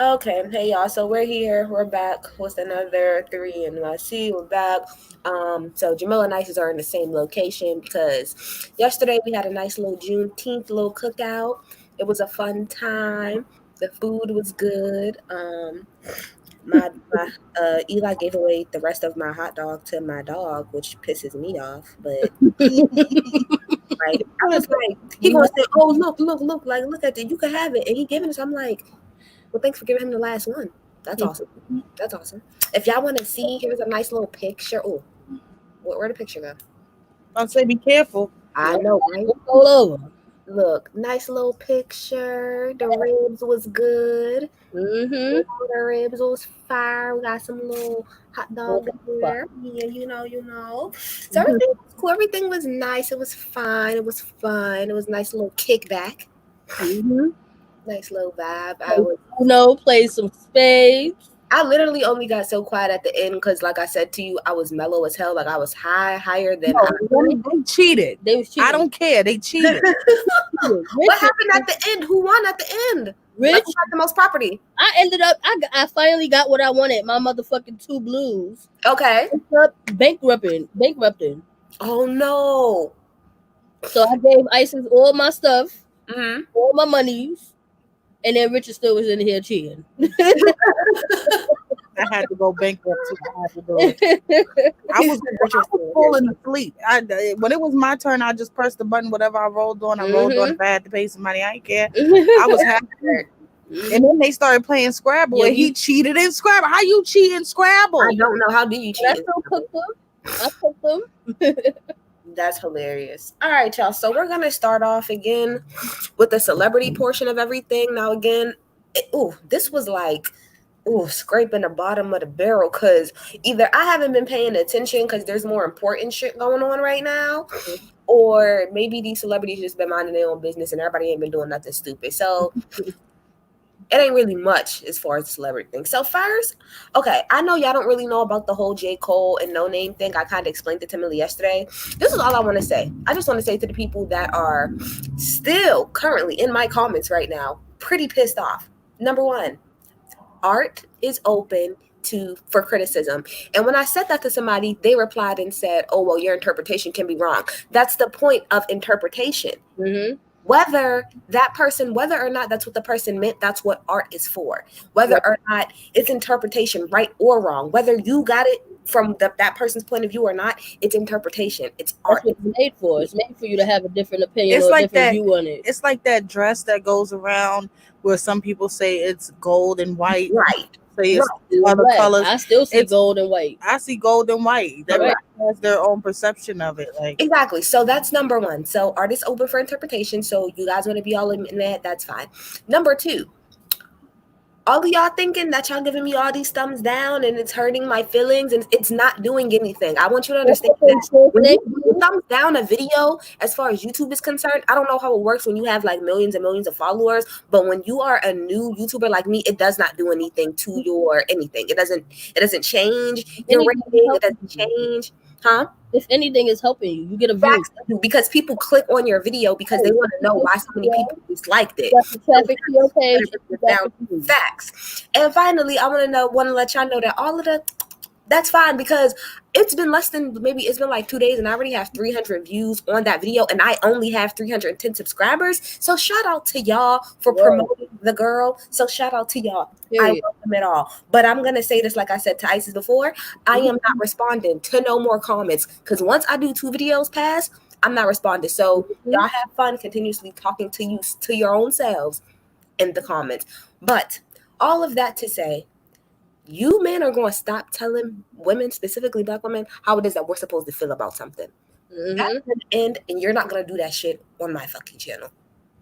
Okay, hey y'all. So we're here. We're back with another three and I see we're back. So Jamila and Isis are in the same location because yesterday we had a nice little Juneteenth little cookout. It was a fun time. The food was good. My Eli gave away the rest of my hot dog to my dog, which pisses me off. But like I was like, he gonna say, "Oh look, like look at it, you can have it," and he giving us. I'm like, well, thanks for giving him the last one. That's awesome. That's awesome. If y'all want to see, here's a nice little picture. Oh, where'd the picture go? I'll say be careful. I know, right? Look all over. Look, nice little picture. The ribs was good. Mm-hmm. The ribs was fire. We got some little hot dog in there. Yeah, you know. So everything was cool. Everything was nice. It was fine. It was fun. It was a nice little kickback. Mm-hmm. Nice little vibe. Play some spades. I literally only got so quiet at the end because, like I said to you, I was mellow as hell. Like I was higher than. They cheated. They was cheating. I don't care. They cheated. What happened at the end? Who won at the end? Rich. Like, who got the most property? I ended up. I finally got what I wanted. My motherfucking two blues. Okay. Ended up bankrupting. Oh no. So I gave ISIS all my stuff, Mm-hmm. all my monies, and then Richard still was in here cheating. I had to go bankrupt. I had to do it. I was falling asleep. When it was my turn, I just pressed the button. Whatever I rolled on, I rolled on. If I had to pay some money, I didn't care. I was happy. And then they started playing Scrabble, and he cheated in Scrabble. How you cheat in Scrabble? I don't know. How do you cheat? I still cook them. I cook them. That's hilarious. All right, y'all. So we're gonna start off again with the celebrity portion of everything. Now, again, this was like, scraping the bottom of the barrel because either I haven't been paying attention because there's more important shit going on right now, or maybe these celebrities just been minding their own business and everybody ain't been doing nothing stupid. So it ain't really much as far as the celebrity thing. So first, okay, I know y'all don't really know about the whole J.Cole and No Name thing. I kind of explained it to Millie yesterday. This is all I want to say. I just want to say to the people that are still currently in my comments right now, pretty pissed off. Number one, art is open for criticism. And when I said that to somebody, they replied and said, "Oh, well, your interpretation can be wrong." That's the point of interpretation. Mm-hmm. Whether or not that's what the person meant, that's what art is for. Whether or not it's interpretation, right or wrong, whether you got it from that person's point of view or not, it's interpretation. It's art. That's what it's made for. It's made for you to have a different opinion It's or like a different that. view on it. It's like that dress that goes around where some people say it's gold and white. Right. Say it's Right. other colors. I still see gold and white. I see gold and white. Everybody has their own perception of it. Like Exactly. So that's number one. So art is open for interpretation. So you guys want to be all in that, that's fine. Number two, all of y'all thinking that y'all giving me all these thumbs down and it's hurting my feelings and it's not doing anything. I want you to understand that when you thumbs down a video, as far as YouTube is concerned, I don't know how it works when you have like millions and millions of followers, but when you are a new YouTuber like me, it does not do anything to your anything. It doesn't change your rating. It doesn't change. Huh? If anything is helping you, you get a view. Because people click on your video because they want to know why so many people disliked it. The traffic to your page. Facts. And finally, I want to let y'all know that all of that's fine because it's been it's been like 2 days and I already have 300 views on that video and I only have 310 subscribers. So shout out to y'all for promoting the girl. So shout out to y'all. I welcome it all. But I'm going to say this, like I said to Isis before, I am not responding to no more comments because once I do 2 videos pass, I'm not responding. So y'all have fun continuously talking to your own selves in the comments. But all of that to say, you men are going to stop telling women, specifically Black women, how it is that we're supposed to feel about something. That's going to end, and you're not going to do that shit on my fucking channel.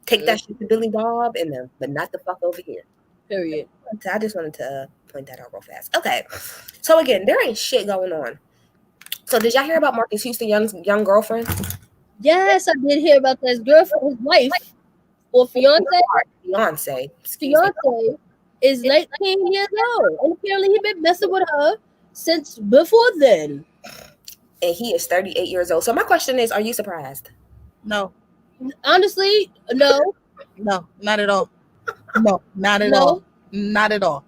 Take that shit to Billy Bob and them, but not the fuck over here. Period. I just wanted to point that out real fast. Okay. So again, there ain't shit going on. So did y'all hear about Marcus Houston's young girlfriend? Yes, I did hear about that. His girlfriend, his wife, or fiance. Fiance is 19 years old. And apparently he been messing with her since before then. And he is 38 years old. So my question is, are you surprised? No. Honestly, no. No, not at all. No, not at all. Not at all.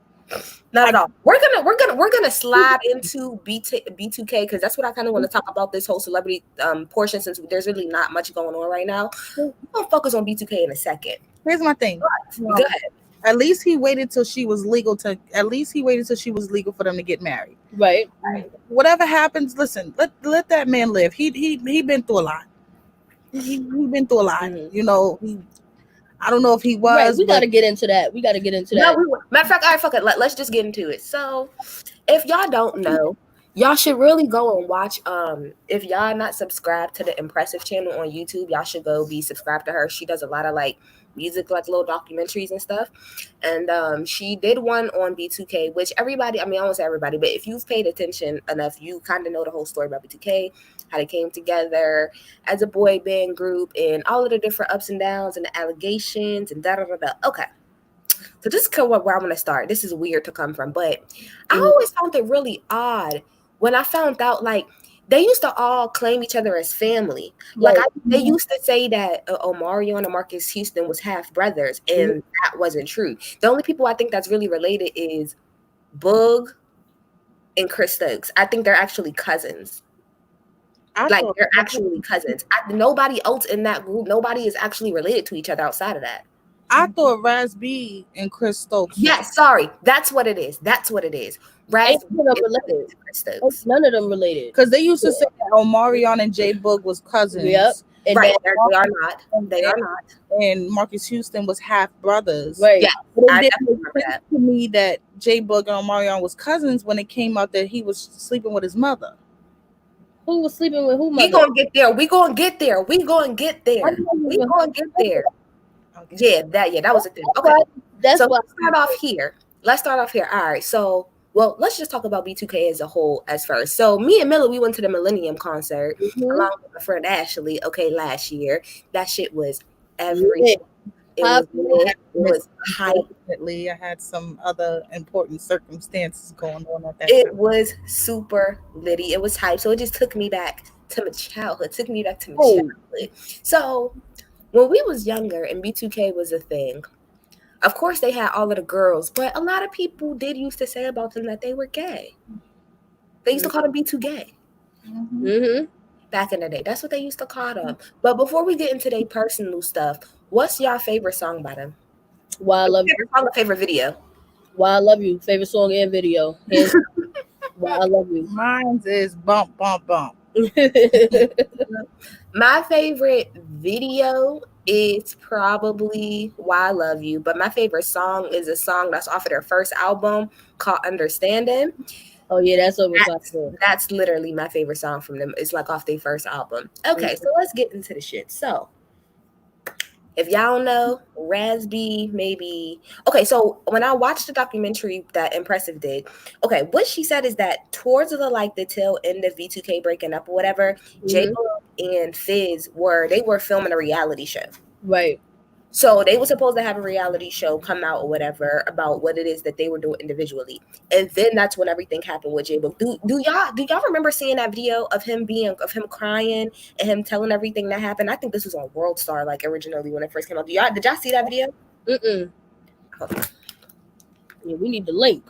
Not at all. We're gonna slide into B2K because that's what I kind of want to talk about this whole celebrity portion since there's really not much going on right now. We're gonna focus on B2K in a second. Here's my thing. Go ahead. At least he waited till she was legal for them to get married. Right. Whatever happens, listen, let that man live. He been through a lot. He been through a lot. Mhm. You know, I don't know if he was. Right. We got to get into that. No, matter of fact, all right, fuck it. Let's just get into it. So, if y'all don't know, y'all should really go and watch. If y'all not subscribed to the Impressive channel on YouTube, y'all should go be subscribed to her. She does a lot of like music, like little documentaries and stuff. And she did one on B2K, which everybody, I mean, I won't say everybody, but if you've paid attention enough, you kind of know the whole story about B2K, how they came together as a boy band group, and all of the different ups and downs and the allegations and da da da da. Okay. So this is where I'm going to start. This is weird to come from, but I always found it really odd when I found out, like, they used to all claim each other as family. Like, they used to say that Omarion and Marcus Houston was half brothers, and that wasn't true. The only people I think that's really related is Boog and Chris Stokes. I think they're actually cousins. They're actually cousins. Nobody else in that group, nobody is actually related to each other outside of that. I thought Raz B and Chris Stokes. Yes, sorry. That's what it is. Raz B None of them related. Because they used to say that Omarion and J Boog was cousins. Yep. And right. They are not. They are not. And Marcus Houston was half brothers. Right. Yeah. I definitely remember that. To me that J Boog and Omarion was cousins when it came out that he was sleeping with his mother. Who was sleeping with who? We gonna get there. We gonna get there. Okay. Yeah, that was a thing. Okay. So let's start off here. All right. So, well, let's just talk about B2K as a whole as first. So me and Miller, we went to the Millennium concert along with my friend Ashley, last year. That shit was everything. It was hype. Definitely, I had some other important circumstances going on at that time. It was super litty. It was hype. So it just took me back to my childhood. So when we was younger and B2K was a thing, of course they had all of the girls, but a lot of people did used to say about them that they were gay. They used to call them B2Gay. Back in the day. That's what they used to call them. But before we get into their personal stuff, what's your favorite song by them? Why I Love You. Favorite song or favorite video? Why I Love You. Favorite song and video. Why I Love You. Mine is Bump Bump Bump. My favorite video is probably Why I Love You, but my favorite song is a song that's off of their first album called Understanding. Oh yeah, that's literally my favorite song from them. It's like off their first album. Okay, so let's get into the shit. So if y'all don't know, Raz B maybe. Okay, so when I watched the documentary that Impressive did, what she said is that towards the tail end of V2K breaking up or whatever, J.Cole and Fizz were filming a reality show. Right. So they were supposed to have a reality show come out or whatever about what it is that they were doing individually. And then that's when everything happened with J-Boog. Do y'all remember seeing that video of him crying and him telling everything that happened? I think this was on World Star, originally when it first came out. Did y'all see that video? Okay. Yeah, we need the link.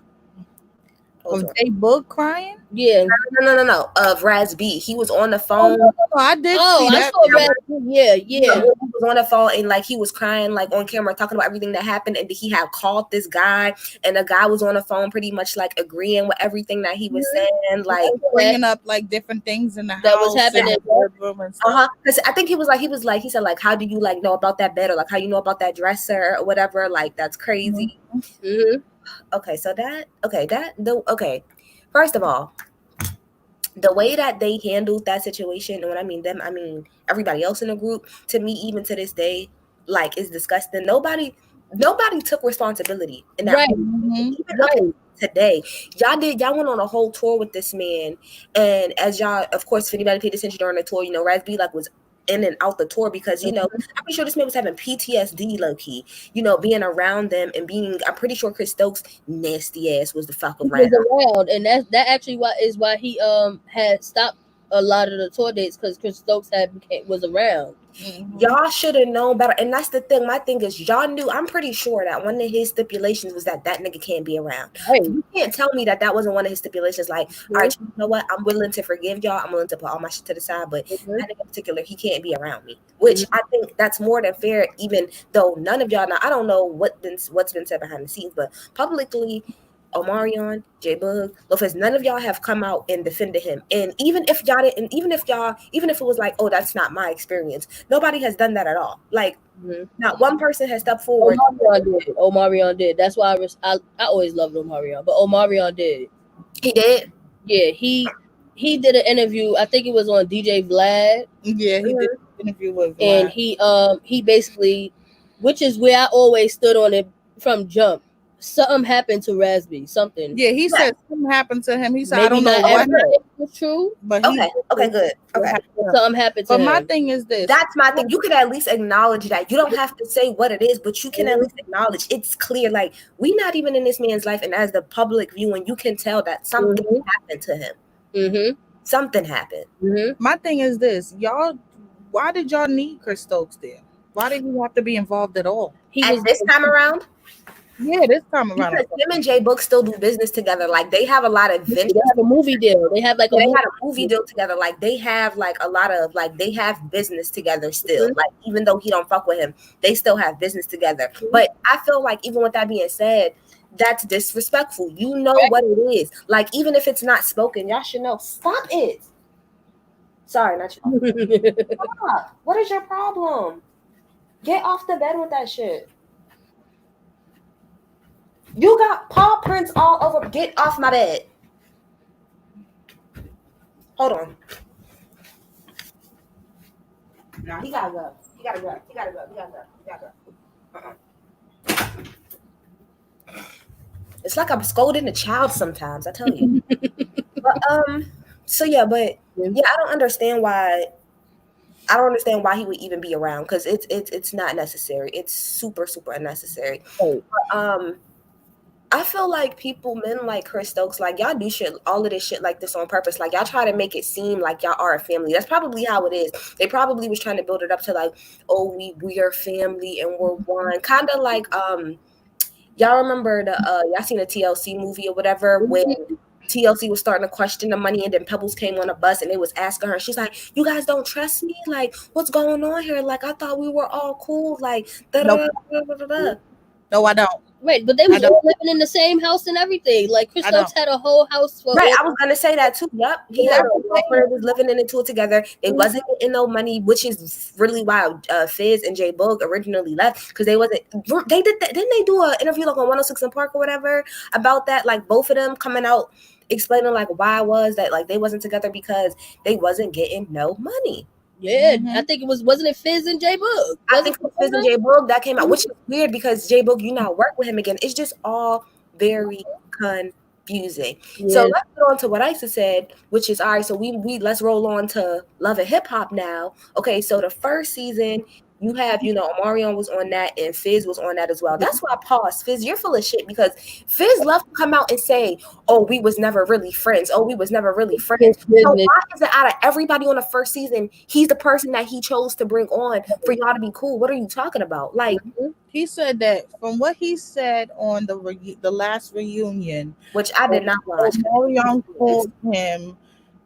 Of J-Boog crying? Yeah. No. Of Raz B. He was on the phone. No, I did see that. Saw Raz B. Yeah. He was on the phone and he was crying on camera talking about everything that happened, and he had called this guy, and the guy was on the phone pretty much agreeing with everything that he was saying, bringing up different things in the house that was happening. Because I think he said how do you know about that bed, or how you know about that dresser or whatever, that's crazy. First of all, the way that they handled that situation, and when I mean them, I mean everybody else in the group, to me, even to this day, is disgusting. Nobody took responsibility in that. Even today, y'all went on a whole tour with this man, and as y'all, of course, if anybody paid attention during the tour, Raz B was in and out the tour because I'm pretty sure this man was having PTSD low-key, being around them and I'm pretty sure Chris Stokes' nasty ass was the fuck around. And that actually why he had stopped a lot of the tour dates because Chris Stokes was around. Y'all should have known better, and that's the thing. My thing is, y'all knew. I'm pretty sure that one of his stipulations was that nigga can't be around. Right. You can't tell me that wasn't one of his stipulations. Like, all right, you know what? I'm willing to forgive y'all. I'm willing to put all my shit to the side, but that nigga in particular, he can't be around me. Which I think that's more than fair. Even though none of y'all now, I don't know what's been said behind the scenes, but publicly, Omarion, J Bug, Lopez, none of y'all have come out and defended him. And even if y'all didn't, even if it was like, oh, that's not my experience, nobody has done that at all. Like, not one person has stepped forward. Omarion did. That's why I always loved Omarion, but Omarion did. He did? Yeah, he did an interview. I think it was on DJ Vlad. Yeah, he did an interview with Vlad. And he basically, which is where I always stood on it from jump. Something happened to Rasby. Something. Yeah, he said something happened to him. He said, maybe I don't know what it was true. But okay, good. Okay. Something happened to him. But my thing is this. That's my thing. You could at least acknowledge that. You don't have to say what it is, but you can at least acknowledge it's clear. Like, we not even in this man's life, and as the public viewing, you can tell that something happened to him. Something happened. My thing is this. Y'all, why did y'all need Chris Stokes there? Why did he have to be involved at all? This time around? Yeah, this time around. Because him and J Book still do business together. Like, they have a lot of ventures. They have a movie deal. They have like had a movie deal together. Like, they have like a lot of they have business together still. Like, even though he don't fuck with him, they still have business together. But I feel like, even with that being said, that's disrespectful. You know what it is. Like, even if it's not spoken, y'all should know. Stop it. Sorry, not you. Stop. What is your problem? Get off the bed with that shit. You got paw prints all over. Get off my bed. Hold on. No, he gotta go. He gotta go. He gotta go. He gotta go. He gotta go. It's like I'm scolding a child sometimes, I tell you. But so yeah, but yeah, I don't understand why he would even be around, because it's not necessary. It's super, super unnecessary. But, I feel like men like Chris Stokes, like, y'all do shit, all of this shit like this on purpose. Like, y'all try to make it seem like y'all are a family. That's probably how it is. They probably was trying to build it up to like, oh, we are family and we're one. Kind of like, y'all remember y'all seen the TLC movie or whatever, when TLC was starting to question the money, and then Pebbles came on a bus and they was asking her. She's like, "You guys don't trust me? Like, what's going on here? Like, I thought we were all cool. Like, No, I don't. Right, but they was all living in the same house and everything. Like, Chris Stokes had a whole house for I was gonna say that too. Yep, was living in it two together. They wasn't getting no money, which is really why Fizz and J Boog originally left, because they wasn't. They did that. Didn't they do an interview like on 106 and Park or whatever about that? Like, both of them coming out explaining like why it was that like they wasn't together, because they wasn't getting no money. Yeah, I think it wasn't it Fizz and J Boog? I think it was Fizz and J Boog that came out, which is weird because J Boog, you not work with him again. It's just all very confusing. Yeah. So let's get on to what Isa said, which is all right. So we let's roll on to Love and Hip Hop now. Okay, so the first season, you have, Omarion was on that and Fizz was on that as well. That's why I paused. Fizz, you're full of shit, because Fizz left to come out and say, oh, we was never really friends. Oh, we was never really friends. So why is it out of everybody on the first season, he's the person that he chose to bring on for y'all to be cool? What are you talking about? Like, he said that from what he said on the last reunion, which I did not watch. Omarion called him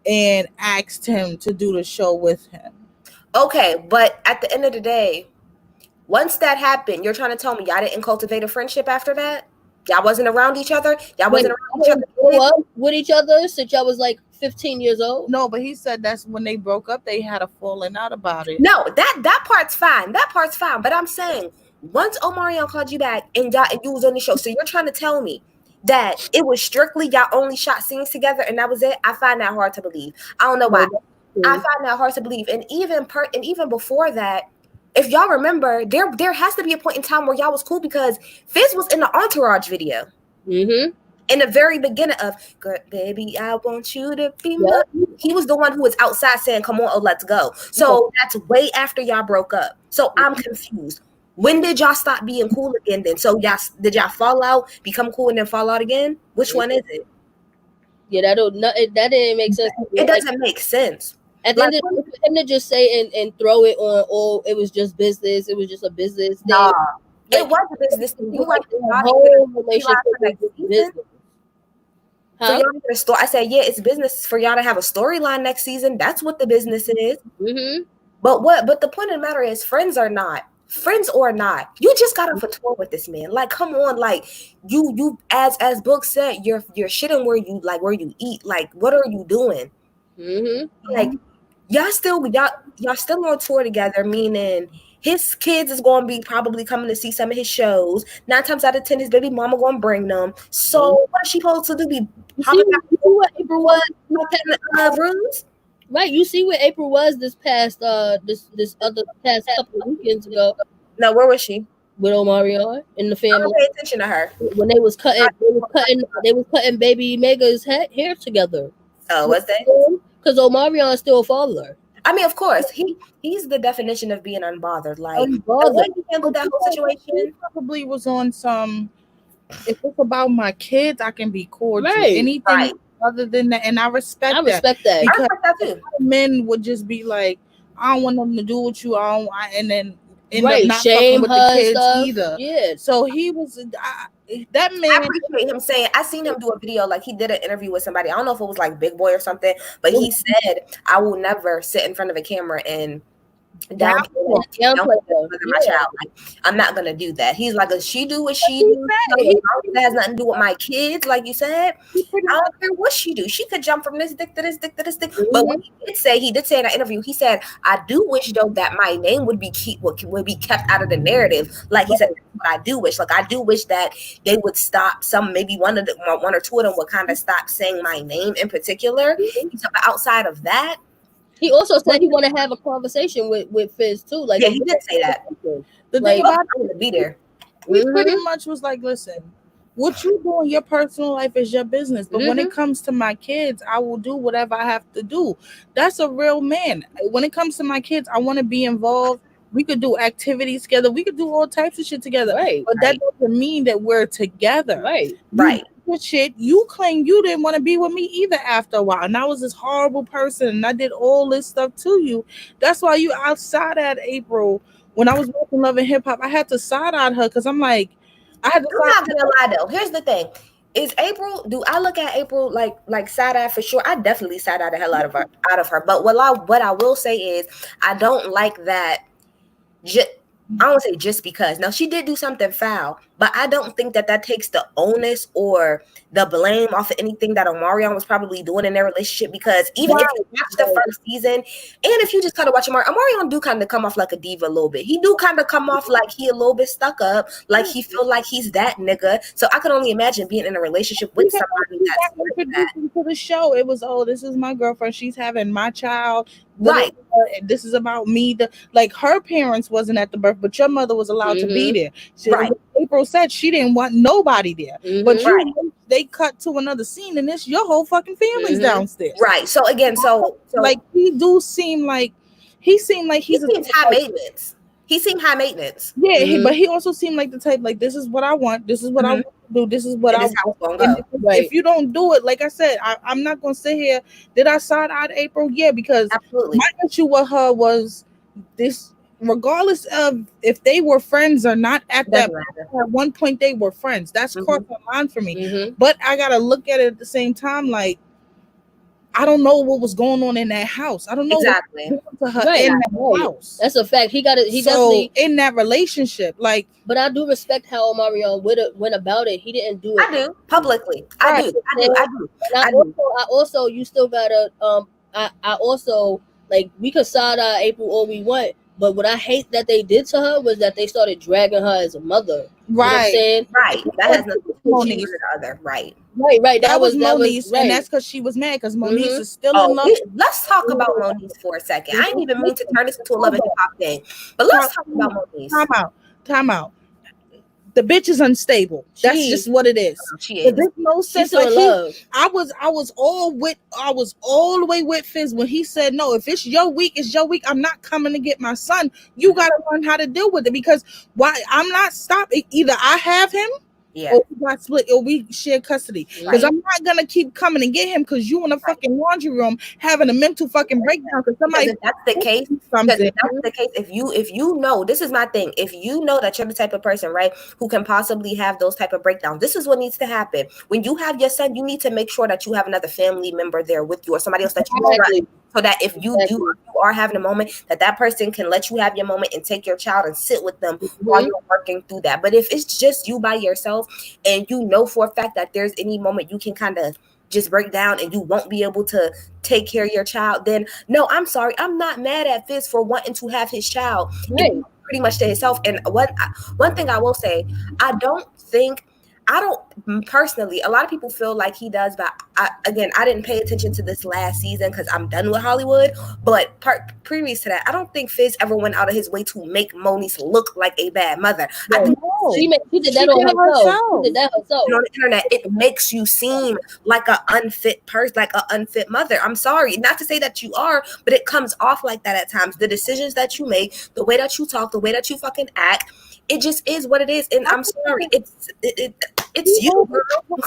and asked him to do the show with him. Okay, but at the end of the day, once that happened, you're trying to tell me y'all didn't cultivate a friendship after that? Y'all wasn't around each other? Y'all wasn't around each other? With each other since y'all was like 15 years old? No, but he said that's when they broke up, they had a falling out about it. No, that part's fine. That part's fine. But I'm saying, once Omarion called you back and you was on the show, so you're trying to tell me that it was strictly y'all only shot scenes together and that was it? I find that hard to believe. I don't know why. I find that hard to believe. And even before that, if y'all remember, there has to be a point in time where y'all was cool, because Fizz was in the Entourage video. In the very beginning of "Girl, baby, I want you to be my." He was the one who was outside saying, "Come on, oh, let's go." So that's way after y'all broke up. So I'm confused. When did y'all stop being cool again then? So did y'all fall out, become cool, and then fall out again? Which one is it? Yeah, that didn't make sense. It doesn't make sense. At the end of the day, for him to just say and throw it on, oh, it was just business. It was just a business thing. Nah, Like, it was a business thing. You like the y'all whole didn't get a relationship storyline for was next season? business. For Huh? y'all to get a story, I said, yeah, it's business for y'all to have a storyline next season. That's what the business is. Mm-hmm. But the point of the matter is, friends or not, you just got off a tour with this man. Like, come on, like you as Book said, you're shitting where you eat. Like, what are you doing? Mm-hmm. Like, y'all still on tour together, meaning his kids is going to be probably coming to see some of his shows. 9 times out of 10, his baby mama going to bring them. So what is she supposed to do? Be hopping back You see what April was? rooms? Right, you see what April was this past past couple of weekends ago No, where was she? with Omarion and the I family don't pay attention to her. when they was cutting baby Mega's hair together. Oh, was they? Because Omarion still follow her. I mean, of course, he's the definition of being unbothered. Like, Unbothered. the way he handled that whole He situation. probably was on some. If it's about my kids, I can be cordial. Right. Anything Right. other than that, and I respect I respect that. I because respect that too. men would just be like, I don't want nothing to do with you. And then end Right, up not shame fucking with her the and kids stuff. either. Yeah. So he was that I man. appreciate him saying, I seen him do a video, like he did an interview with somebody. I don't know if it was like Big Boy or something, but he said, I will never sit in front of a camera and downplay my child. Like, I'm not gonna do that. He's like, if she do what she do, that has nothing to do with my kids, like you said. I don't care what she do. She could jump from this dick to this dick to this dick. But what he did say in that interview, he said, I do wish though that my name would be kept out of the narrative. Like he said, that's what I do wish. Like, I do wish that they would stop. Maybe one or two of them would kind of stop saying my name in particular. But outside of that, he also said he want to have a conversation with Fizz too. Like, yeah, he did say that. The thing about I'm gonna be there. We pretty much was like, listen, what you do in your personal life is your business. But when it comes to my kids, I will do whatever I have to do. That's a real man. When it comes to my kids, I want to be involved. We could do activities together. We could do all types of shit together. Right. But that doesn't mean that we're together. Right. Right. Shit, you claim you didn't want to be with me either after a while, and I was this horrible person, and I did all this stuff to you. That's why you outside at April when I was watching Love and Hip Hop. I had to side on her because I'm like, I'm not gonna lie though. Here's the thing: is April? Do I look at April like side eye for sure? I definitely side eye the hell out of her. But what I will say is, I don't like that. I don't say just because. Now, she did do something foul, but I don't think that takes the onus or the blame off of anything that Omarion was probably doing in their relationship. Because even if you watch the first season, and if you just kind of watch Omarion do kind of come off like a diva a little bit. He do kind of come off like he a little bit stuck up, like he feel like he's that nigga. So I could only imagine being in a relationship with somebody that's like that. To the show, it was, oh, this is my girlfriend. She's having my child. Right. This is about me. Like, her parents wasn't at the birth, but your mother was allowed to be there. Right. April said she didn't want nobody there. But they cut to another scene, and it's your whole fucking family's downstairs. Right. So again, so like he seems like he's high maintenance. He seemed high maintenance. Yeah, but he also seemed like the type, like, this is what I want. This is what I want to do. This is what I want. If you don't do it, like I said, I'm not going to sit here. Did I side-eye April? Yeah, because my issue with her was this, regardless of if they were friends or not at one point they were friends. That's crossed the line for me. But I got to look at it at the same time, like, I don't know what was going on in that house. I don't know exactly what to her in that house. That's a fact. He definitely in that relationship. Like, but I do respect how Omarion went about it. He didn't do it. I do publicly. I do. And I also, you still gotta. I also, like, we could side eye April all we want, but what I hate that they did to her was that they started dragging her as a mother. Right. You know what I'm saying? Right. That has nothing to do with the other. Right. Right. That was Moniece, right. And that's because she was mad because Moniece is still in love. Let's talk about Moniece for a second. I didn't even mean to turn this into a Love and Hip Hop thing, but let's talk about Moniece. Time out. The bitch is unstable. That's just what it is. She is. There's no sense. Like, I was all the way with Fizz when he said, no, if it's your week, it's your week. I'm not coming to get my son. You got to learn how to deal with it, because why? I'm not stopping. Either I have him Yeah. or we got split, or we share custody. Because Right. I'm not gonna keep coming and get him because you in a fucking laundry room having a mental fucking breakdown because Because somebody if that's the case, something. if you know, this is my thing. If you know that you're the type of person, right, who can possibly have those type of breakdowns, this is what needs to happen. When you have your son, you need to make sure that you have another family member there with you or somebody else that you trust. Exactly. So that if Exactly. you are having a moment, that person can let you have your moment and take your child and sit with them while Mhm. you're working through that. But if it's just you by yourself and you know for a fact that there's any moment you can kind of just break down and you won't be able to take care of your child, then no, I'm sorry, I'm not mad at Fizz for wanting to have his child and Right. pretty much to himself. And one thing I will say, I don't think I don't personally. A lot of people feel like he does, but again, I didn't pay attention to this last season because I'm done with Hollywood. But previous to that, I don't think Fizz ever went out of his way to make Moniece look like a bad mother. I Right. think She did that She on did it herself. herself. She did that herself. on the internet, it makes you seem like an unfit person, like an unfit mother. I'm sorry, not to say that you are, but it comes off like that at times. The decisions that you make, the way that you talk, the way that you fucking act, it just is what it is. And I'm sorry, it's you, girl.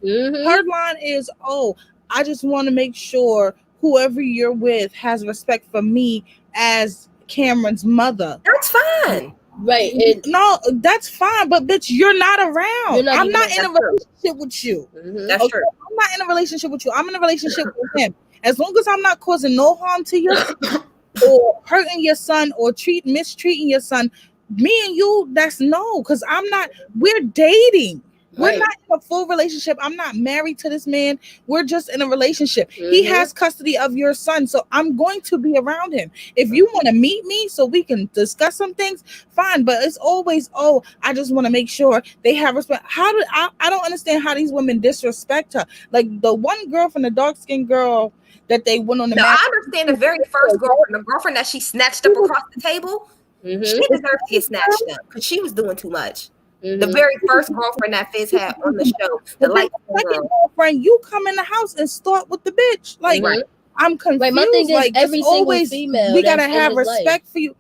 Mhm. Her line is, "Oh, I just want to make sure whoever you're with has respect for me as Cameron's mother." That's fine. Right. And No, that's fine, but bitch, you're not you're around. not I'm even. not in a That's true. relationship with you. Mhm. That's Okay, true. I'm not in a relationship with you. I'm in a relationship with him. As long as I'm not causing no harm to your son or hurting your son or mistreating your son, me and you, that's no, because I'm not, we're dating. We're Right. not in a full relationship. I'm not married to this man. We're just in a relationship. He Mhm. has custody of your son, so I'm going to be around him. If you want to meet me so we can discuss some things, fine. But it's always, oh, I just want to make sure they have respect. How do I don't understand how these women disrespect her. Like the one girl from the dark skinned girl that they went on the Now match. I understand the very first girlfriend that she snatched up across the table. She Mhm. deserved to get snatched up because she was doing too much. The Mhm. very first girlfriend that Fizz had on the show, the But then light the skinned second girl. girlfriend, you come in the house and start with the bitch. Like Mhm. I'm Right. My thing confused. is, Like it's every single always female we gotta that's in have his life. respect for you.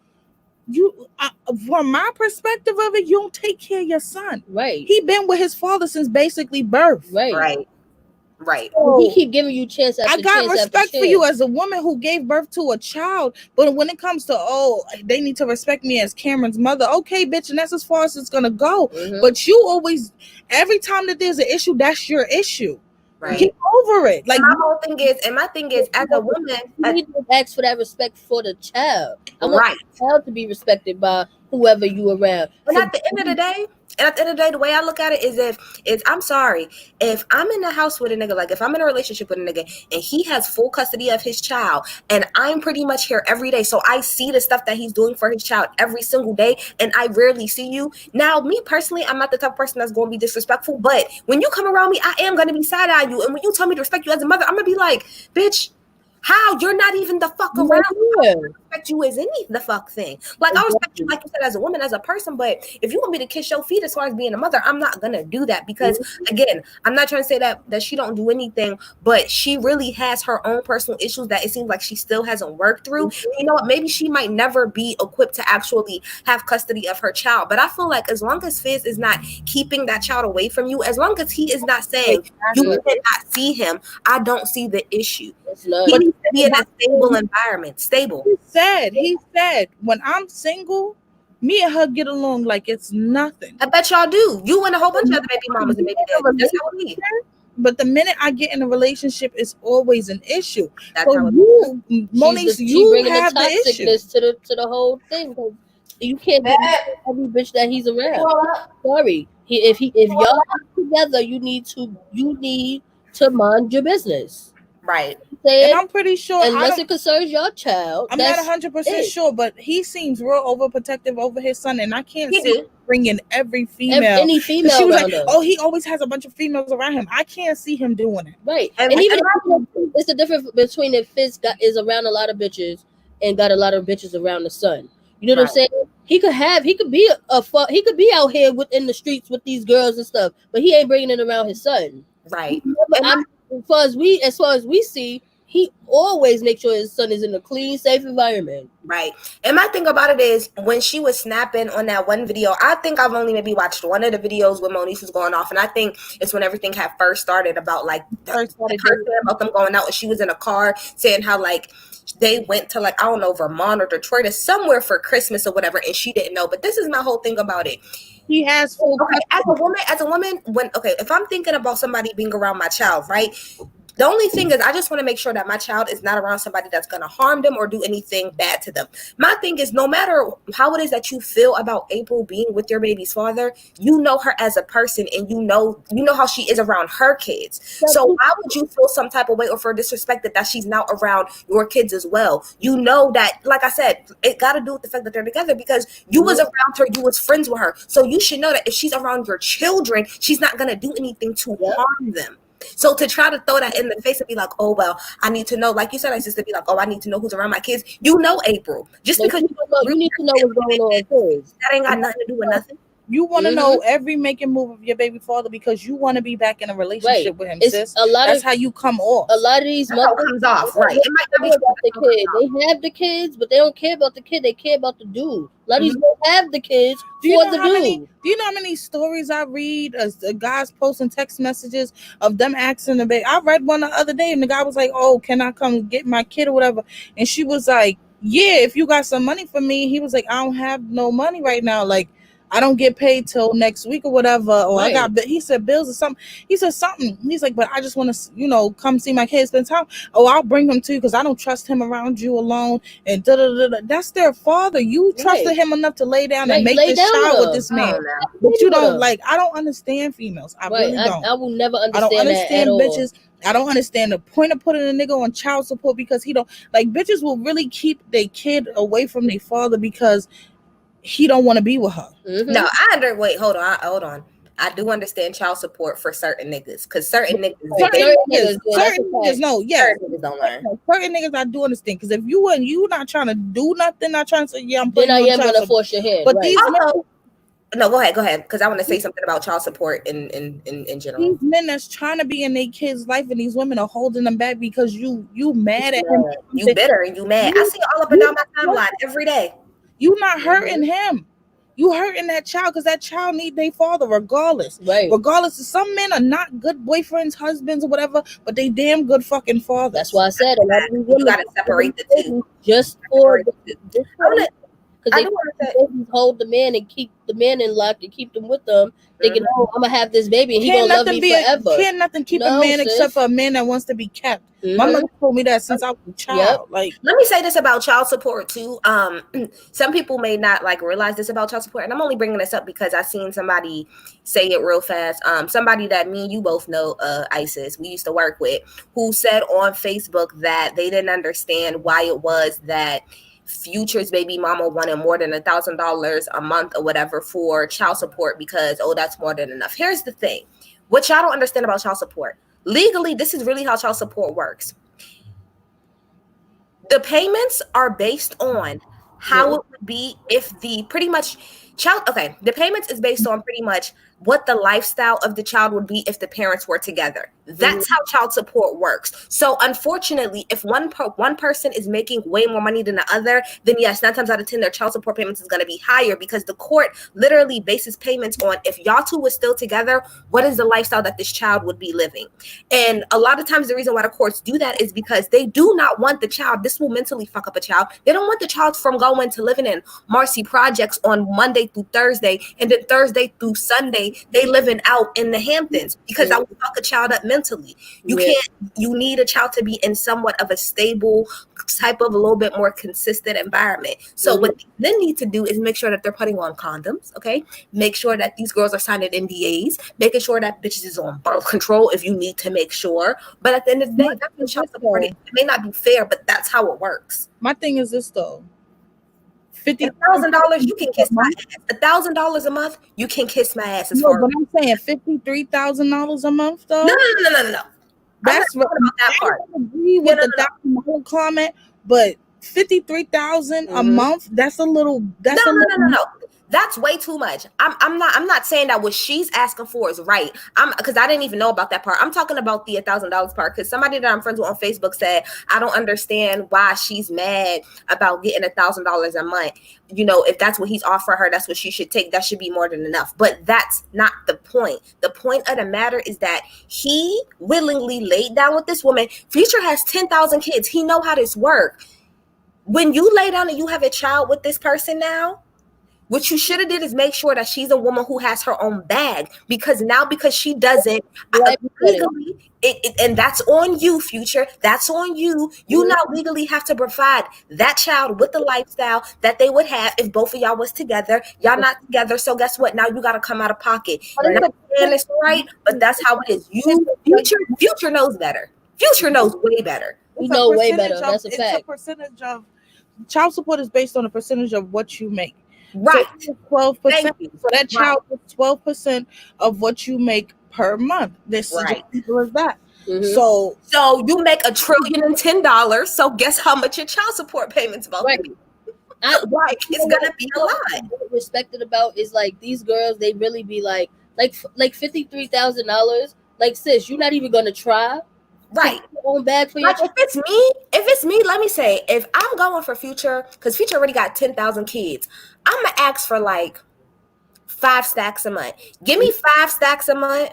You, from my perspective of it, you don't take care of your son. Right. He been with his father since basically birth. Right. Right. Right. And he So keep giving you chance after I got chance after respect chance. for you as a woman who gave birth to a child, but when it comes to, oh, they need to respect me as Cameron's mother, okay, bitch, and that's as far as it's gonna go. Mhm. But you always, every time that there's an issue, that's your issue. Right. Get over it. Like My thing is, as a woman, You need to ask for that respect for the child. I want right. the child to be respected by whoever you around. And at the end of the day, the way I look at it is I'm sorry. If I'm in the house with a nigga, like if I'm in a relationship with a nigga and he has full custody of his child and I'm pretty much here every day, so I see the stuff that he's doing for his child every single day and I rarely see you. Now, me personally, I'm not the type of person that's going to be disrespectful, but when you come around me, I am going to be side-eye you. And when you tell me to respect you as a mother, I'm going to be like, bitch, how? You're not even the fuck You around. know, I respect you as any the fuck thing. Like I respect you, exactly. like you said, as a woman, as a person. But if you want me to kiss your feet as far as being a mother, I'm not gonna do that because again, I'm not trying to say that she don't do anything, but she really has her own personal issues that it seems like she still hasn't worked through. You know what? Maybe she might never be equipped to actually have custody of her child. But I feel like as long as Fizz is not keeping that child away from you, as long as he is not saying you cannot see him, I don't see the issue. It's not. He needs to be in a stable environment. Stable. he said, when I'm single, me and her get along like it's nothing. I bet y'all do. You and a whole bunch of other baby mamas and baby daddies. That's how it is. But the minute I get in a relationship, it's always an issue. That's So how it you, Moniece, She you bringing have the the issue. toxicness to the whole thing. 'Cause you can't get every bitch that he's around. Sorry, if y'all are together, you need to mind your business. Right. And I'm pretty sure Unless it concerns your child. I'm not that's 100% it. sure, but he seems real overprotective over his son, and I can't He see do. him bringing every female. Any 'Cause female she was around like, us. oh, he always has a bunch of females around him. I can't see him doing it. Right. And And even it's the difference between if Fizz is around a lot of bitches and got a lot of bitches around the son. You know what I'm saying? He could be he could be out here within the streets with these girls and stuff, but he ain't bringing it around his son. right. As far as we see, he always makes sure his son is in a clean, safe environment. Right. And my thing about it is when she was snapping on that one video, I think I've only maybe watched one of the videos when Moniece was going off. And I think it's when everything had first started about like her saying about them going out, and she was in a car saying how like they went to like, I don't know, Vermont or Detroit or somewhere for Christmas or whatever, and she didn't know. But this is my whole thing about it. He has full as a woman, when if I'm thinking about somebody being around my child, right? The only thing is, I just want to make sure that my child is not around somebody that's going to harm them or do anything bad to them. My thing is, no matter how it is that you feel about April being with your baby's father, you know her as a person, and you know how she is around her kids. So why would you feel some type of way or feel disrespected that she's now around your kids as well? You know that, like I said, it got to do with the fact that they're together because you was around her, you was friends with her. So you should know that if she's around your children, she's not going to do anything to harm them. So to try to throw that in the face and be like, oh, well, I need to know, like you said, I used to be like, oh, I need to know who's around my kids. You know April. Just because you need to know what's going on first. That ain't got nothing to do with nothing. You want to know every making move of your baby father because you want to be back in a relationship with him, sis. That's how you come off. A lot of these mothers comes off, right? It might not be about the kid. They have the kids, but they don't care about the kid. They care about the dude. A lot of these don't have the kids for the dude. Do you know how many stories I read as the guys posting text messages of them asking the baby? I read one the other day, and the guy was like, "Oh, can I come get my kid or whatever?" And she was like, "Yeah, if you got some money for me." He was like, "I don't have no money right now. Like, I don't get paid till next week or whatever." Or I got, he said bills or something. He said something. He's like, "But I just want to, come see my kids, spend time." "Oh, I'll bring him to you because I don't trust him around you alone." And that's their father. You trusted him enough to lay down and make this child with this man. But you don't like. I don't understand females. I really don't. I will never understand. I don't understand that at bitches. I don't understand the point of putting a nigga on child support because he don't like. Bitches will really keep their kid away from their father because he don't want to be with her. No, hold on. I do understand child support for certain niggas because certain niggas don't learn. Certain niggas I do understand because if you not trying to do nothing, not trying to say I'm then I am gonna force your hand. But these men, no, go ahead, because I want to say something about child support in general. These men that's trying to be in their kids' life and these women are holding them back because you mad at him. You bitter and you mad. I see it all up and down my timeline every day. You not hurting him. You hurting that child because that child need their father regardless. Right. Regardless, some men are not good boyfriends, husbands, or whatever, but they damn good fucking fathers. That's why I said a lot of these women gotta separate the two. Just for because they hold the man and keep the man in lock and keep them with them, thinking, "Oh, I'm gonna have this baby and he gonna love me forever." Can't nothing keep a man except for a man that wants to be kept. My mother told me that since I was a child. Like, let me say this about child support too. Some people may not like realize this about child support, and I'm only bringing this up because I seen somebody say it real fast. Somebody that me and you both know, Isis, we used to work with, who said on Facebook that they didn't understand why it was that Future's baby mama wanted more than $1,000 a month or whatever for child support because, oh, that's more than enough. Here's the thing. What y'all don't understand about child support. Legally, this is really how child support works. The payments are based on how it would be if the the payments is based on pretty much what the lifestyle of the child would be if the parents were together. That's how child support works. So unfortunately, if one person is making way more money than the other, then yes, 9 times out of 10, their child support payments is going to be higher because the court literally bases payments on if y'all two were still together, what is the lifestyle that this child would be living? And a lot of times the reason why the courts do that is because they do not want the child, this will mentally fuck up a child. They don't want the child from going to living in Marcy Projects on Monday through Thursday and then Thursday through Sunday they living out in the Hamptons because that will fuck a child up mentally. You need a child to be in somewhat of a stable type of a little bit more consistent environment. So what they then need to do is make sure that they're putting on condoms, okay? Make sure that these girls are signing NDAs, making sure that bitches is on birth control if you need to make sure. But at the end of the day, that's what child support is. It may not be fair, but that's how it works. My thing is this though. $1,000, you can kiss my ass. $1,000 a month, you can kiss my ass. But I'm saying $53,000 a month, though. No. That's what about that part. I agree with the $1,000 comment, but $53,000 a month. That's a little. No. That's way too much. I'm not saying that what she's asking for is right. Because I didn't even know about that part. I'm talking about the $1,000 part, because somebody that I'm friends with on Facebook said, I don't understand why she's mad about getting $1,000 a month. You know, if that's what he's offering her, that's what she should take. That should be more than enough. But that's not the point. The point of the matter is that he willingly laid down with this woman. Future has 10,000 kids. He know how this works. When you lay down and you have a child with this person now, what you should have did is make sure that she's a woman who has her own bag, because she doesn't legally, and that's on you, Future. That's on you. You now legally have to provide that child with the lifestyle that they would have if both of y'all was together. Y'all not together, so guess what? Now you got to come out of pocket. And I'm saying it's right, but that's how it is. Future knows better. Future knows way better. You know way better. That's a fact. It's a percentage of child support is based on a percentage of what you make. Right. So 12%. So that child is 12% of what you make per month. This is as simple as that. Mm-hmm. So you make $1,010,000. So guess how much your child support payments about to be? It's gonna be a lot. What I'm respected about is like these girls, they really be like $53,000. Like, sis, you're not even gonna try. Right. Your own bag for your like if it's me, let me say, if I'm going for Future, because Future already got 10,000 kids, I'm gonna ask for like 5 stacks a month. Give me 5 stacks a month.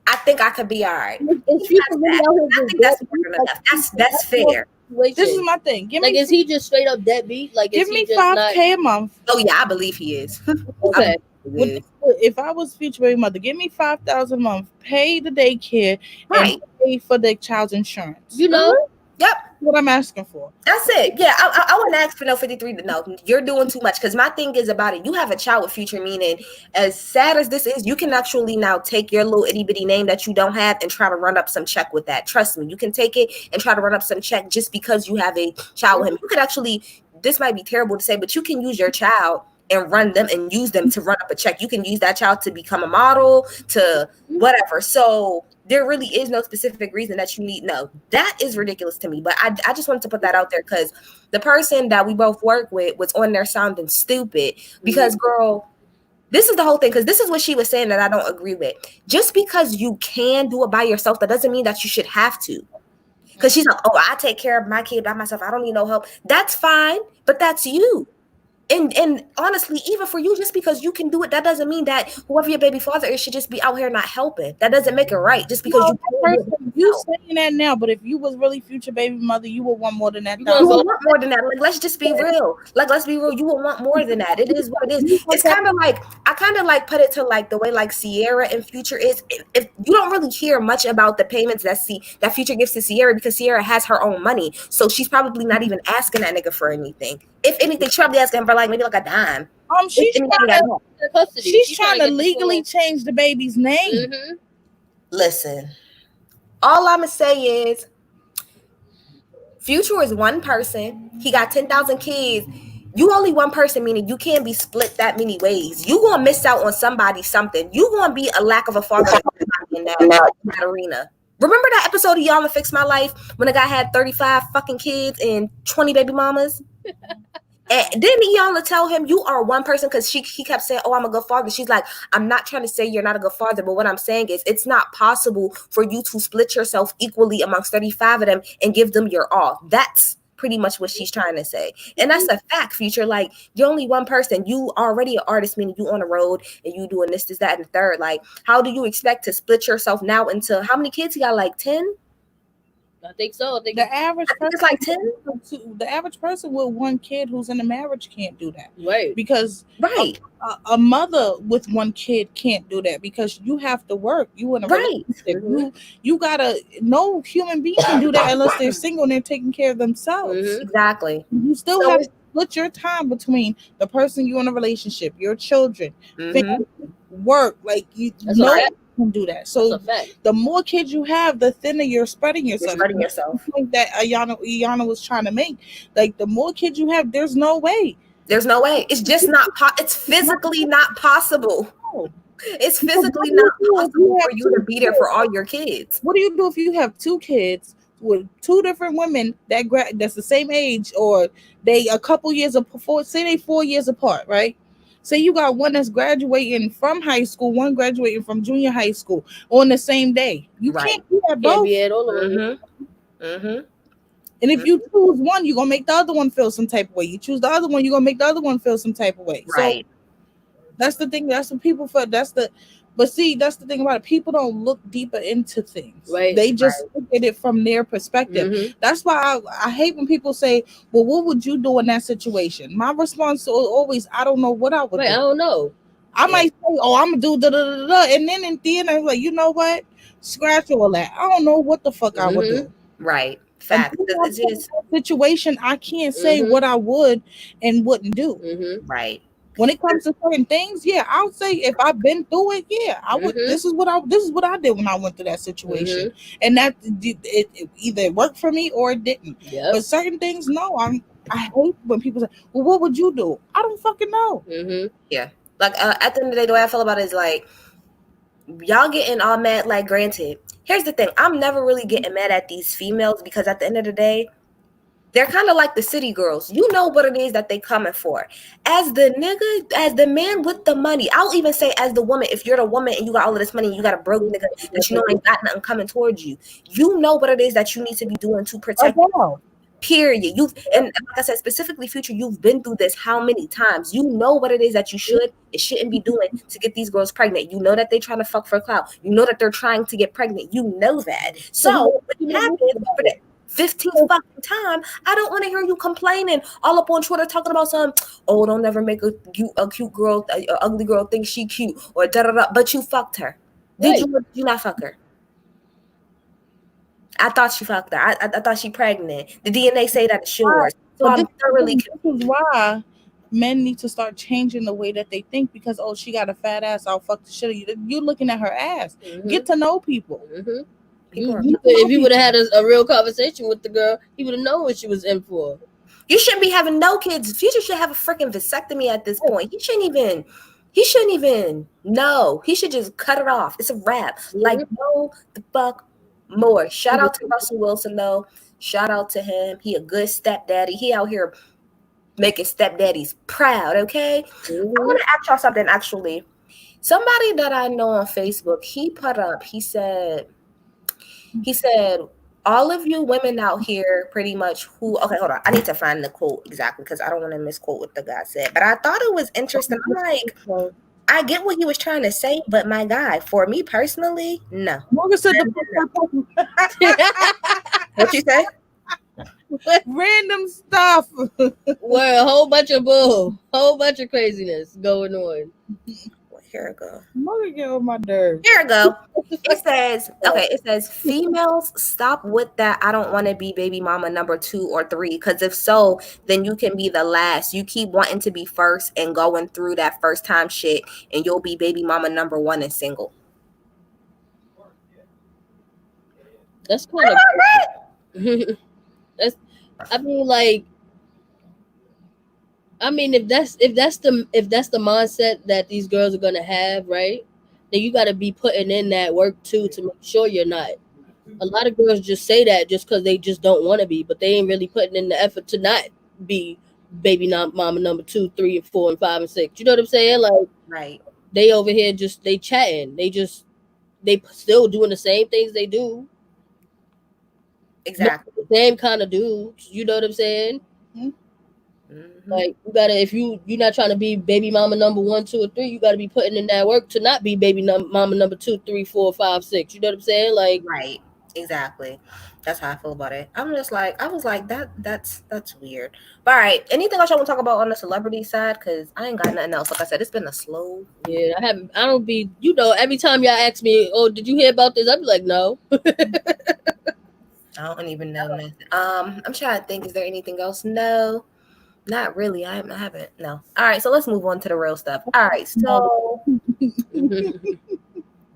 I think I could be all right. I think that's more than enough. That's fair. This is my thing. Is he just straight up deadbeat? Like, give me $5,000 a month. Oh yeah, I believe he is. Okay. If I was Future baby mother, give me $5,000 a month, pay the daycare, and pay for the child's insurance. You know? Yep. What I'm asking for. That's it. Yeah, I wouldn't ask for no 53. No, you're doing too much. Because my thing is about it. You have a child with Future, meaning as sad as this is, you can actually now take your little itty bitty name that you don't have and try to run up some check with that. Trust me, you can take it and try to run up some check just because you have a child with him. You could actually, this might be terrible to say, but you can use your child and run them and use them to run up a check. You can use that child to become a model, to whatever. So there really is no specific reason that you need. No, that is ridiculous to me. But I just wanted to put that out there because the person that we both work with was on there sounding stupid. Because, girl, this is the whole thing. Because this is what she was saying that I don't agree with. Just because you can do it by yourself, that doesn't mean that you should have to. Because she's like, oh, I take care of my kid by myself. I don't need no help. That's fine. But that's you. And honestly, even for you, just because you can do it, that doesn't mean that whoever your baby father is should just be out here not helping. That doesn't make it right. Just because you saying that now, but if you was really Future baby mother, you would want more than that. You would want more than that. Like, let's just be real. Like, let's be real. You would want more than that. It is what it is. It's kind of like, I kind of like put it to like the way like Sierra and Future is. If you don't really hear much about the payments that Future gives to Sierra, because Sierra has her own money, so she's probably not even asking that nigga for anything. If anything, she's probably asking him for like maybe like a dime. She's trying to legally change the baby's name. Mm-hmm. Listen, all I'm gonna say is Future is one person. He got 10,000 kids. You only one person, meaning you can't be split that many ways. You gonna miss out on something. You gonna be a lack of a father in that arena. Remember that episode of Y'all to Fix My Life when a guy had 35 fucking kids and 20 baby mamas? And didn't Iyanla tell him you are one person? Because he kept saying, oh, I'm a good father. She's like, I'm not trying to say you're not a good father, but what I'm saying is it's not possible for you to split yourself equally amongst 35 of them and give them your all. That's pretty much what she's trying to say. And that's a fact, Future. Like, you're only one person. You already an artist, meaning you on the road and you doing this, that, and the third. Like, how do you expect to split yourself now into how many kids? He got like 10? I think so. The average person is like 10. The average person with one kid who's in a marriage can't do that, right? Because a mother with one kid can't do that because you have to work. You in a relationship. You gotta. No human being can do that unless they're single and they're taking care of themselves. Exactly. You still have to split your time between the person you're in a relationship, your children, family, work. Like you can do that. So the more kids you have, the thinner you're spreading yourself. The point that Iyanla was trying to make. Like the more kids you have, there's no way. It's just not. It's physically not possible. It's physically not possible for you to be there for all your kids. What do you do if you have 2 kids with 2 different women that's the same age, or they a couple years apart? Say they 4 years apart, right? Say you got one that's graduating from high school, one graduating from junior high school on the same day. You Right. can't be at Can't both. be at all of them. Mm-hmm. Mm-hmm. And if you choose one, you're gonna make the other one feel some type of way. You choose the other one, you're gonna make the other one feel some type of way. So Right. that's the thing. That's what people feel. But see, that's the thing about it. People don't look deeper into things. Right. They just look at it from their perspective. Mhm. That's why I hate when people say, "Well, what would you do in that situation?" My response is always, "I don't know what I would Right. I do. don't know. I Yeah. might say, oh, I'm gonna do da da da da,' and then in the end, I'm like, you know what? Scratch all that. I don't know what the fuck I would Mhm. do." Right. Facts. Until 'Cause I'm it's in just that situation, I can't say Mhm. what I would and wouldn't do. Mhm. right. When it comes to certain things, yeah, I'll say if I've been through it, yeah, I would. Mhm. This is what I did when I went through that situation, Mhm. and that it either it worked for me or it didn't. Yep. But certain things, no, I hate when people say, "Well, what would you do?" I don't fucking know. Mhm. Yeah. Like at the end of the day, the way I feel about it is like y'all getting all mad. Like, granted, here's the thing: I'm never really getting mad at these females because at the end of the day, they're kind of like the city girls. You know what it is that they coming for. As the nigga, as the man with the money, I'll even say as the woman, if you're the woman and you got all of this money and you got a broke nigga that you know ain't got nothing coming towards you, you know what it is that you need to be doing to protect. Adele. Period. You've and like I said, specifically future, you've been through this how many times? You know what it is that you should and shouldn't be doing to get these girls pregnant. You know that they trying to fuck for clout. You know that they're trying to get pregnant. You know that. So what happens for the 15th fucking time? I don't want to hear you complaining all up on Twitter talking about some. Oh, don't never make a cute girl, a ugly girl think she cute or da da da. But you fucked her. Did Right. you? Or did you not fuck her? I thought she fucked her. I thought she pregnant. The DNA say that it's yours. So But I'm thoroughly this is why men need to start changing the way that they think because oh she got a fat ass, I'll fuck the shit out of you. You're looking at her ass. Mhm. Get to know people. Mhm. people are. If you would have had a real conversation with the girl, he would have known what she was in for. You shouldn't be having no kids. Future should have a freaking vasectomy at this point. He shouldn't even. He shouldn't even. No, he should just cut it off. It's a wrap. Like no the fuck more. Shout out to Russell Wilson though. Shout out to him. He a good stepdaddy. He out here making stepdaddies proud. Okay. I want to ask y'all something. Actually, somebody that I know on Facebook, he put up. He said, all of you women out here, pretty much who, okay, hold on. I need to find the quote exactly because I don't want to misquote what the guy said. But I thought it was interesting. I'm like, I get what he was trying to say, but my guy, for me personally, no. Morgan said What you say? random stuff. Well, a whole bunch of bull, whole bunch of craziness going on. Well, here it go. Morgan get on my nerves. Here it go. It says, okay, it says females stop with that. I don't want to be baby mama number 2 or 3. Because if so, then you can be the last. You keep wanting to be first and going through that first time shit, and you'll be baby mama number 1 and single. That's kind of. That's. I mean, like. I mean, if that's the mindset that these girls are gonna have, right? Then you got to be putting in that work too to make sure you're not. A lot of girls just say that just because they just don't want to be, but they ain't really putting in the effort to not be baby mama number 2, 3, and 4, and 5, and 6. You know what I'm saying? Like Right. they over here just they chatting. They still doing the same things they do. Exactly. The same kind of dudes. You know what I'm saying? Mm-hmm. Like you gotta, if you're not trying to be baby mama number 1, 2, or 3, you gotta be putting in that work to not be baby mama number 2, 3, 4, 5, 6. You know what I'm saying? Like Right. Exactly. That's how I feel about it. I'm just like, I was like, that's weird. But all right. Anything else y'all want to talk about on the celebrity side? Because I ain't got nothing else. Like I said, it's been a slow. yeah, I don't be, every time y'all ask me, oh, did you hear about this? I'd be like, no. I don't even know nothing. I'm trying to think. Is there anything else? No, not really. I haven't. No. All right. So let's move on to the real stuff. All right. So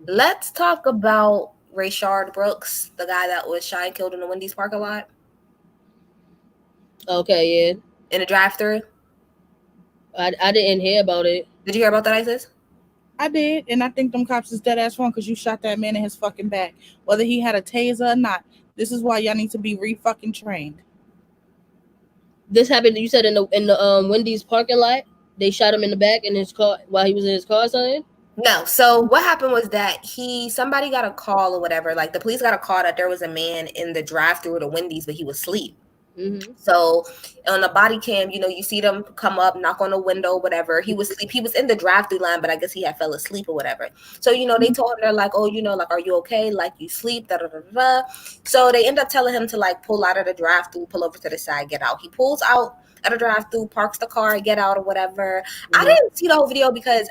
let's talk about Rayshard Brooks, the guy that was shot and killed in the Wendy's parking lot Okay, yeah. in a drive-thru. I didn't hear about it. Did you hear about that, Isis? I did, and I think them cops is dead ass wrong because you shot that man in his fucking back, whether he had a taser or not. This is why y'all need to be re-fucking trained. This happened. You said in the Wendy's parking lot. They shot him in the back in his car while he was in his car or something? No. So what happened was that somebody got a call or whatever. Like the police got a call that there was a man in the drive-through of the Wendy's, but he was asleep. Mm-hmm. So on the body cam, you see them come up, knock on the window, whatever. He was asleep. He was in the drive-through line, but I guess he had fell asleep or whatever. So they told him, they're like, oh, like, are you okay? Like, you sleep, da da da da. So they end up telling him to like pull out of the drive-through, pull over to the side, get out. He pulls out at a drive-through, parks the car, get out or whatever. I didn't see the whole video because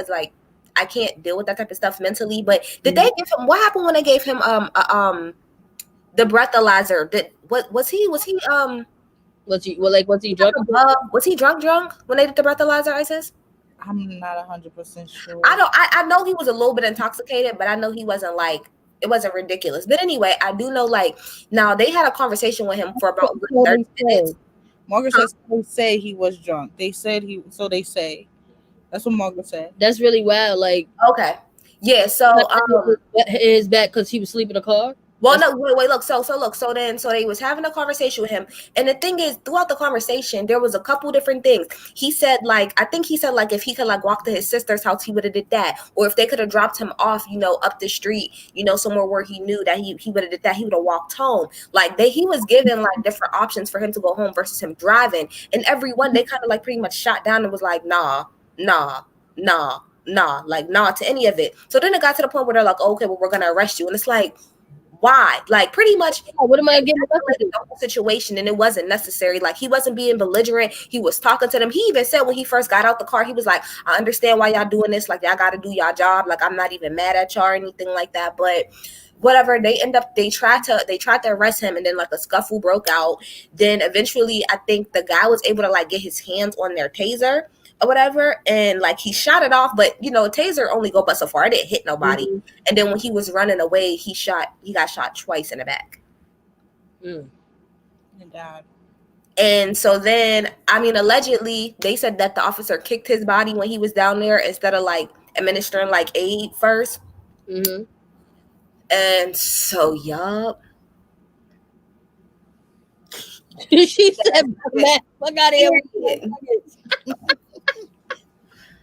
like I can't deal with that type of stuff mentally. But did they give him? What happened when they gave him the breathalyzer? Was he Was he drunk? Was he drunk when they did the breathalyzer, Isis? I'm not 100% sure. I know he was a little bit intoxicated, but I know he wasn't like, it wasn't ridiculous. But anyway, I do know, like, now they had a conversation with him for about 30 minutes. Margaret says they say he was drunk. They said they say. That's what Margaret said. That's really wild. Like, okay. Yeah, so his back because he was asleep in the car. Well, no, wait, look. So they was having a conversation with him, and the thing is, throughout the conversation, there was a couple different things. He said, like, I think he said, like, if he could like walk to his sister's house, he would have did that, or if they could have dropped him off, up the street, somewhere where he knew that he would have did that, he would have walked home. Like he was given like different options for him to go home versus him driving, and everyone they kind of like pretty much shot down and was like, nah, like nah to any of it. So then it got to the point where they're like, oh, okay, well, we're gonna arrest you, and it's like, why? Like, pretty much, what am I getting the whole situation, and it wasn't necessary. Like, he wasn't being belligerent. He was talking to them. He even said when he first got out the car, he was like, I understand why y'all doing this. Like, y'all got to do y'all job. Like, I'm not even mad at y'all or anything like that. But whatever, they tried to arrest him, and then like a scuffle broke out. Then eventually, I think the guy was able to like get his hands on their taser or whatever, and like he shot it off, but a taser only go but so far. It didn't hit nobody. And then when he was running away, he got shot twice in the back. And died. And so then, I mean, allegedly they said that the officer kicked his body when he was down there instead of like administering like aid first. And so, yup. She said, "Fuck out of here."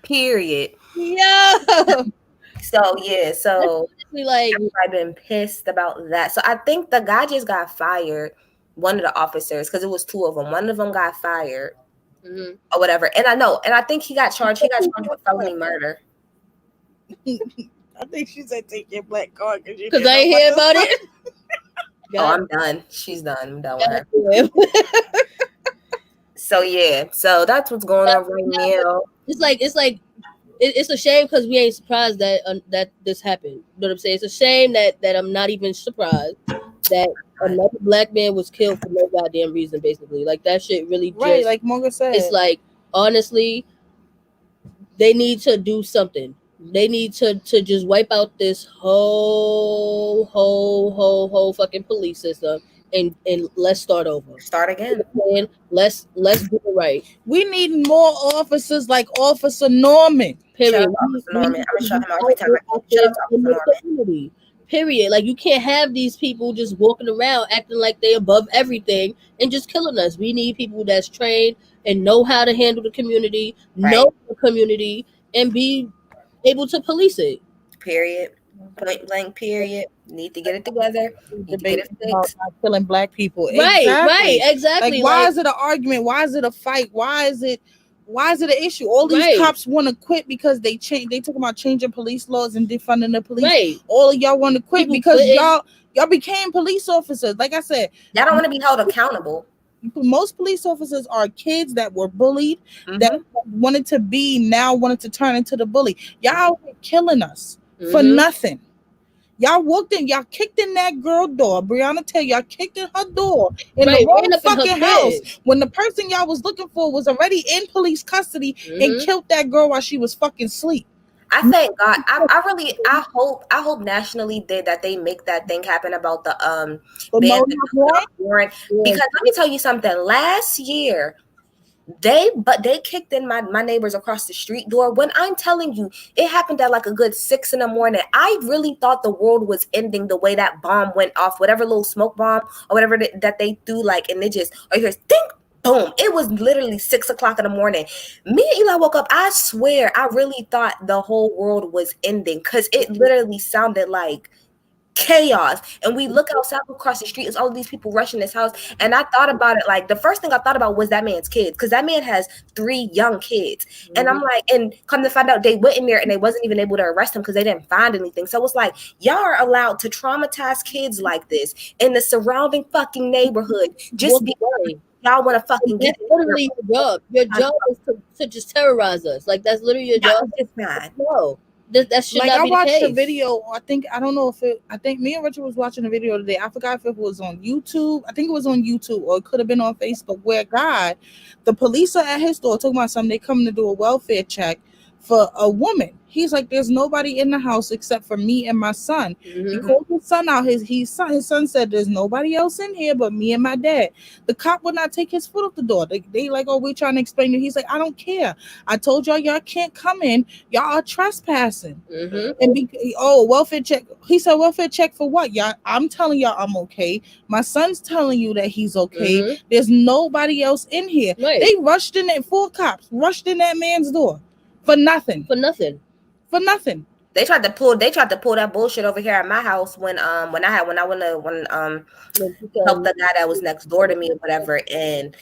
Period. Yeah. So yeah, so like everybody been pissed about that. So I think the guy just got fired. One of the officers, because it was two of them. One of them got fired or whatever. And I think he got charged. He got charged with felony murder. I think she said take your black card because I ain't hear about it. Oh, I'm done. She's done. I'm done with her. So yeah, so that's what's going on right now. It's a shame because we ain't surprised that this happened. You know what I'm saying? It's a shame that I'm not even surprised that another black man was killed for no goddamn reason. Basically, like that shit really just right. Like Morgan said, it's like honestly, they need to do something. They need to just wipe out this whole fucking police system and let's start over. Start again. Let's do it right. We need more officers like Officer Norman. Period. Officer Norman. I'm gonna shut him out every time. Shut up, Officer Norman. Period. Like you can't have these people just walking around acting like they above everything and just killing us. We need people that's trained and know how to handle the community, know the community, and be able to police it. Period. Point blank. Period. Need to get it together. Need to get it fixed. About killing black people. Right. Exactly. Like, why is it an argument? Why is it a fight? Why is it an issue? All these cops want to quit because they talk about changing police laws and defunding the police. Right. All of y'all want to quit because y'all became police officers. Like I said, y'all don't want to be held accountable. Most police officers are kids that were bullied, that wanted to turn into the bully. Y'all were killing us for nothing. Y'all walked in, y'all kicked in that girl door. Brianna tell y'all kicked in her door in the wrong fucking house when the person y'all was looking for was already in police custody and killed that girl while she was fucking asleep. I thank God. I hope nationally that they make that thing happen about the warrant. Because let me tell you something. Last year, they kicked in my neighbors across the street door. When I'm telling you, it happened at like a good 6 a.m. I really thought the world was ending the way that bomb went off, whatever little smoke bomb or whatever that they threw, like, and it just, or you hear think, Boom. It was literally 6 o'clock in the morning. Me and Eli woke up. I swear, I really thought the whole world was ending because it literally sounded like chaos. And we look outside across the street, it's all of these people rushing this house. And I thought about it, like the first thing I thought about was that man's kids, because that man has 3 young kids. And I'm like, and come to find out, they went in there and they wasn't even able to arrest him because they didn't find anything. So it's like, y'all are allowed to traumatize kids like this in the surrounding fucking neighborhood just because y'all want to fucking get That's literally your job. Your job is to just terrorize us. Like that's literally your job. It's not. No, that should Like not I be watched the a case. video. I don't know if it. I think me and Richard was watching a video today. I forgot if it was on YouTube. I think it was on YouTube or it could have been on Facebook. Where a guy, the police are at his door talking about something. They come to do a welfare check for a woman. He's like, "There's nobody in the house except for me and my son." He called his son out. His son said, "There's nobody else in here but me and my dad." The cop would not take his foot off the door. They like, "Oh, we're trying to explain it." He's like, "I don't care. I told y'all can't come in. Y'all are trespassing." And welfare check. He said, "Welfare check for what? Y'all, I'm telling y'all I'm okay. My son's telling you that he's okay. There's nobody else in here." Right. They rushed in at 4 cops, rushed in that man's door for nothing. For nothing. For nothing. They tried to pull that bullshit over here at my house when I went to help the guy that was next door to me or whatever, and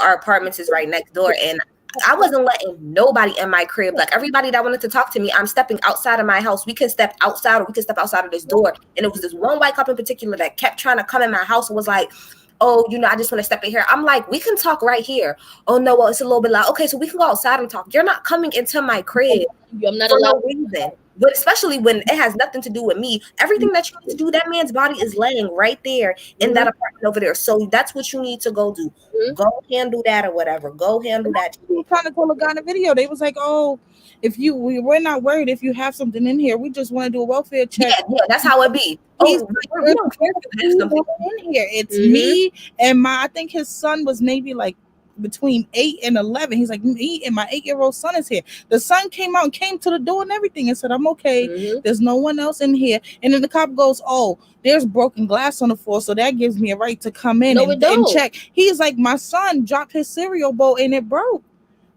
our apartments is right next door, and I wasn't letting nobody in my crib. Like everybody that wanted to talk to me, I'm stepping outside of my house. We can step outside or we can step outside of this door. And it was this one white cop in particular that kept trying to come in my house and was like, "Oh, I just want to step in here." I'm like, "We can talk right here." "Oh no, well, it's a little bit loud." "Okay, so we can go outside and talk." You're not coming into my crib I'm not for allowed. no reason. But especially when it has nothing to do with me. Everything that you need to do, that man's body is laying right there in that apartment over there. So that's what you need to go do. Go handle that or whatever. Go handle that. We trying to tell a guy in the video. They was like, "Oh, we're not worried if you have something in here. We just want to do a welfare check." Yeah, that's how it be. He's Oh, like, we don't care if you have something in here. It's me and I think his son was maybe like between 8 and 11. He's like, "Me and my 8-year-old son is here." The son came out and came to the door and everything and said, "I'm okay. There's no one else in here." And then the cop goes, "Oh, there's broken glass on the floor, so that gives me a right to come in and check." He's like, "My son dropped his cereal bowl and it broke."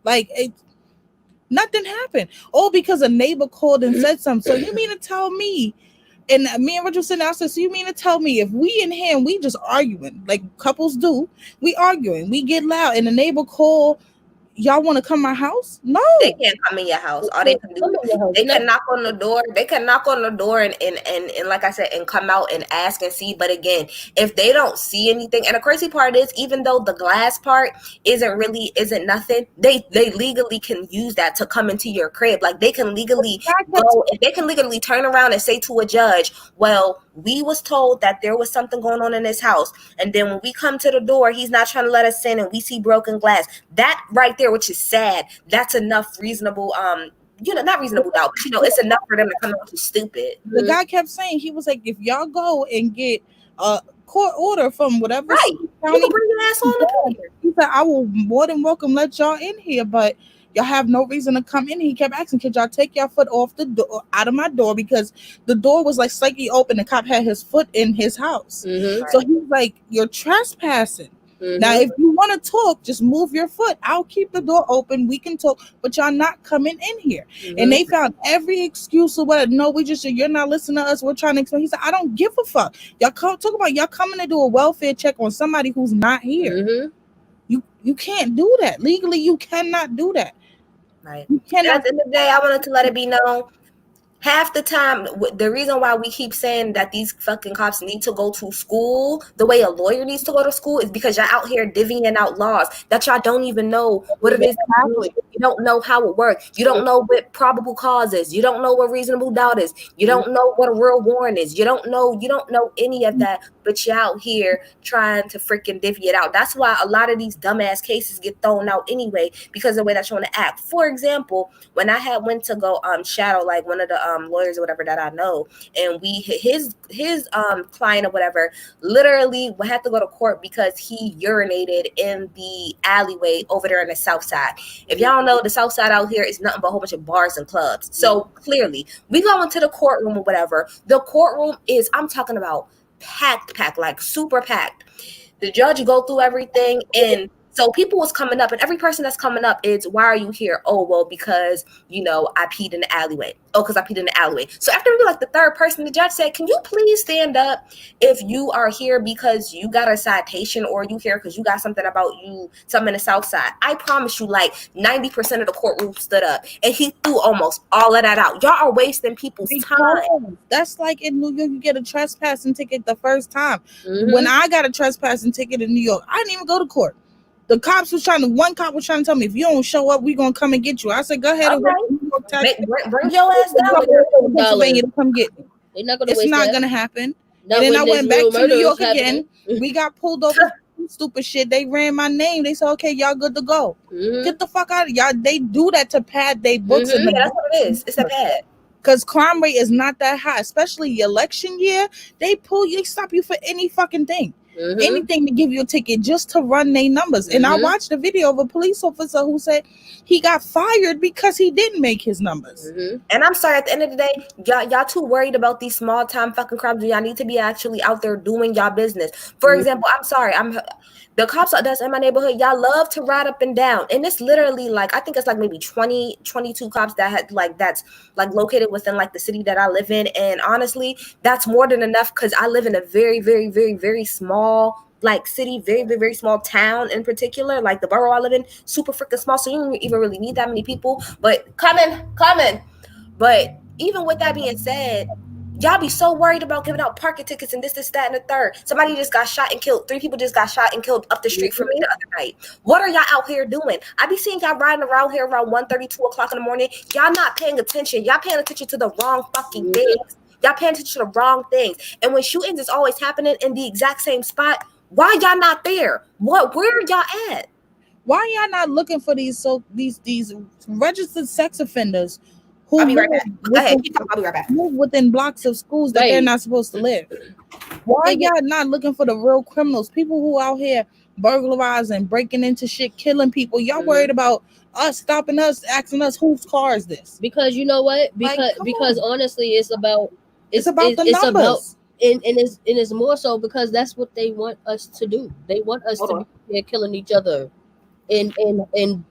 Like nothing happened. All because a neighbor called and said something. So you mean to tell me? And me and Richard sitting there, I said, "So you mean to tell me if we in here and we just arguing like couples do, we arguing, we get loud, and the neighbor call, y'all want to come to my house?" No, they can't come in your house. All they can do, they can knock on the door. They can knock on the door and like I said, and come out and ask and see. But again, if they don't see anything, and the crazy part is, even though the glass part isn't nothing, they legally can use that to come into your crib. Like they can legally turn around and say to a judge, "Well, we was told that there was something going on in this house, and then when we come to the door, he's not trying to let us in, and we see broken glass." That right there, which is sad, that's enough reasonable not reasonable doubt, but it's enough for them to come out to stupid. The guy kept saying, he was like, "If y'all go and get a court order from whatever county, you can bring your ass on the here." He said, "I will more than welcome let y'all in here, but y'all have no reason to come in." He kept asking, "Could y'all take your foot off the door, out of my door?" Because the door was like slightly open. The cop had his foot in his house. So he's like, "You're trespassing." Now, if you want to talk, just move your foot. I'll keep the door open. We can talk, but y'all not coming in here. And they found every excuse or whatever. "No, you're not listening to us. We're trying to explain." He said, "I don't give a fuck. Y'all talk about y'all coming to do a welfare check on somebody who's not here. You can't do that. Legally, you cannot do that." Right. At the end of the day, I wanted to let it be known, half the time, the reason why we keep saying that these fucking cops need to go to school the way a lawyer needs to go to school is because y'all out here divvying out laws that y'all don't even know what it is. You don't know how it works. You don't know what probable cause is. You don't know what reasonable doubt is. You don't know what a real warrant is. You don't know any of that, but you're out here trying to freaking divvy it out. That's why a lot of these dumbass cases get thrown out anyway, because of the way that you want to act. For example, when I had went to go shadow like one of the lawyers or whatever that I know, and his client or whatever literally had to go to court because he urinated in the alleyway over there in the south side. If y'all don't know, the south side out here is nothing but a whole bunch of bars and clubs. So clearly we go into the courtroom or whatever. The courtroom is, I'm talking about packed, like super packed. The judge go through everything, and So people was coming up, and every person that's coming up is, why are you here? Oh, well, because, I peed in the alleyway. Oh, because I peed in the alleyway. So after maybe like the third person, the judge said, can you please stand up if you are here because you got a citation, or you here because you got something about you, something in the South Side? I promise you, like 90% of the courtroom stood up, and he threw almost all of that out. Y'all are wasting people's time. That's like in New York, you get a trespassing ticket the first time. When I got a trespassing ticket in New York, I didn't even go to court. The cops was one cop was trying to tell me, if you don't show up, we're going to come and get you. I said, go ahead and bring your ass down here. Pennsylvania to come get me. They're not gonna it's waste not that. going to happen. Not and then I went back to New York happening. again. We got pulled over. Stupid shit. They ran my name. They said, okay, y'all good to go. Get the fuck out of y'all. They do that to pad their books. Yeah, that's what it is. It's a pad. Because crime rate is not that high, especially election year. They stop you for any fucking thing. Anything to give you a ticket just to run their numbers. And I watched a video of a police officer who said he got fired because he didn't make his numbers. And I'm sorry, at the end of the day, y'all too worried about these small time fucking crimes. Y'all need to be actually out there doing y'all business. For example, I'm sorry, the cops that's in my neighborhood, y'all love to ride up and down. And it's literally like, I think it's like maybe 20, 22 cops that had that's like located within like the city that I live in. And honestly, that's more than enough, because I live in a very, very, very, very small like city, very, very, very small town in particular. Like the borough I live in, super freaking small. So you don't even really need that many people. But coming. But even with that being said, y'all be so worried about giving out parking tickets and this, that, and the third. Somebody just got shot and killed. 3 people just got shot and killed up the street from me the other night. What are y'all out here doing? I be seeing y'all riding around here around 1:30, 2 o'clock in the morning. Y'all not paying attention. Y'all paying attention to the wrong fucking things. Y'all paying attention to the wrong things. And when shootings is always happening in the exact same spot, why y'all not there? Where y'all at? Why y'all not looking for these registered sex offenders who I'll be right back. Go ahead. I'll be right back. Move within blocks of schools that they're not supposed to live? Why y'all not looking for the real criminals? People who out here burglarizing, breaking into shit, killing people. Y'all worried about us stopping us, asking us whose car is this? Because you know what? Because honestly, it's about the numbers. And it's more so because that's what they want us to do. They want us to be here killing each other and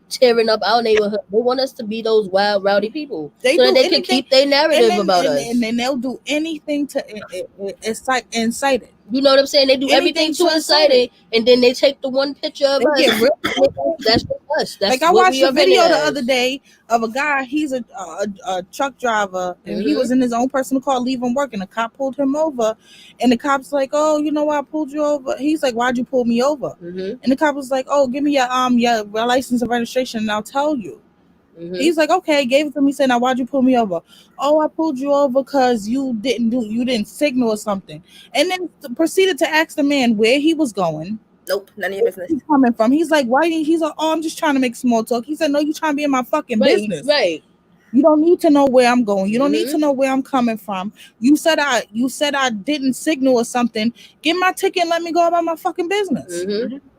tearing up our neighborhood. They want us to be those wild, rowdy people, so that they can keep their narrative about us. And then they'll do anything to incite it. You know what I'm saying? They do everything to incite it, and then they take the one picture of us. That's just us. That's like I watched a video the other day of a guy. He's a truck driver, and he was in his own personal car leaving work, and the cop pulled him over. And the cop's like, "Oh, you know why I pulled you over?" He's like, "Why'd you pull me over?" And the cop was like, "Oh, give me your license and registration, and I'll tell you." He's like, "Okay," gave it to me. Said, "Now why'd you pull me over?" "Oh, I pulled you over because you didn't signal or something." And then proceeded to ask the man where he was going. Nope, none of your business. He's coming from. He's like, "Why?" He's like, "Oh, I'm just trying to make small talk." He said, "No, you trying to be in my fucking business, right? You don't need to know where I'm going. You don't need to know where I'm coming from. You said I didn't signal or something. Get my ticket and let me go about my fucking business.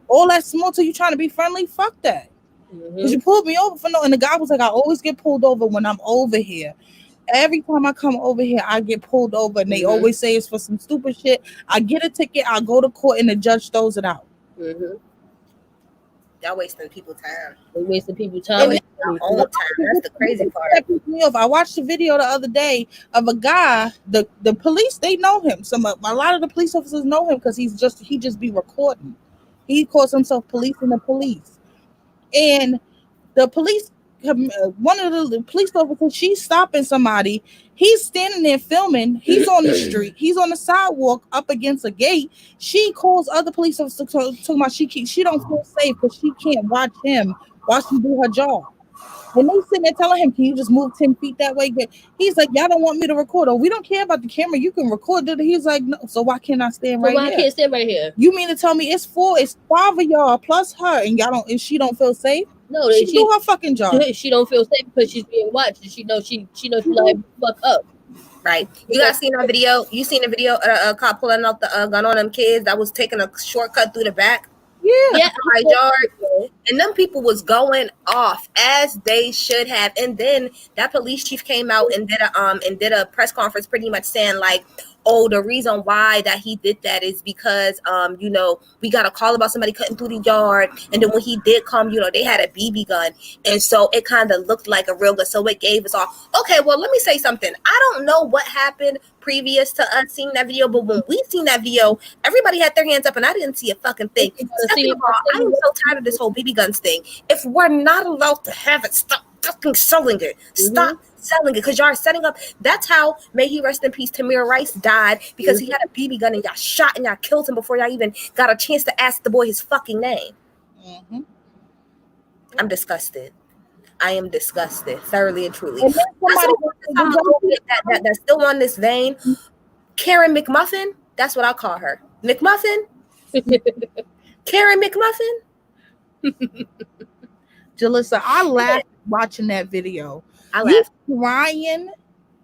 All that small talk, you trying to be friendly? Fuck that." Because you pulled me over for no. And the guy was like, "I always get pulled over when I'm over here. Every time I come over here, I get pulled over, and they always say it's for some stupid shit. I get a ticket, I go to court, and the judge throws it out." Y'all wasting people's time. They wasting people's time. All time. That's the crazy part. I watched a video the other day of a guy. The police, they know him. A lot of the police officers know him because he just be recording. He calls himself policing the police. And the police, one of the police officers, she's stopping somebody. He's standing there filming. He's on the street. He's on the sidewalk up against a gate. She calls other police officers talking about she don't feel safe because she can't watch him while she do her job. And they sitting there telling him, "Can you just move 10 feet that way?" He's like, "Y'all don't want me to record." "Oh, we don't care about the camera. You can record it." He's like, "No, so why can't I stand right here?" Why I can't stand right here? You mean to tell me it's 5 of y'all plus her, and she don't feel safe? No, she do her fucking job. She don't feel safe because she's being watched, and she knows she like fuck up. Right. You guys seen that video? You seen the video? A cop pulling out the gun on them kids that was taking a shortcut through the back. Yeah. My yard. And them people was going off as they should have. And then that police chief came out and did a press conference pretty much saying like, oh, the reason why that he did that is because we got a call about somebody cutting through the yard, and then when he did come, they had a BB gun, and so it kind of looked like a real gun, so it gave us all, okay, well, let me say something. I don't know what happened previous to us seeing that video, but when we seen that video, everybody had their hands up and I didn't see a fucking thing. Second of all, I am so tired of this whole BB guns thing. If we're not allowed to have it, stop fucking selling it. Stop selling it, because y'all are setting up. That's how, may he rest in peace, Tamir Rice died, because he had a BB gun and y'all shot and y'all killed him before y'all even got a chance to ask the boy his fucking name. I'm disgusted. I am disgusted, thoroughly and truly. And that's still on this vein. Karen McMuffin, that's what I call her. McMuffin? Karen McMuffin? Jalissa, I laughed watching that video. I laughed.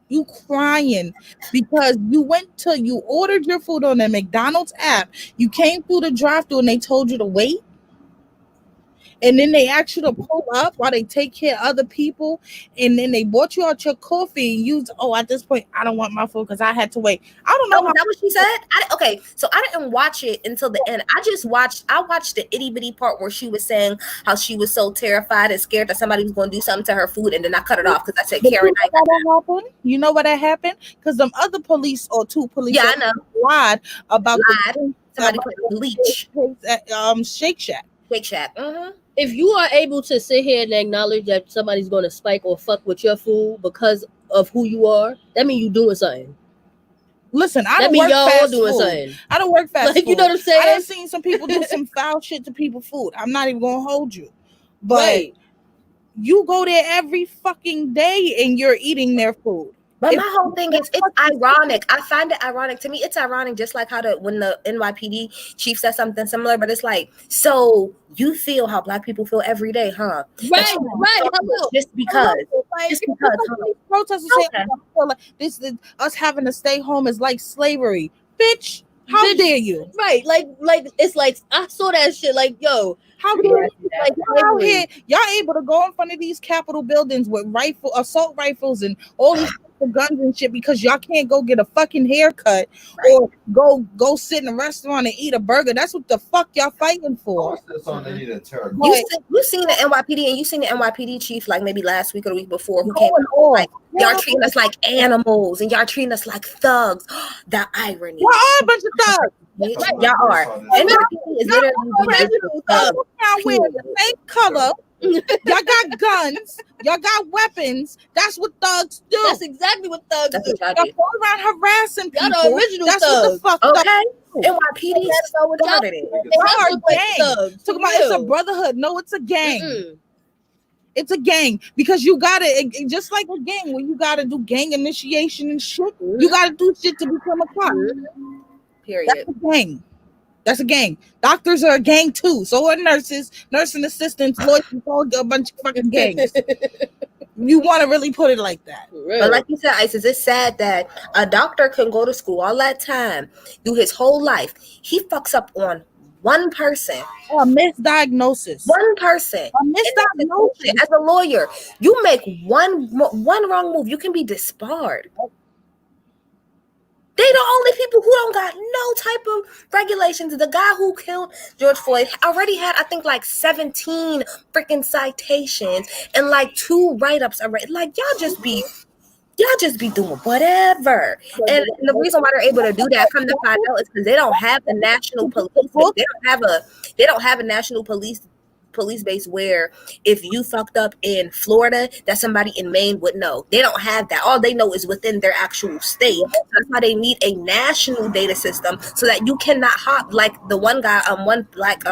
You crying because you ordered your food on the McDonald's app. You came through the drive-thru and they told you to wait. And then they asked you to pull up while they take care of other people. And then they bought you out your coffee and you, at this point, I don't want my food because I had to wait. I don't know. Is that what she said? So I didn't watch it until the end. I watched the itty bitty part where she was saying how she was so terrified and scared that somebody was going to do something to her food. And then I cut it off because I said, Karen, you know what happened? Because them other police or two police I know. lied about somebody put bleach at Shake Shack. Shake Shack. If you are able to sit here and acknowledge that somebody's going to spike or fuck with your food because of who you are, that means you doing something. Listen, I don't work fast food. Something. I don't work fast food. You know what I'm saying? I done seen some people do some foul shit to people's food. I'm not even going to hold you. But you go there every fucking day and you're eating their food. But my whole thing is, it's ironic. I find it ironic. To me, it's ironic, just like how when the NYPD chief said something similar, but it's like, so you feel how black people feel every day, huh? Right. Just because. Protesters say, like, this us having to stay home is like slavery. Bitch, how dare you? Right. Like it's like, I saw that shit like, yo, how dare you? Like, out here, y'all able to go in front of these Capitol buildings with assault rifles and all these guns and shit because y'all can't go get a fucking haircut or go sit in a restaurant and eat a burger. That's what the fuck y'all fighting for. You seen the NYPD and you seen the NYPD chief like maybe last week or the week before who came out like, y'all treating us like animals and y'all treating us like thugs. The irony. Y'all are a bunch of thugs. Y'all are. NYPD is literally the same color. Y'all got guns. Y'all got weapons. That's what thugs do. That's exactly what thugs do. Y'all go around harassing people. Y'all the original That's thugs. What the fuck. Okay. NYPD is so retarded. Y'all are gangs. Talking about it's a brotherhood. No, it's a gang. It's a gang because you gotta, just like a gang, when you gotta do gang initiation and shit, you gotta do shit to become a cop. Period. That's a gang. That's a gang. Doctors are a gang too. So are nurses, nursing assistants, lawyers, all a bunch of fucking gangs. You want to really put it like that. But like you said, Isis, it's sad that a doctor can go to school all that time, do his whole life. He fucks up on one person. A misdiagnosis. One person. A misdiagnosis. As a lawyer, you make one wrong move, you can be disbarred. They the only people who don't got no type of regulations. The guy who killed George Floyd already had, I think, like 17 freaking citations and like 2 write-ups already. Like, y'all just be doing whatever. And the reason why they're able to do that, come to find out, is because they don't have the national police. They don't have a national police base where if you fucked up in Florida, that somebody in Maine would know. They don't have that. All they know is within their actual state. So that's why they need a national data system so that you cannot hop, like the one guy, one black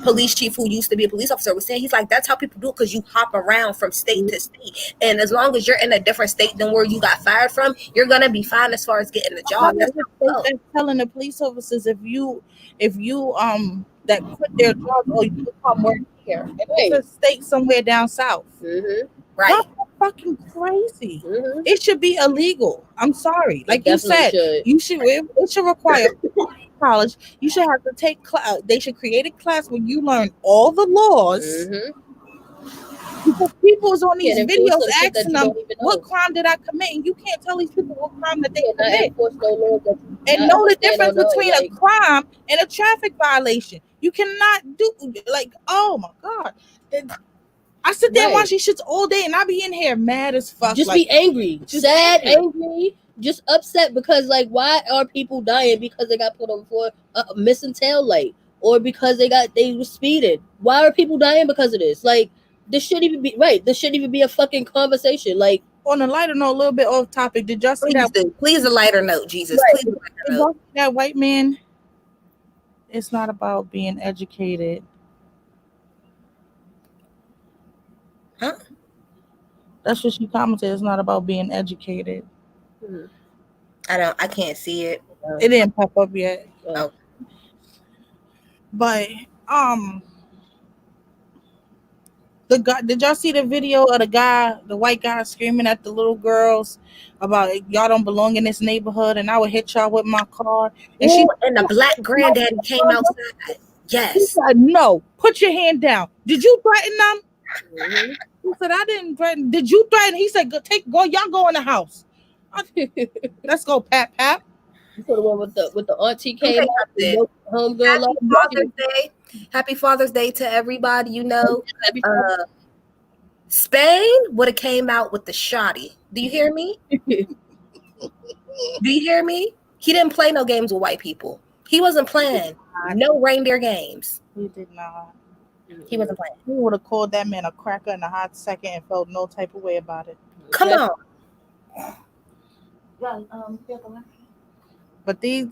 police chief who used to be a police officer was saying, he's like, that's how people do it, because you hop around from state to state. And as long as you're in a different state than where you got fired from, you're gonna be fine as far as getting the job. That's telling the police officers if you that quit their job or you come work here. And it's a state somewhere down south. Right. That's fucking crazy. It should be illegal. I'm sorry. Like you said, it should require college, you should have to take class. They should create a class where you learn all the laws. Because people is on these Can't enforce videos some shit that asking you them, don't even "What know. crime did I commit?" And you can't tell these people what crime that they You cannot commit, enforce no laws that you do and not know the understand or difference know. between a Like, crime and a traffic violation. You cannot do like, oh my god. I sit there and right. watch these shits all day, and I be in here mad as fuck. Just Like, be angry, just sad, angry. angry, just upset because like, why are people dying because they got put on for a missing tail light or because they were speeding? Why are people dying because of this? Like, this shouldn't even be right. This shouldn't even be a fucking conversation. Like, On a lighter note, a little bit off topic. Did y'all see Please that? do. Please a lighter note, Jesus. right, Please a lighter Did note. y'all see that white man? It's not about being educated. Huh? That's what she commented. It's not about being educated. I can't see it. It didn't pop up yet. Oh. But the guy, did y'all see the video of the white guy screaming at the little girls about y'all don't belong in this neighborhood and I would hit y'all with my car? And Ooh, she and the black granddaddy came outside. He Yes. said, "No, put your hand down. Did you threaten them?" Mm-hmm. He said, "I didn't threaten." Did you threaten? He said, go, y'all go in the house. Let's go, Pat. You saw the one with the auntie Let me came tell you out, the something. homegirl. Happy Father's Day. Happy Father's Day to everybody. You know, Spain would have came out with the shotty. Do you hear me? Do you hear me? He didn't play no games with white people. He wasn't playing no reindeer games. He did not. He wasn't playing. He would have called that man a cracker in a hot second and felt no type of way about it. Come on. But they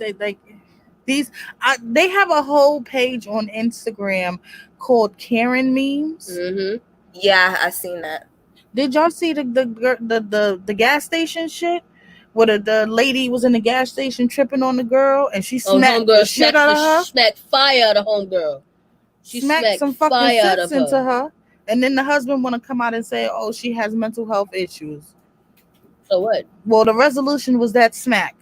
have a whole page on Instagram called Karen Memes. Mm-hmm. Yeah, I seen that. Did y'all see the gas station shit? Where the lady was in the gas station tripping on the girl and she smacked the shit out of her. Smacked fire out of homegirl. She smacked some fucking fire out sense of into her. And then the husband want to come out and say, "Oh, she has mental health issues." So what? Well, the resolution was that smack.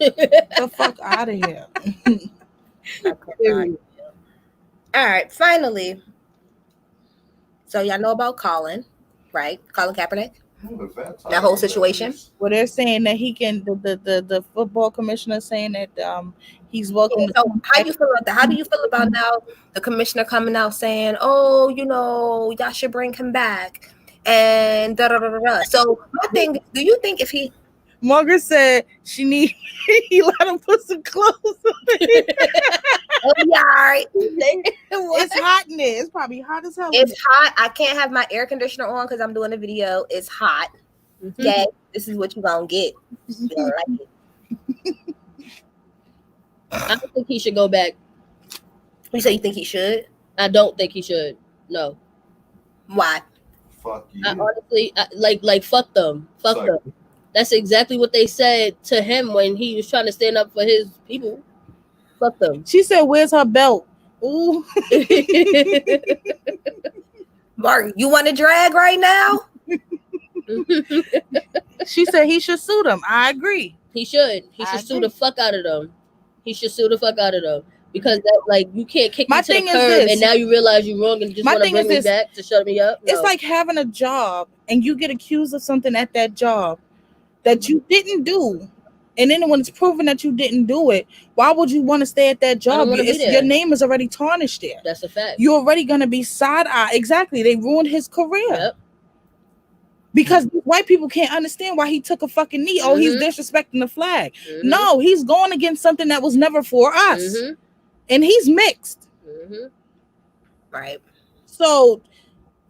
The fuck out of here. All right, finally. So y'all know about Colin, right? Colin Kaepernick. That whole situation. Well, they're saying that he can. The football commissioner saying that he's welcome. So how you feel about that? How do you feel about now the commissioner coming out saying, "Oh, you know, y'all should bring him back," and da da da da. So my thing, do you think if he? Margaret said he let him put some clothes on. Oh yeah, all right. It's hot in there. It's probably hot as hell. It's hot. I can't have my air conditioner on because I'm doing a video. It's hot. Okay, this is what you gonna get. You don't like it. I don't think he should go back. You say you think he should? I don't think he should. No. Why? Fuck you. I honestly, like fuck them. Fuck them. That's exactly what they said to him when he was trying to stand up for his people. Fuck them. She said, "Where's her belt?" Ooh. Martin, you want to drag right now? She said he should sue them. I agree. He should. He should sue the fuck out of them. He should sue the fuck out of them. Because that, like, you can't kick me to the curb and now you realize you're wrong and just want to bring me back to shut me up. No. It's like having a job and you get accused of something at that job that you didn't do. And then when it's proven that you didn't do it, why would you want to stay at that job? Your name is already tarnished there. That's a fact. You're already going to be side-eye. Exactly. They ruined his career. Yep. Because white people can't understand why he took a fucking knee. Oh, he's disrespecting the flag. No, he's going against something that was never for us. And he's mixed. Right. So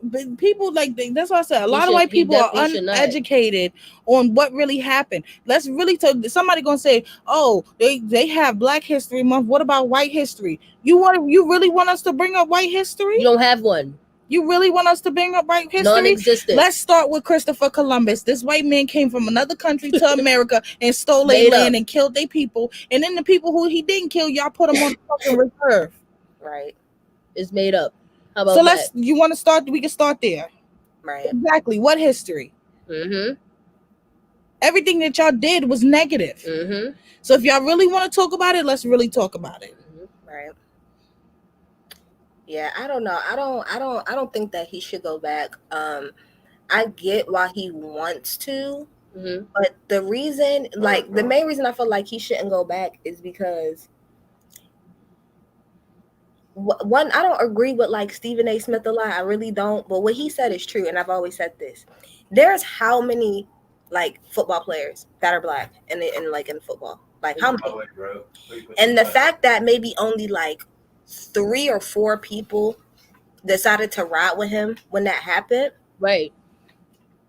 but people that's why I said a lot of white people are uneducated on what really happened. Let's really somebody gonna say, "Oh, they have Black History Month. What about white history?" You really want us to bring up white history? You don't have one. You really want us to bring up white history? Non-existent. Let's start with Christopher Columbus. This white man came from another country to America and stole their land and killed their people. And then the people who he didn't kill, y'all put them on the fucking reserve. Right. It's made up. How about that? You want to start? We can start there. Right. Exactly. What history? Everything that y'all did was negative. Mm-hmm. So if y'all really want to talk about it, let's really talk about it. Right. Yeah, I don't know. I don't think that he should go back. I get why he wants to, Mm-hmm. but the reason, like the main reason I feel like he shouldn't go back is because one, I don't agree with like Stephen A. Smith a lot. I really don't. But what he said is true, and I've always said this. There's how many like football players that are black and like in football, like how many? And the fact that maybe only like 3 or 4 people decided to ride with him when that happened. Right.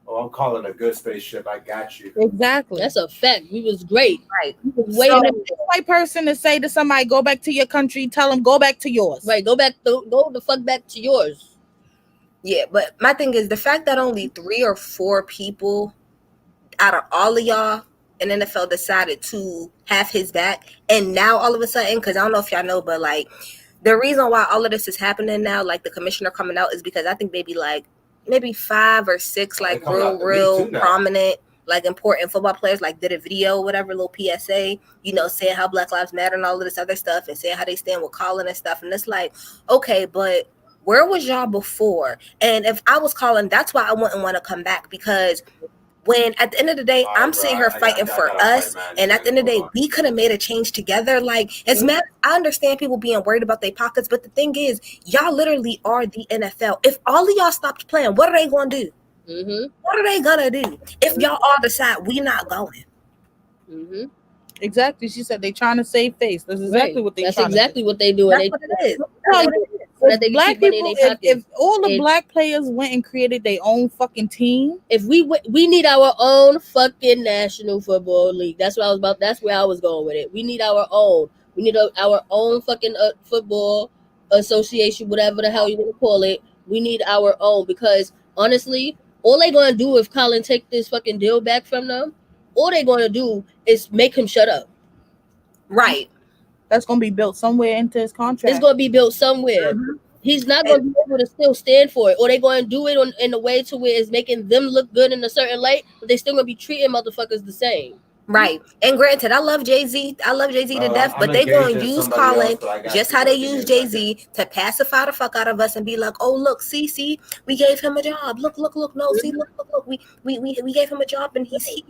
Oh, I'm calling a good spaceship. I got you. Exactly. That's a fact. We was great. Right. We was way So- better. A white person to say to somebody, go back to your country, tell them go back to yours. Right. Go the fuck back to yours. Yeah, but my thing is the fact that only 3 or 4 people out of all of y'all in NFL decided to have his back, and now all of a sudden, because I don't know if y'all know, but like the reason why all of this is happening now, like the commissioner coming out, is because I think maybe 5 or 6 like real prominent, like important football players like did a video, whatever, little PSA, saying how Black Lives Matter and all of this other stuff, and saying how they stand with Colin and stuff. And it's like, okay, but where was y'all before? And if I was Colin, that's why I wouldn't want to come back, because when at the end of the day, I'm sitting here fighting for us, and at the end of the day, we could have made a change together. Like, it's mad. I understand people being worried about their pockets, but the thing is, y'all literally are the NFL. If all of y'all stopped playing, what are they going to do? Mm-hmm. What are they going to do if y'all all decide we not going? Mm-hmm. Exactly. She said they trying to save face. That's exactly what they. That's trying exactly to do. what they do. That's what it is. That's what it is. So that they can Black keep money in people, their pockets. if all the black players went and created their own fucking team, If we need our own fucking National Football League. That's what I was about. That's where I was going with it. We need our own. We need our own fucking football association, whatever the hell you want to call it. We need our own, because honestly, all they gonna do if Colin take this fucking deal back from them, all they gonna do is make him shut up. Right. that's gonna be built somewhere into his contract. It's gonna be built somewhere. Mhm. He's not going to be able to still stand for it, or they going to do it in a way to where it's making them look good in a certain light, but they still going to be treating motherfuckers the same. Right. And granted, I love Jay-Z. I love Jay-Z to death, but they going to use Colin just how they use Jay-Z to pacify the fuck out of us and be like, oh, look, see, we gave him a job. Look, no, see, look, we gave him a job and he's here.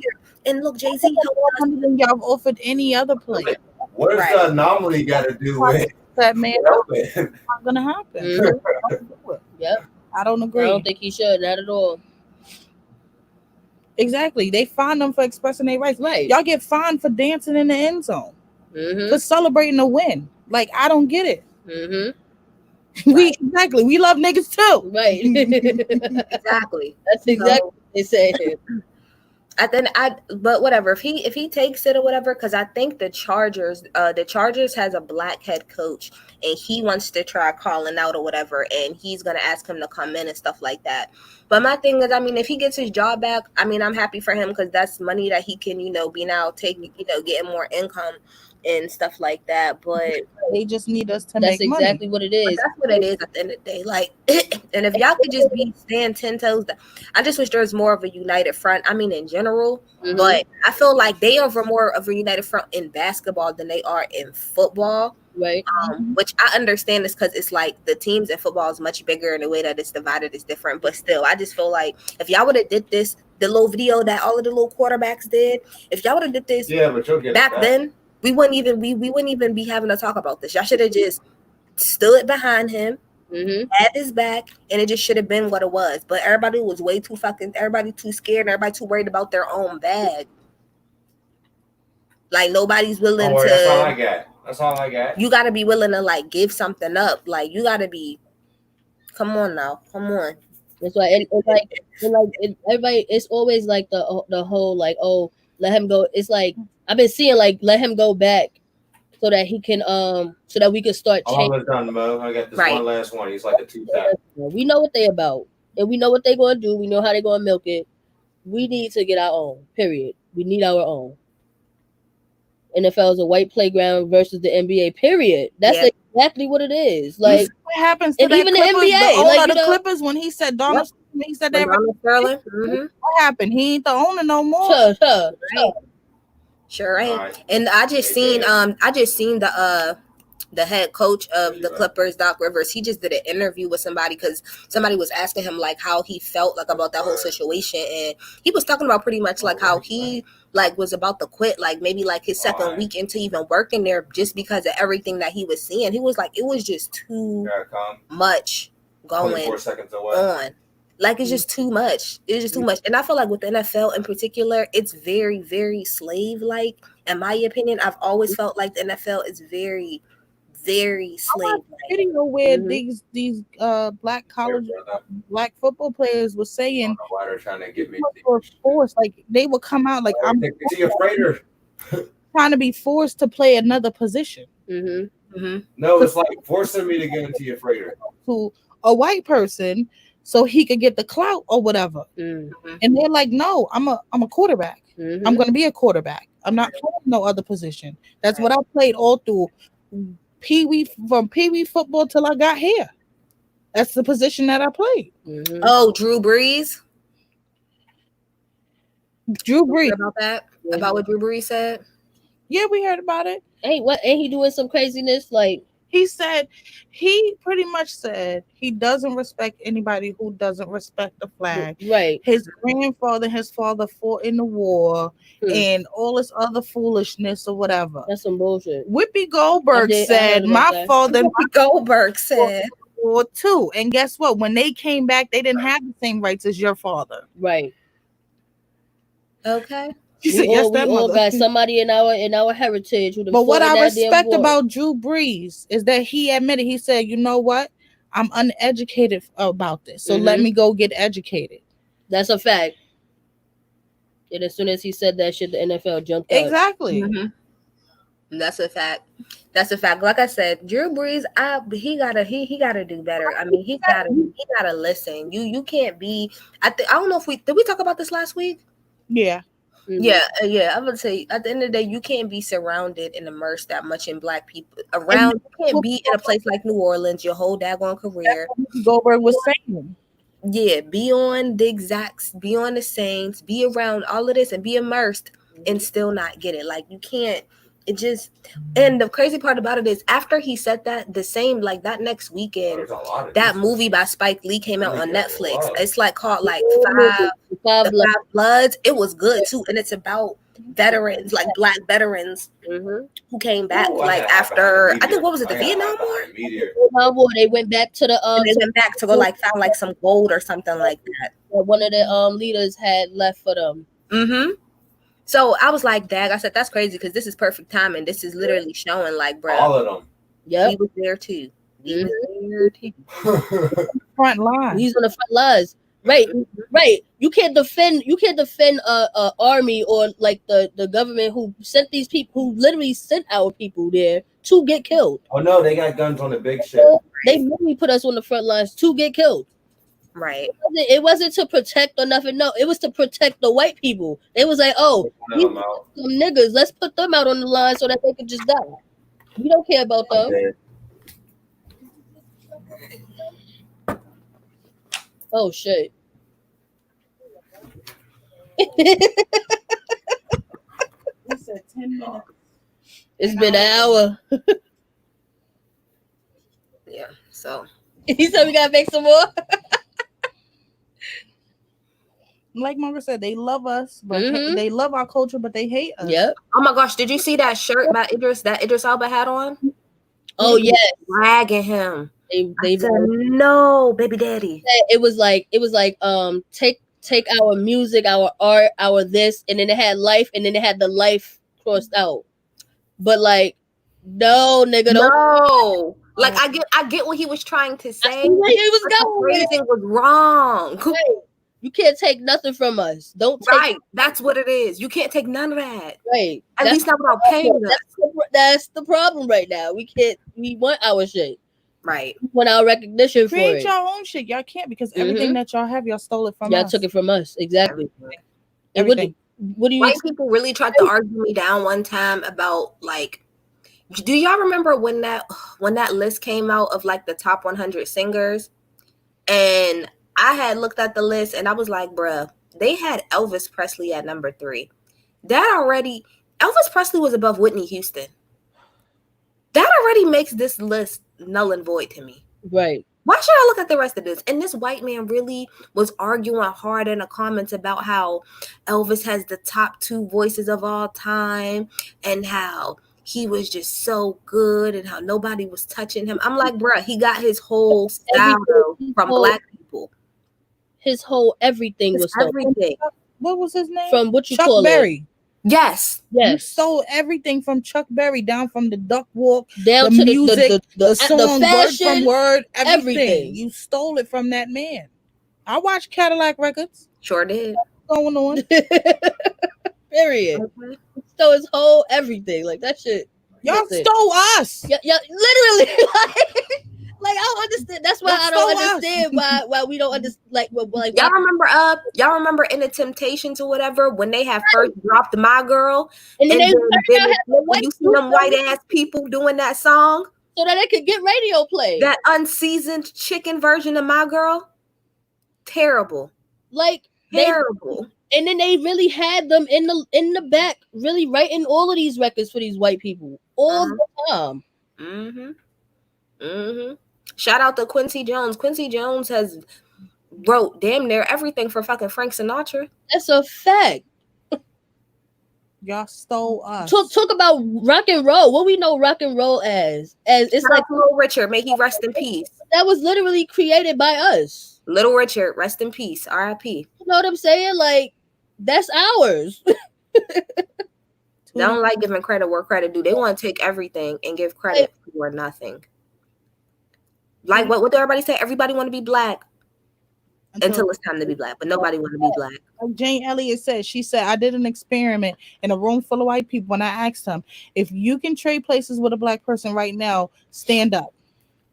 And look, Jay-Z helped us. Than y'all offered any other player. What does the anomaly got to do with that? Man, that's not gonna happen. Mm-hmm. Yep. I don't agree. I don't think he should, not at all. Exactly. They fine them for expressing their rights. Right. Y'all get fined for dancing in the end zone. Mm-hmm. For celebrating a win. Like, I don't get it. Mm-hmm. Exactly. We love niggas too. Right. Exactly. That's exactly what they say. But whatever, if he takes it or whatever, because I think the Chargers has a black head coach, and he wants to try calling out or whatever, and he's gonna ask him to come in and stuff like that. But my thing is, I mean, if he gets his job back, I mean, I'm happy for him, because that's money that he can, be now taking, getting more income and stuff like that. But they just need us to that's make money. That's exactly what it is. But that's what it is at the end of the day. Like, and if y'all could just stand 10 toes down, I just wish there was more of a united front. I mean, in general, but I feel like they are more of a united front in basketball than they are in football. Right. Which I understand is because it's like the teams in football is much bigger, and the way that it's divided is different. But still, I just feel like if y'all would have did this, the little video that all of the little quarterbacks did, if y'all would have did this back then, we wouldn't even be having to talk about this. Y'all should have just stood behind him, had his back, and it just should have been what it was. But everybody was everybody too scared, and everybody too worried about their own bag. Like, nobody's willing to. That's all I got. You got to be willing to like give something up. Like, you got to be. Come on now, come on. That's why everybody. It's always like the whole like, oh, let him go. It's like I've been seeing like let him go back so that he can so that we can start changing. Almost done, Mo. I got this one last one. He's like a 2-time. We know what they about, and we know what they're gonna do. We know how they're gonna milk it. We need to get our own. Period. We need our own. NFL is a white playground versus the NBA. Period. That's exactly what it is. Like, what happens to and that even Clippers, the NBA, the Clippers when he said Donald He said that. Donald Sterling. Mm-hmm. What happened? He ain't the owner no more. Right. Sure ain't. Right. And I just seen the head coach of the Clippers, Doc Rivers. He just did an interview with somebody because somebody was asking him like how he felt like about that whole situation, and he was talking about pretty much like how he like was about to quit, like maybe like his second week into even working there, just because of everything that he was seeing. He was like, it was just too much going on. Like, it's just too much. It's just too much. And I feel like with the NFL in particular, it's very, very slave-like. In my opinion, I've always felt like the NFL is very, very slave-like. Video where these black college black football players were saying why they're trying to get me were forced, like they would come out like I'm trying to be forced to play another position. No, it's like forcing me to get into your freighter to a white person so he could get the clout or whatever. And they're like, no, I'm a quarterback. I'm going to be a quarterback. I'm not playing no other position. That's what I played all through from Pee Wee football till I got here. That's the position that I played. Oh, Drew Brees. About that? About what Drew Brees said? Yeah, we heard about it. Ain't he doing some craziness? Like, he pretty much said he doesn't respect anybody who doesn't respect the flag. Right. His grandfather, his father fought in the war and all this other foolishness or whatever. That's some bullshit. Whoopi Goldberg said, my father, Whoopi Goldberg said, or two. And guess what? When they came back, they didn't have the same rights as your father. Right. Okay. We all got somebody in our heritage. But what I respect about Drew Brees is that he admitted, he said, you know what? I'm uneducated about this. So let me go get educated. That's a fact. And as soon as he said that shit, the NFL jumped out. Exactly. That's a fact. That's a fact. Like I said, Drew Brees, he gotta do better. I mean, he gotta listen. You can't be. I don't know if did we talk about this last week? Yeah. Yeah. I would say at the end of the day, you can't be surrounded and immersed that much in black people around. You can't be in a place like New Orleans your whole daggone career. Goldberg was saying. Yeah, be on the Exacts, be on the Saints, be around all of this and be immersed and still not get it. Like, you can't. It just, and the crazy part about it is after he said that, the same, like that next weekend, that movie by Spike Lee came out on Netflix. It's like called like Five Bloods. It was good too. And it's about veterans, like black veterans who came back like after, I think, what was it, the Vietnam War? They went back to the they went back to go like found like some gold or something like that. One of the leaders had left for them. So I was like, dag, I said, that's crazy because this is perfect timing. This is literally showing like, bro. All of them. Yeah. He was there too. He was there too. Front line. He's on the front lines. Right. You can't defend a army or like the government who sent these people, who literally sent our people there to get killed. Oh no, they got guns on the big ship. They literally put us on the front lines to get killed. Right. It wasn't to protect or nothing. No, it was to protect the white people. They was like, oh, some niggas, let's put them out on the line so that they could just die. We don't care about them. Oh shit. We said 10 minutes. It's been an hour. Yeah. So he said we gotta make some more. Like Margaret said, they love us, but they love our culture, but they hate us. Yep. Oh my gosh, did you see that shirt by Idris Elba had on? Oh yes. Dragging him. They said, no, baby daddy. It was like take our music, our art, our this, and then it had life, and then it had the life crossed out. But like, no, nigga, no. Like I get what he was trying to say. Where he was going. Everything was wrong. Right. You can't take nothing from us. Don't take right. That's what it is. You can't take none of that. Right. At least not without paying us. That's the problem right now. We can't. We want our shit. Right. We want our recognition for it. Create your own shit. Y'all can't, because everything that y'all have, y'all stole it from us. Y'all took it from us. Exactly. Everything. What do you? White people really tried to argue me down one time about like. Do y'all remember when that list came out of like the top 100 singers, and I had looked at the list and I was like, bruh, they had Elvis Presley at number 3. That already, Elvis Presley was above Whitney Houston. That already makes this list null and void to me. Right. Why should I look at the rest of this? And this white man really was arguing hard in the comments about how Elvis has the top 2 voices of all time and how he was just so good and how nobody was touching him. I'm like, bruh, he got his whole style from black people. His whole everything was stolen. Everything. What was his name? From what you Chuck call Berry. Yes. You stole everything from Chuck Berry, down from the duck walk, down the to music, the song, the fashion, word from word, everything. You stole it from that man. I watched Cadillac Records. Sure did. What's going on? Period. Stole his whole everything. Like that shit. Y'all stole us. Yeah, literally. Like I don't understand. That's why I don't understand why we don't understand. Like y'all remember in the Temptations or whatever when they had first dropped My Girl, and then you see them white ass people doing that song so that they could get radio play. That unseasoned chicken version of My Girl, terrible. Like terrible. And then they really had them in the back, really writing all of these records for these white people all the time. Shout out to Quincy Jones. Quincy Jones has wrote damn near everything for fucking Frank Sinatra. That's a fact. Y'all stole us. Talk about rock and roll. What we know rock and roll as it's like Little Richard, may he rest in peace. That was literally created by us. Little Richard, rest in peace. R.I.P. You know what I'm saying? Like that's ours. They don't like giving credit where credit due. They want to take everything and give credit for nothing. Like what did everybody say? Everybody want to be black until it's time to be black, but nobody want to be black. Like Jane Elliott said, she said, I did an experiment in a room full of white people when I asked them, if you can trade places with a black person right now, stand up.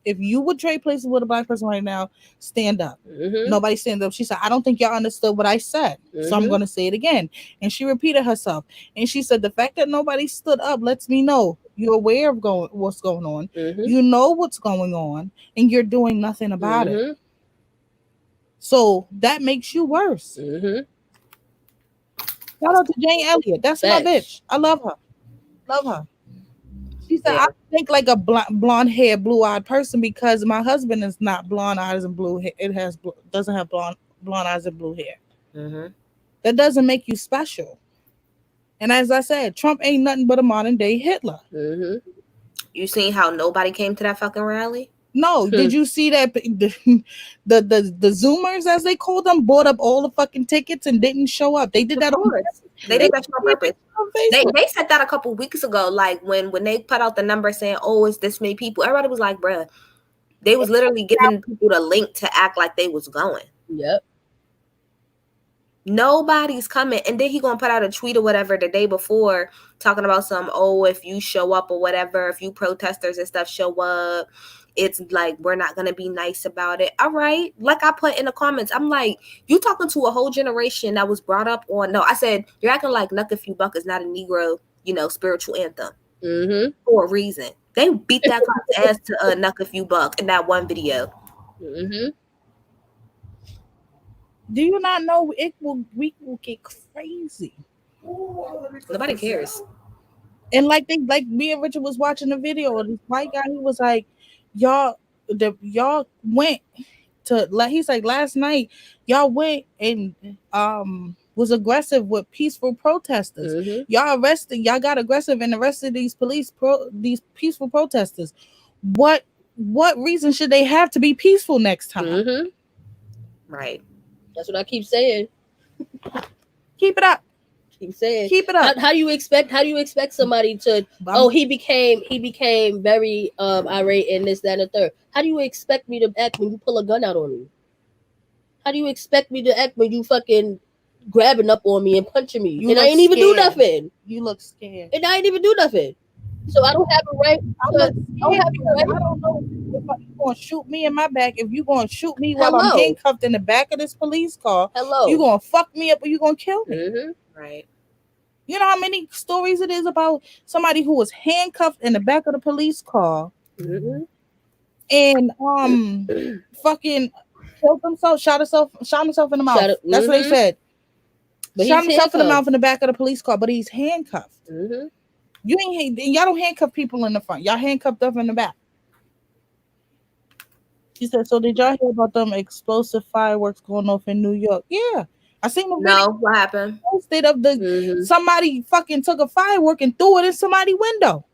If you would trade places with a black person right now, stand up. Nobody stands up. She said, I don't think y'all understood what I said. So I'm going to say it again. And she repeated herself. And she said, the fact that nobody stood up lets me know you're aware of what's going on. You know what's going on. And you're doing nothing about it. So that makes you worse. Shout out to Jane Elliott. That's my bitch. I love her. Love her. She said, I think like a blonde hair, blue eyed person because my husband is not blonde eyes and blue hair. It doesn't have blonde eyes and blue hair. That doesn't make you special. And as I said, Trump ain't nothing but a modern day Hitler. You seen how nobody came to that fucking rally? No, did you see that the Zoomers, as they called them, bought up all the fucking tickets and didn't show up? They did that on purpose. They did that on purpose. They said that a couple weeks ago, like when they put out the number saying, "Oh, it's this many people." Everybody was like, "Bruh," they was literally giving people the link to act like they was going. Yep. Nobody's coming, and then he gonna put out a tweet or whatever the day before talking about if you show up or whatever, if you protesters and stuff show up, it's like we're not gonna be nice about it. All right, like I put in the comments, I'm like, you talking to a whole generation that was brought up on. No, I said you're acting like "Knuck If You Buck" is not a Negro, spiritual anthem for a reason. They beat that guy's ass to "Knuck If You Buck" in that one video. Do you not know we will get crazy? Nobody cares. And like me and Richard was watching the video, and this white guy, he was like, y'all went to, like, he's like, last night y'all went and was aggressive with peaceful protesters. Y'all got aggressive and arrested these these peaceful protesters. What reason should they have to be peaceful next time? Right. That's what I keep saying. Keep it up. Keep saying. Keep it up. How do you expect somebody to? He became very irate and this, that, and the third. How do you expect me to act when you pull a gun out on me? How do you expect me to act when you fucking grabbing up on me and punching me? And I ain't even do nothing. You look scared. And I ain't even do nothing. So I don't have a right. I don't know if you're going to shoot me in my back. If you're going to shoot me while I'm handcuffed in the back of this police car, you're going to fuck me up or you're going to kill me. Right. You know how many stories it is about somebody who was handcuffed in the back of the police car and fucking killed himself, shot himself in the mouth. That's what they said. But shot himself in the mouth handcuffed. in the back of the police car, but he's handcuffed. Mm-hmm. Y'all don't handcuff people in the front. Y'all handcuffed up in the back. She said, so did y'all hear about them explosive fireworks going off in New York? Yeah. I seen the video No, what happened? posted of somebody fucking took a firework and threw it in somebody's window.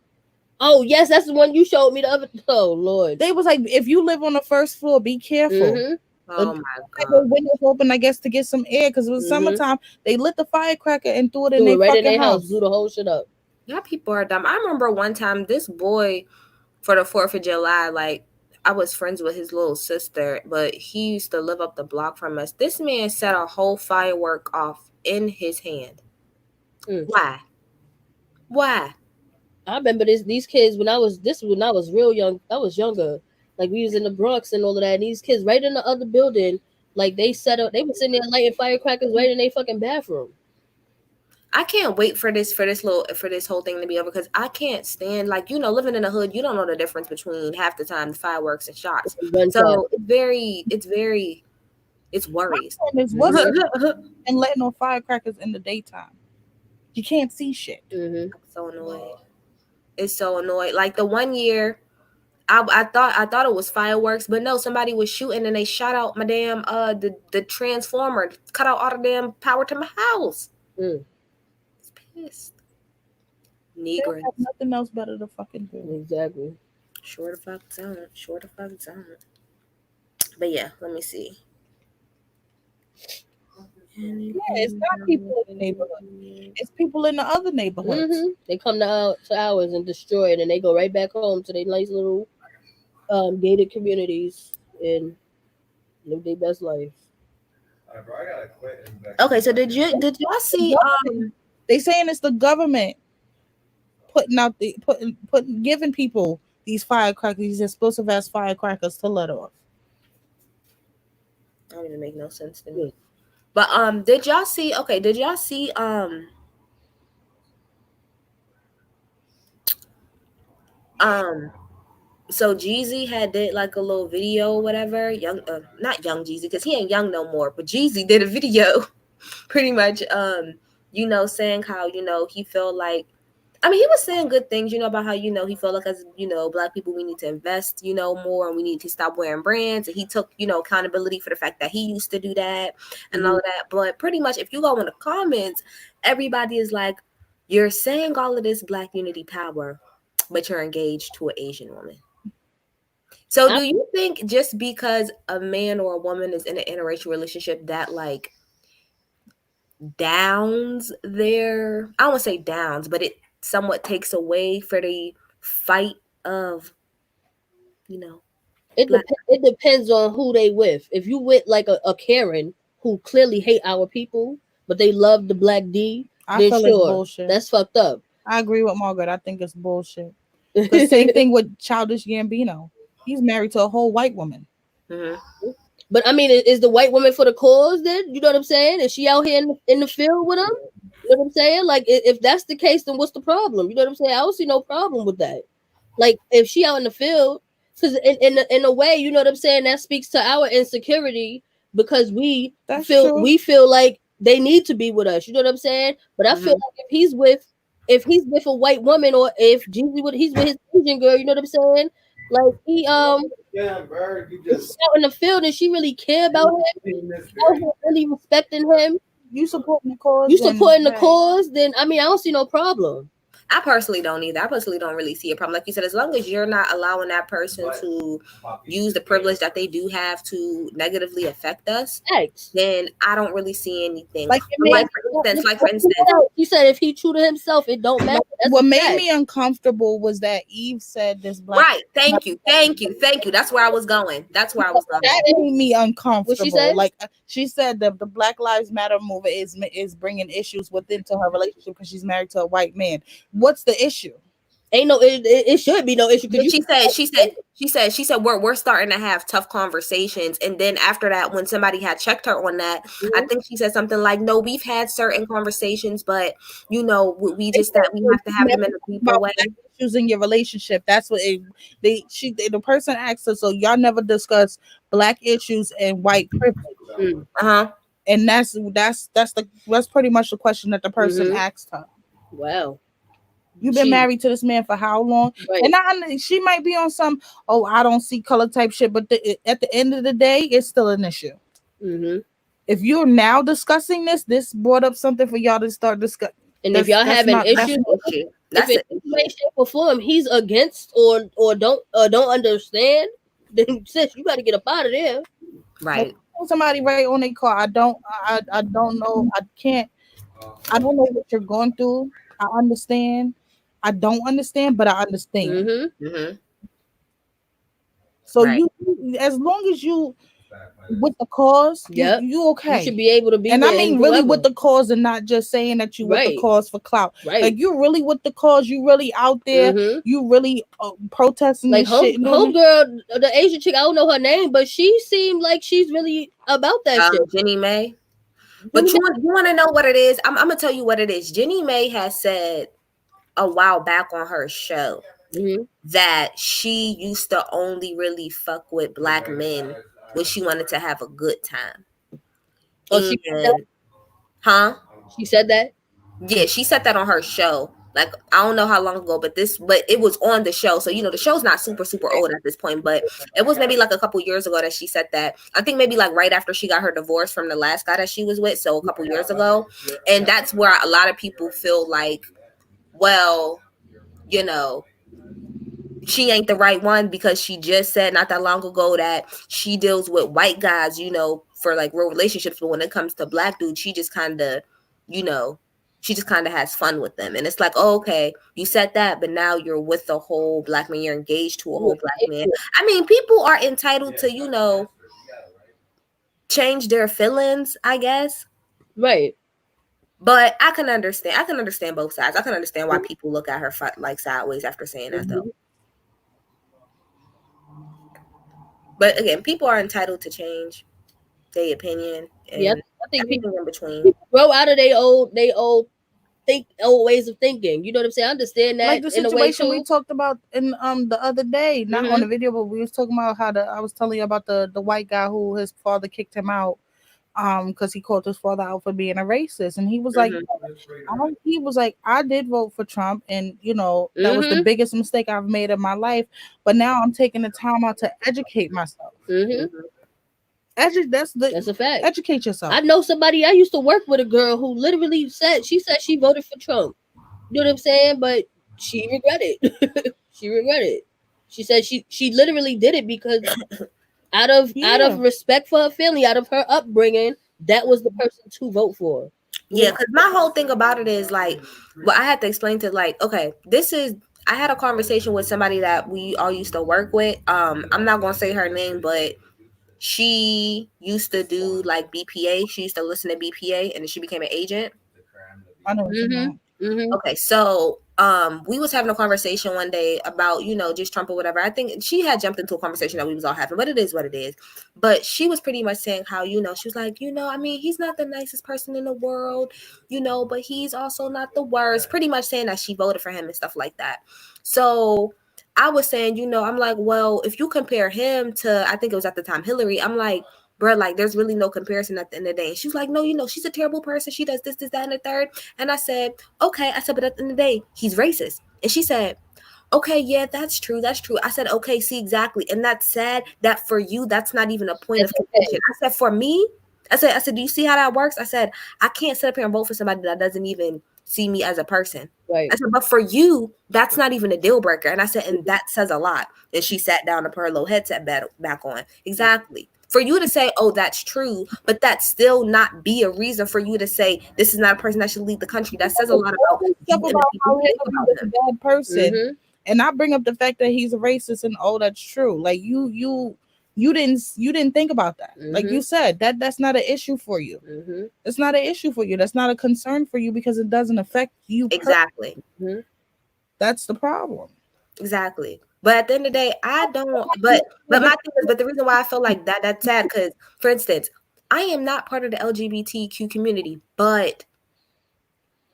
Oh yes, that's the one you showed me the other. Oh Lord. They was like, if you live on the first floor, be careful. Oh my The god. windows open, I guess, to get some air because it was summertime. They lit the firecracker and threw it in Threw their it right in fucking their house, house. blew the whole shit up. Yeah, people are dumb. I remember one time this boy for the 4th of July, like I was friends with his little sister, but he used to live up the block from us. This man set a whole firework off in his hand. Why? Why? I remember these kids when I was real young. I was younger. Like we was in the Bronx and all of that. And these kids right in the other building, like they set up. They were sitting there lighting firecrackers right in their fucking bathroom. I can't wait for this whole thing to be over because I can't stand, like, living in the hood, you don't know the difference between half the time the fireworks and shots. So it's worries. And letting off firecrackers in the daytime. You can't see shit. I'm so annoyed. It's so annoying. Like the one year, I thought it was fireworks, but no, somebody was shooting and they shot out my damn the transformer, cut out all the damn power to my house. It's pissed. Negroes. Have nothing else better to fucking do. Exactly. Sure the fuck don't. But yeah, let me see. Yeah, it's not people in the neighborhood. It's people in the other neighborhoods. They come to ours and destroy it, and they go right back home to their nice little gated communities and live their best life. Bro, I gotta quit. Okay, so did y'all see? They saying it's the government giving people these firecrackers, these explosive ass firecrackers to let off. That don't even make no sense to me. But did y'all see? Okay, did y'all see? So Jeezy did like a little video, or whatever. Not young Jeezy, because he ain't young no more. But Jeezy did a video, pretty much. Saying how he felt like. I mean, he was saying good things, about how, he felt like as, Black people, we need to invest, more, and we need to stop wearing brands. And he took, accountability for the fact that he used to do that and all of that. But pretty much if you go in the comments, everybody is like, you're saying all of this Black unity power, but you're engaged to an Asian woman. So do you think just because a man or a woman is in an interracial relationship that like downs their, I don't want to say downs, but it somewhat takes away for the fight of, it depends on who they with. If you with like a Karen who clearly hate our people, but they love the Black D, then feel sure, it's bullshit. That's fucked up. I agree with Margaret. I think it's bullshit. The same thing with Childish Gambino. He's married to a whole white woman. But I mean, is the white woman for the cause then? You know what I'm saying? Is she out here in the field with him? You know what I'm saying? Like, if that's the case, then what's the problem? You know what I'm saying? I don't see no problem with that. Like, if she out in the field, because in a way, you know what I'm saying, that speaks to our insecurity because we feel like they need to be with us. You know what I'm saying? But I feel like if he's with a white woman, or if he's with his Asian girl, you know what I'm saying? Like he Bird, you just out in the field and she really care about him, really respecting him. You supporting the cause. Then I mean I don't see no problem. I personally don't either. I personally don't really see a problem. Like you said, as long as you're not allowing that person to use the privilege that they do have to negatively affect us, then I don't really see anything. Like for instance, you said if he true to himself, it don't matter. What made me uncomfortable was that Eve said this Black. Right. Thank you. That's where I was going. That made me uncomfortable. What she said? Like she said, the Black Lives Matter movement is bringing issues within to her relationship because she's married to a white man. What's the issue? Ain't no. It should be no issue because she said we're starting to have tough conversations, and then after that, when somebody had checked her on that, I think she said something like, "No, we've had certain conversations, but we just that we have to have them in a deeper About way." black issues in your relationship. That's what the person asked her. So y'all never discuss black issues and white privilege, and that's pretty much the question that the person asked her. Wow. You've been married to this man for how long? Right. And she might be on some, I don't see color type shit, but at the end of the day, it's still an issue. If you're now discussing this brought up something for y'all to start discussing. And if y'all have an issue, if in any way, shape, or form he's against or don't understand, then sis, you got to get up out of there. Right. Somebody right on their car. I don't know. I don't know what you're going through. I understand. I don't understand, but I understand. So you, as long as you with the cause, you okay. You should be able to be. And I mean, really with the cause, and not just saying that you with the cause for clout. Right. Like you really with the cause. You really out there. You really protesting. Like homegirl, the Asian chick. I don't know her name, but she seemed like she's really about that shit. Jenny May. But you want to know what it is? I'm gonna tell you what it is. Jenny May has said a while back on her show that she used to only really fuck with black men when she wanted to have a good time. Oh, she said that? Yeah, she said that on her show. Like, I don't know how long ago, but it was on the show. So, the show's not super, super old at this point, but it was maybe like a couple years ago that she said that. I think maybe like right after she got her divorce from the last guy that she was with. So a couple years ago. And that's where a lot of people feel like, well, she ain't the right one because she just said not that long ago that she deals with white guys, for like real relationships. But when it comes to black dudes, she just kind of, has fun with them. And it's like, oh, okay, you said that, but now you're with a whole black man. You're engaged to a whole black man. I mean, people are entitled to, change their feelings, I guess. Right. But I can understand both sides. I can understand why people look at her like sideways after saying that, though. But again, people are entitled to change their opinion. And I think people in between people grow out of their old ways of thinking. You know what I'm saying? I understand that. Like the situation we talked about in the other day, not on the video, but we was talking about how I was telling you about the white guy who his father kicked him out because he called his father out for being a racist, and he was like, I did vote for Trump, and that was the biggest mistake I've made in my life, but now I'm taking the time out to educate myself. That's a fact. Educate yourself. I know somebody. I used to work with a girl who literally said she voted for Trump. You know what I'm saying? But she regretted. She said she literally did it because out of respect for her family, out of her upbringing, that was the person to vote for. Yeah, because my whole thing about it is like, I had to explain to okay, I had a conversation with somebody that we all used to work with. I'm not gonna say her name, but she used to do like BPA. She used to listen to BPA, and then she became an agent. I know. Okay, so we was having a conversation one day about just Trump or whatever. I think she had jumped into a conversation that we was all having, but it is what it is. But she was pretty much saying how she was like, I mean, he's not the nicest person in the world, but he's also not the worst. Pretty much saying that she voted for him and stuff like that. So I was saying, I'm like, well, if you compare him to, I think it was at the time Hillary, I'm like, bro, like there's really no comparison at the end of the day. And she was like, no, she's a terrible person. She does this, that, and the third. And I said, okay. I said, but at the end of the day, he's racist. And she said, okay, yeah, that's true. That's true. I said, okay, see, exactly. And that's sad that for you, that's not even a point of contention. I said, for me, I said, do you see how that works? I said, I can't sit up here and vote for somebody that doesn't even see me as a person. Right. I said, but for you, that's not even a deal breaker. And I said, and that says a lot. And she sat down to put her little headset back on. Exactly. For you to say, oh, that's true, but that still not be a reason for you to say this is not a person that should lead the country. That says a lot about how he's a bad person. And I bring up the fact that he's a racist, and that's true. Like you didn't think about that. Like you said, that's not an issue for you. It's not an issue for you. That's not a concern for you because it doesn't affect you exactly. That's the problem. Exactly. But at the end of the day, I don't. But my thing is, but the reason why I feel like that's sad because, for instance, I am not part of the LGBTQ community, but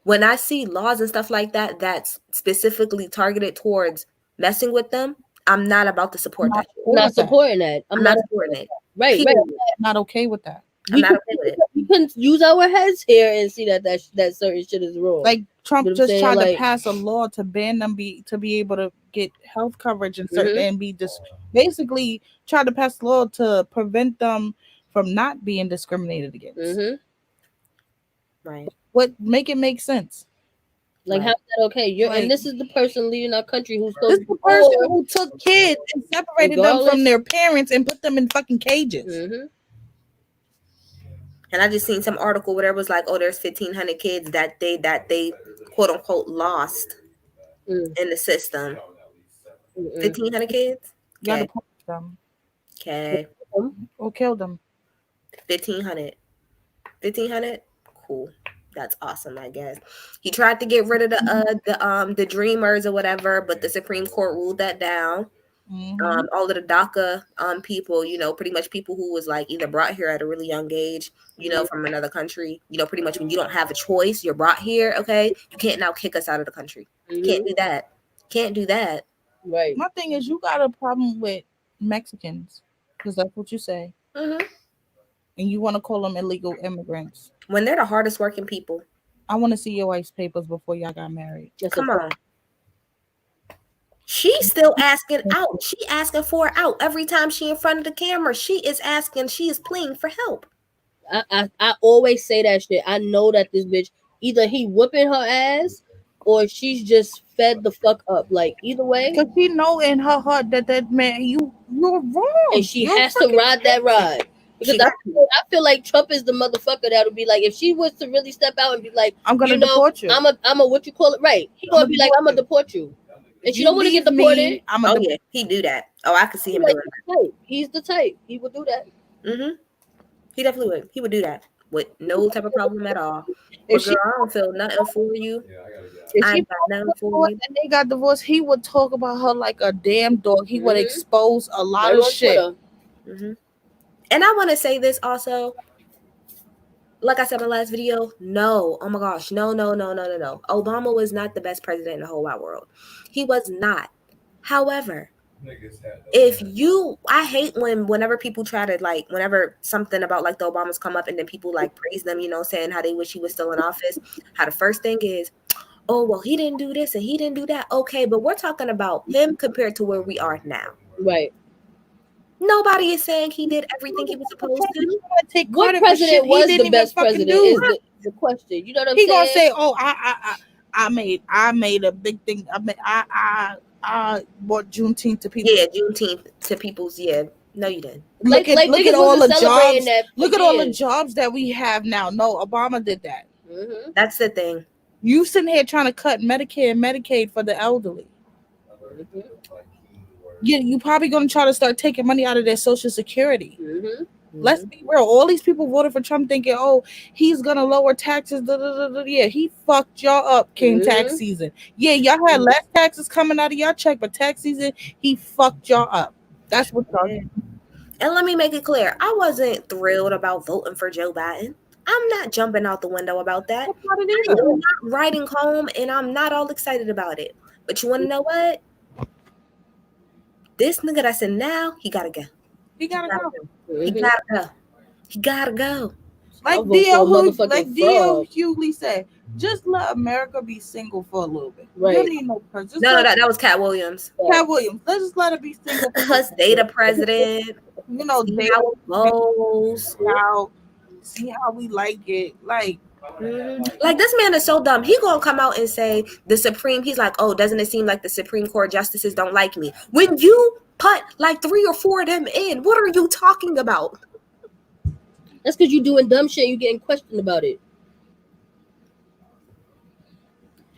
when I see laws and stuff like that that's specifically targeted towards messing with them, I'm not about to support that shit. Not supporting that. I'm not supporting it. Right. Period. Not okay with that. I'm not okay with it. We can use our heads here and see that certain shit is wrong. Like Trump You know what I'm just saying? tried Like- to pass a law to ban them to be able to get health coverage and certain Mhm. and be basically tried to pass a law to prevent them from not being discriminated against. Mhm. Right. What make it make sense? Like, Right. how's that okay? Like- And this is the person leading our country who's This supposed is to the person who took kids and separated them Regardless- from their parents and put them in fucking cages. Mhm. And I just seen some article where it was like, oh, there's 1,500 kids that they quote unquote lost Mm. in the system. Mm-mm. 1,500 kids. You gotta Okay. punish them Okay. or kill them. 1,500. 1,500. Cool. That's awesome, I guess. He tried to get rid of the dreamers or whatever, but the Supreme Court ruled that down. Mhm. All of the DACA people, pretty much people who was like either brought here at a really young age, from another country, pretty much when you don't have a choice, you're brought here, okay? You can't now kick us out of the country. Can't do that. Can't do that. Right. My thing is, you got a problem with Mexicans because that's what you say, Mhm. and you want to call them illegal immigrants. When they're the hardest working people. I want to see your wife's papers before y'all got married. That's Come a- on. She's still asking out. She asking for out every time she in front of the camera. She is pleading for help. I always say that shit. I know that this bitch either he whooping her ass or she's just fed the fuck up. Like either way, Because she know in her heart that man, you're wrong, and she You're has to freaking ride that ride. Because She I got feel like Trump is the motherfucker that would be like, if she was to really step out and be like, I'm gonna you know, deport you. I'm a what you call it, right? He gonna be like, I'm gonna deport you, and she You don't want to get leave deported. me, I'm Oh gonna yeah, he do that. Oh, I could see him Like, doing that. he's the type. He would do that. Mm-hmm. He definitely would. He would do that with no type of problem at all. If But girl, I don't feel nothing for you. If I she ain't got nothing for you. and they got divorced, he would talk about her like a damn dog. He would Mhm. expose a lot Right of on shit. Twitter. Mm-hmm. And I want to say this also. Like I said in my last video, no. Oh my gosh. No. Obama was not the best president in the whole wide world. He was not. However, I hate whenever people try to whenever something about like the Obamas come up and then people like praise them, saying how they wish he was still in office. How the first thing is, oh, well, he didn't do this and he didn't do that. Okay, but we're talking about him compared to where we are now. Right. Nobody is saying he did everything he was supposed to. What president was the best president is the question. You know what I'm saying? He gonna say, "Oh, I made a big thing. I bought Juneteenth to people. Yeah, Juneteenth to people's. Yeah, no, you didn't. Look at niggas all the wasn't celebrating jobs. that for Look at all the years. jobs that we have now. No, Obama did that. Mhm. That's the thing. You sitting here trying to cut Medicare and Medicaid for the elderly. Mhm. You probably gonna try to start taking money out of their Social Security. Mhm. Let's be real. All these people voted for Trump thinking, oh, he's gonna lower taxes. Yeah, he fucked y'all up came tax season. Yeah, y'all had less taxes coming out of your check, but tax season, he fucked y'all up. That's what y'all did. And let me make it clear, I wasn't thrilled about voting for Joe Biden. I'm not jumping out the window about that. I'm not riding home and I'm not all excited about it. But you want to know what? This nigga that's in now, he gotta go. He gotta go. He gotta go. He gotta go. Like D.L. Hughley said, just let America be single for a little bit. Right. You need no president. No, that was Cat Williams. Cat Williams. Let's just let her be single. Stay the president. You know, See how it goes. See how we like it. Like, Like this man is so dumb. He gonna come out and say he's like, oh, doesn't it seem like the Supreme Court justices don't like me? When you put like 3 or 4 of them in, what are you talking about? That's because you doing dumb shit. You getting questioned about it.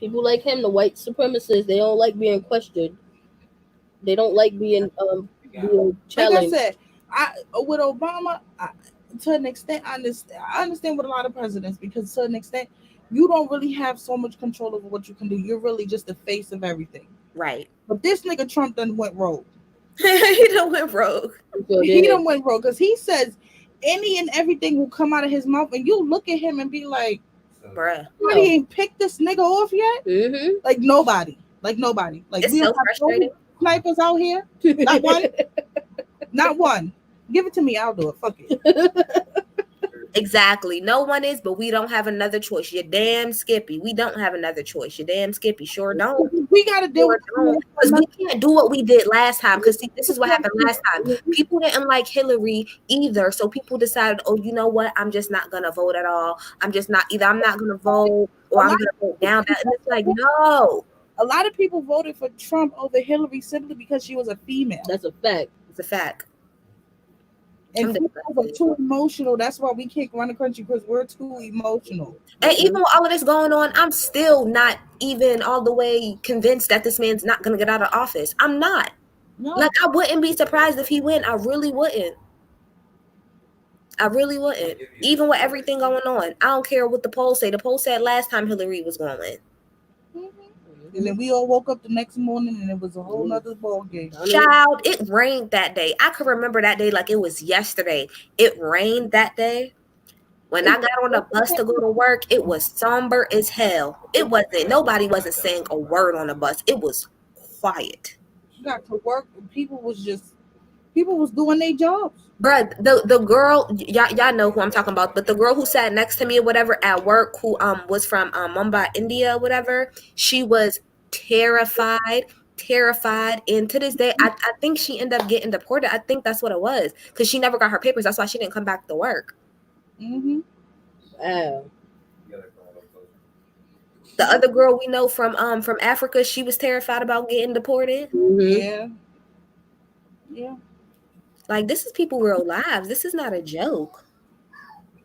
People like him, the white supremacists, they don't like being questioned. They don't like being challenged. like I said, with Obama, to an extent, I understand with a lot of presidents because to an extent, you don't really have so much control over what you can do. You're really just the face of everything. Right. But this nigga Trump done went rogue. He done went rogue. He done went rogue because he says any and everything will come out of his mouth, and you look at him and be like, bruh, nobody ain't picked this nigga off yet. Like nobody. Like it's we so don't have frustrating. snipers out here. Not one. Not one. Give it to me. I'll do it. Fuck it. Exactly. No one is, but we don't have another choice. You're damn Skippy. We don't have another choice. You're damn Skippy. Sure don't. We gotta deal with because we can't do what we did last time. Because see, this is what happened last time. People didn't like Hillary either, so people decided, oh, you know what? I'm just not gonna vote at all. I'm just not either. I'm not gonna vote or I'm gonna vote down. And it's like, no. A lot of people voted for Trump over Hillary simply because she was a female. That's a fact. It's a fact. And people are too emotional. That's why we can't run the country, because we're too emotional. And even with all of this going on, I'm still not even all the way convinced that this man's not going to get out of office. I'm not. No. Like, I wouldn't be surprised if he went. I really wouldn't. I really wouldn't. Even with everything going on. I don't care what the polls say. The polls said last time Hillary was going to win. And then we all woke up the next morning and it was a whole nother ball game. Child, it rained that day. I could remember that day like it was yesterday. It rained that day. When I got on the bus to go to work, it was somber as hell. Nobody wasn't saying a word on the bus. It was quiet. You got to work and people was doing their jobs. Bruh, the girl, y'all know who I'm talking about, but the girl who sat next to me or whatever at work, who was from Mumbai, India, whatever, she was terrified. And to this day, I think she ended up getting deported. I think that's what it was, because she never got her papers. That's why she didn't come back to work. Wow. The other girl we know from Africa, she was terrified about getting deported. Yeah. Like, this is people real lives. This is not a joke.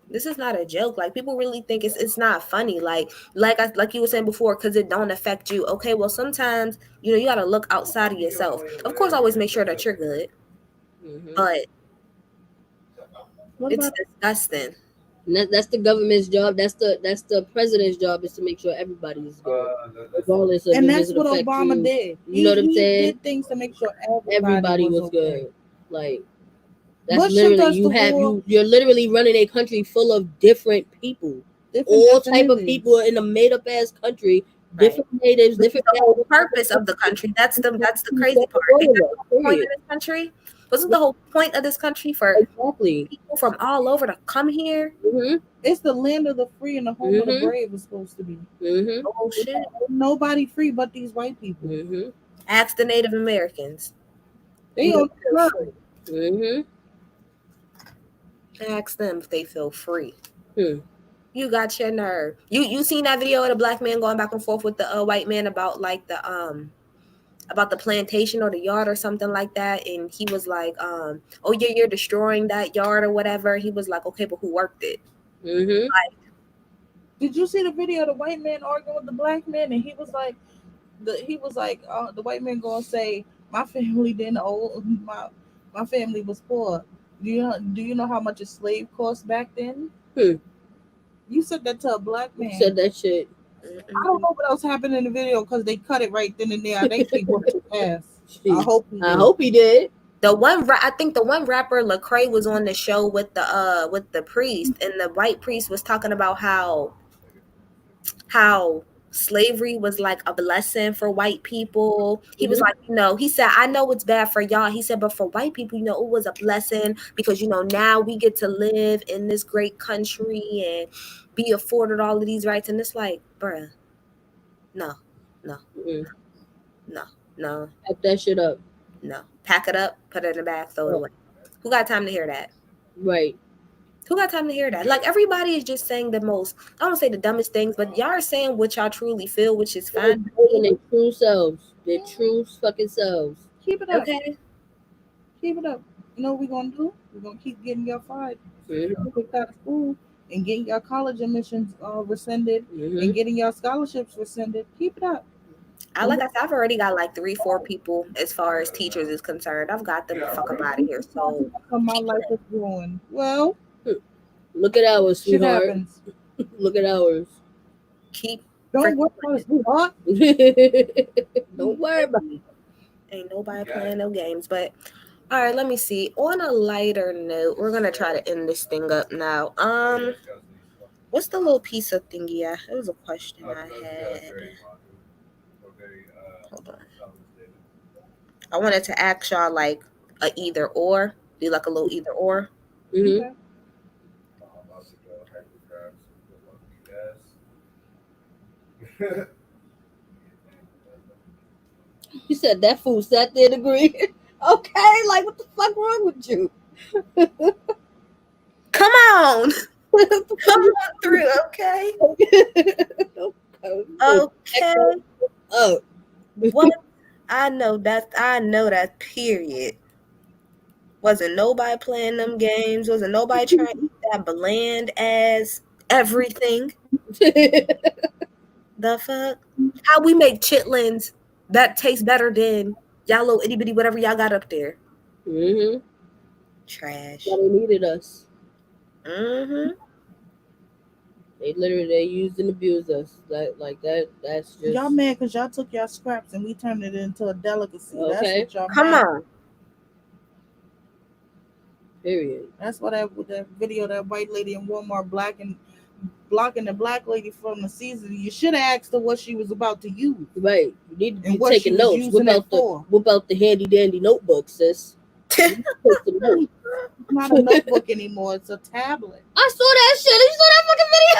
Like, people really think it's not funny. Like you were saying before, because it don't affect you. Okay, well, sometimes you gotta look outside of yourself. Of course, always make sure that you're good. But it's disgusting. And that's the government's job. That's the president's job, is to make sure everybody is good, regardless of. And that's what Obama did. You know what I'm saying? He did things to make sure everybody was good. Like, that's literally you're literally running a country full of different people, all type of people in a made up ass country. Different natives, different. The whole purpose of the country. That's the crazy part. The point of this country wasn't the whole point of this country for people from all over to come here. It's the land of the free and the home of the brave is supposed to be. Oh shit! Nobody free but these white people. Ask the Native Americans. They don't free. Ask them if they feel free. You got your nerve. You seen that video of the black man going back and forth with the white man about like about the plantation or the yard or something like that, and he was like, oh yeah, you're destroying that yard or whatever. He was like, okay, but who worked it? Like, did you see the video of the white man arguing with the black man, and he was like, the white man gonna say, my family didn't owe, my family was poor. Do you know how much a slave cost back then? You said that to a black man. You said that shit. I don't know what else happened in the video because they cut it right then and there. They keep working ass. I hope he did. I think the one rapper Lecrae was on the show with the priest, and the white priest was talking about how slavery was like a blessing for white people. He was like, he said, I know it's bad for y'all. He said, but for white people, it was a blessing because, now we get to live in this great country and be afforded all of these rights. And it's like, bruh, no. Pack that shit up. No. Pack it up, put it in the bag, throw it away. Who got time to hear that? Right. Who got time to hear that? Like, everybody is just saying the most, I don't say the dumbest things, but y'all are saying what y'all truly feel, which is fine. Their true selves. Their true fucking selves. Keep it up. Okay. Keep it up. You know what we're going to do? We're going to keep getting y'all fired. Kicked out of school and getting y'all college admissions rescinded and getting y'all scholarships rescinded. Keep it up. I've already got like 3-4 people as far as teachers is concerned. I've got them the fuck up out of here. So my life is ruined. Well, look at ours, sweetheart. Look at ours. keep. Don't worry about it. What? Don't worry about it. Ain't nobody playing no games. But all right, let me see. On a lighter note, we're gonna try to end this thing up now. What's the little piece of thingy? It was a question I had. Hold on. I wanted to ask y'all like a either or. Do like a little either or. Mm-hmm. You said that fool sat there and agreed. Okay, like what the fuck wrong with you? Come on. Come on through, okay? Okay. Oh. What? I know that period. Wasn't nobody playing them games. Wasn't nobody trying to eat that bland ass everything. The fuck? How we make chitlins that taste better than y'all little itty bitty whatever y'all got up there. Mm-hmm. Trash. Well, they needed us. Mm-hmm. They used and abused us. That's just Y'all mad because y'all took y'all scraps and we turned it into a delicacy. Okay. That's what y'all Come mad. on. Period. That's what that video, that white lady in Walmart blocking the black lady from the season. You should have asked her what she was about to use. Right. You need to be And what taking she was notes. using it for. Whip out the handy dandy notebook, sis. Take some notes. It's not a notebook anymore. It's a tablet. I saw that shit. You saw that fucking video?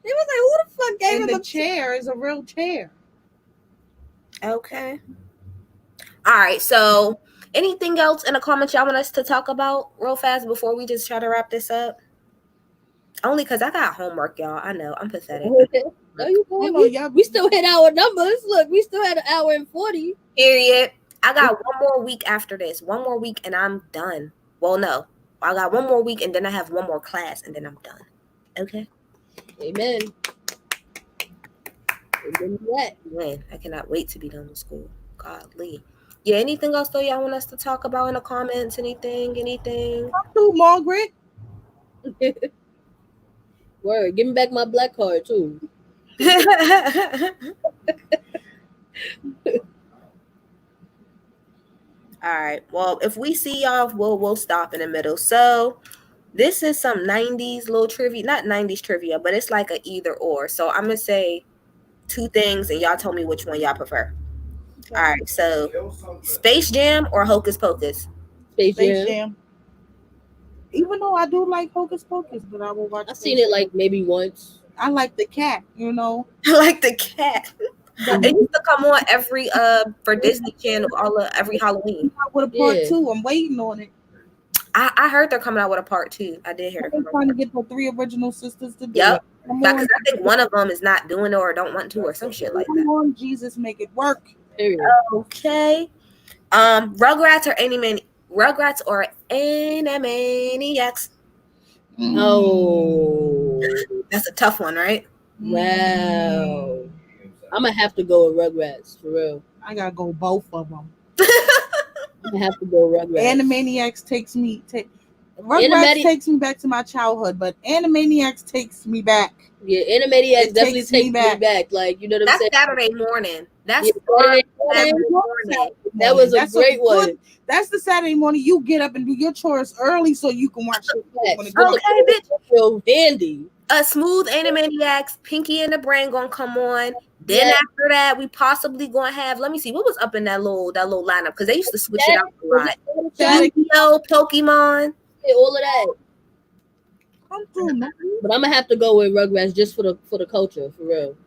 It was like, who the fuck gave And him the chair is a real chair. Okay. All right. So, anything else in the comments y'all want us to talk about real fast before we just try to wrap this up? Only because I got homework, y'all. I know I'm pathetic. No, you go ahead. We still hit our numbers. Look, we still had an hour and 40. Period. I got one more week after this. One more week and I'm done. Well, no. I got one more week and then I have one more class and then I'm done. Okay? Amen. Amen to that. Man, I cannot wait to be done with school. Godly. Yeah, anything else though y'all want us to talk about in the comments? Anything? Come through, Margaret. Word. Give me back my black card too. All right. Well, if we see y'all, we'll stop in the middle. So this is some 90s little trivia, not 90s trivia, but it's like a either or. So I'm gonna say two things and y'all tell me which one y'all prefer. Okay. All right. So Space Jam or Hocus Pocus? Space Jam. Even though I do like Hocus Pocus, but I will watch. I've seen it like maybe once. I like the cat, you know. I like the cat. It used to come on every for Disney Channel every Halloween. With a part 2, I'm waiting on it. I heard they're coming out with a part 2. I did hear. They're trying to get the 3 original sisters to do it. Yep. Because I think one of them is not doing it or don't want to or some shit like that. Come on, Jesus, make it work. Okay. Rugrats or Animaniacs? Oh, that's a tough one, right? Wow. I'm gonna have to go with Rugrats for real. I gotta go both of them. I'm gonna have to go Rugrats. Animaniacs takes me back to my childhood, but Animaniacs takes me back. Yeah, Animaniacs definitely takes me back. Like, you know what I'm saying? That's Saturday morning. That's Saturday morning. That was a great one. That's the Saturday morning you get up and do your chores early so you can watch it. Okay, bitch. Real handy. A smooth Animaniacs, Pinky and the Brain gonna come on. Then after that, we possibly gonna have. Let me see what was up in that little lineup because they used to switch it up a lot. Yu-Gi-Oh, Pokemon, all of that. Come through, man. But I'm gonna have to go with Rugrats just for the culture, for real.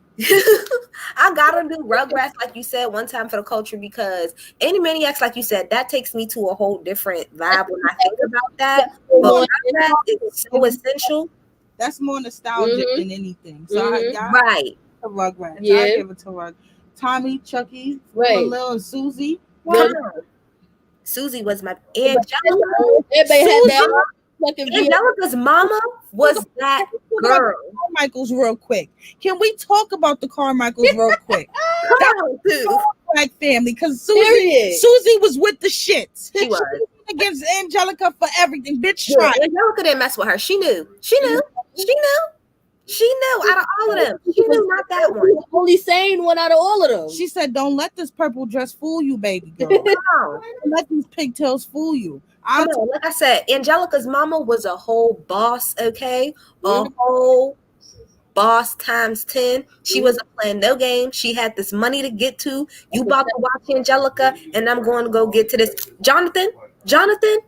I gotta do Rugrats like you said one time for the culture because Animaniacs, like you said, that takes me to a whole different vibe when I think about that. But Rugrats is so essential. That's more nostalgic than anything. So right. Rugrats. Yeah. I give it to Rugrats. Tommy, Chucky, Lil, and Susie. Susie was my Angelica. Everybody had that fucking Angelica's mama was that girl. Carmichael's real quick. Can we talk about the Carmichaels real quick? Black family, because Susie was with the shits. She was against Angelica for everything. Bitch, try. Angelica didn't mess with her. She knew. She knew out of all of them. She She was knew not that one. the only sane one out of all of them. She said, "Don't let this purple dress fool you, baby girl. Come on. Don't let these pigtails fool you." Come on. Like I said, Angelica's mama was a whole boss, okay? A whole boss times 10. She wasn't playing no game. She had this money to get to. You about to watch Angelica, and I'm going to go get to this. Jonathan,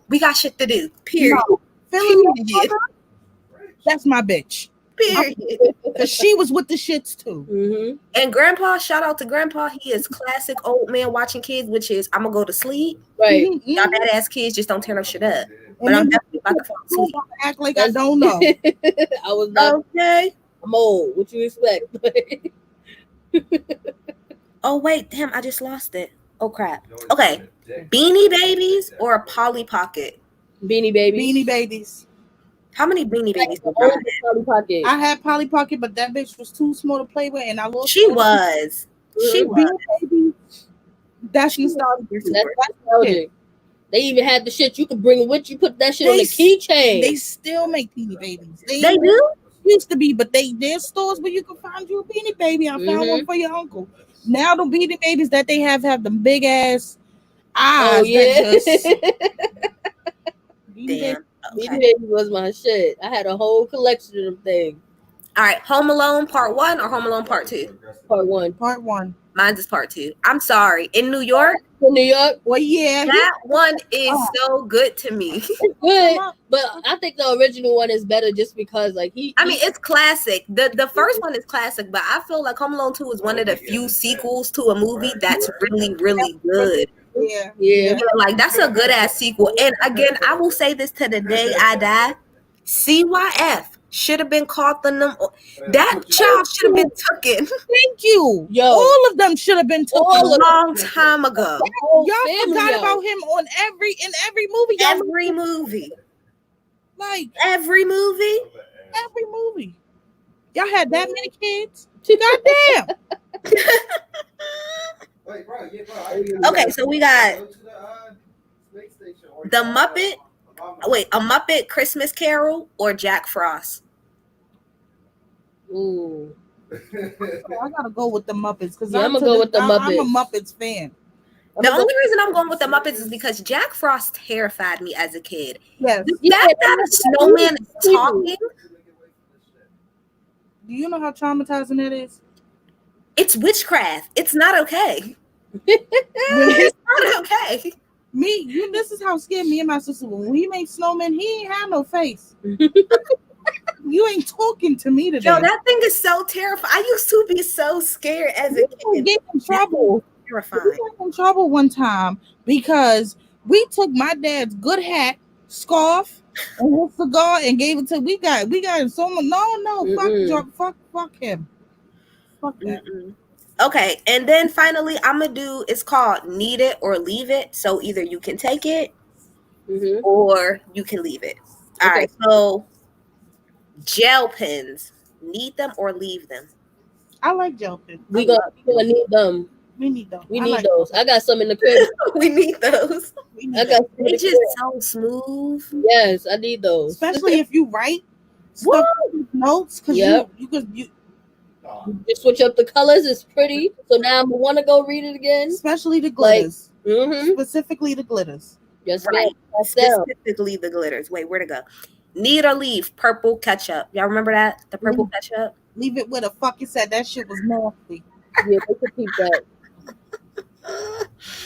we got shit to do. Period. No, feeling your Period. mother, that's my bitch. Period. Because she was with the shits too. Mm-hmm. And Grandpa, shout out to Grandpa. He is classic old man watching kids, which is I'm gonna go to sleep. Right. Y'all bad ass kids just don't tear no shit up. But I'm definitely about to fall asleep. Act like I don't know. I was not. Okay. I'm old. What you expect? Oh wait, damn! I just lost it. Oh crap. Okay, Beanie Babies or Polly Pocket? Beanie Babies. Beanie Babies. How many Beanie Babies? The old Polly Pocket. I had Polly Pocket, but that bitch was too small to play with, and I lost. She was. She was. Beanie Babies. That's nostalgic. That's nostalgic. They even had the shit you could bring with you. Put that shit on the keychain. They still make Beanie Babies. They do. Used to be, but there's stores where you can find you a Beanie Baby. I found one for your uncle. Now the Beanie Babies that they have them big ass eyes. Oh yeah. Damn. Beanie Baby was my shit. I had a whole collection of them things. All right, Home Alone Part 1 or Home Alone Part 2? Part 1. Part 1. Mine's is Part 2. I'm sorry. In New York? In New York? Well, yeah. That one is so good to me. Good, but I think the original one is better just because, like, I mean, it's classic. The first one is classic, but I feel like Home Alone 2 is one of the few sequels to a movie that's really, really good. Yeah. Like, that's a good ass sequel. And again, I will say this to the day I die. CYF should have been called the number. That child should have been taken. Thank you. Yo, all of them should have been taken a long time ago. Y'all forgot about him in every movie. Every movie. Like every movie. Every movie. Y'all had that many kids? Goddamn. Okay, so we got the Muppet. Wait, a Muppet Christmas Carol or Jack Frost? Ooh. I gotta go with the Muppets because I'm gonna go with the Muppets. I'm a Muppets fan. The only reason I'm going with the Muppets is because Jack Frost terrified me as a kid. Yes. The fact that a snowman is talking. Do you know how traumatizing that is? It's witchcraft. It's not okay. It's not okay. This is how scared me and my sister were. When he made snowmen, he ain't have no face. You ain't talking to me today. Yo, that thing is so terrifying. I used to be so scared as a kid. Get in trouble. Terrifying. We got in trouble one time because we took my dad's good hat, scarf, and his cigar and gave it to. We got so much. No, fuck him. Fuck that. Okay, and then finally, I'm gonna do. It's called Need It or Leave It. So either you can take it, or you can leave it. All right. So gel pens, need them or leave them? I like gel pens. We gonna need them. We need them. We need those. I got some in the crib. We need those. I got. They just so smooth. Yes, I need those. Especially if you write stuff notes, because you just switch up the colors. It's pretty. So now I want to go read it again. Especially the glitters. Like, specifically the glitters. Yes, right. Specifically the glitters. Wait, where to go? Need or leave purple ketchup. Y'all remember that? The purple ketchup? Leave it with a fucking said. That shit was nasty. Yeah, they could keep that. They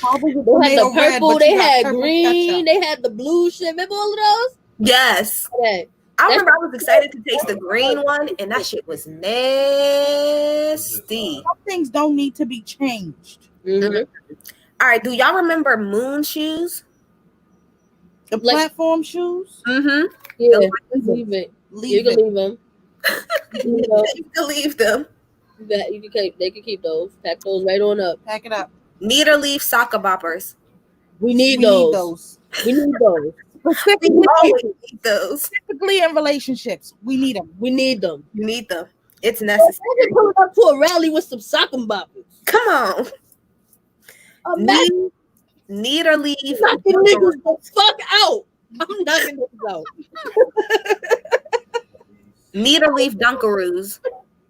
had the purple, they had green, they had the blue shit. Remember all of those? Yes. Okay. I remember I was excited to taste the green one, and that shit was nasty. Some things don't need to be changed. All right, do y'all remember moon shoes? The platform shoes? Yeah, leave it. You can leave them. You can leave them. They can keep those. Pack those right on up. Pack it up. Need or leave soccer boppers? We need those. We need those. Specifically in relationships, we need them. We need them. You need them. It's necessary. Pulling up to a rally with some soccer boppers. Come on. Need or leave? Knocking niggas the fuck out. I'm knocking niggas out. Need or leave Dunkaroos.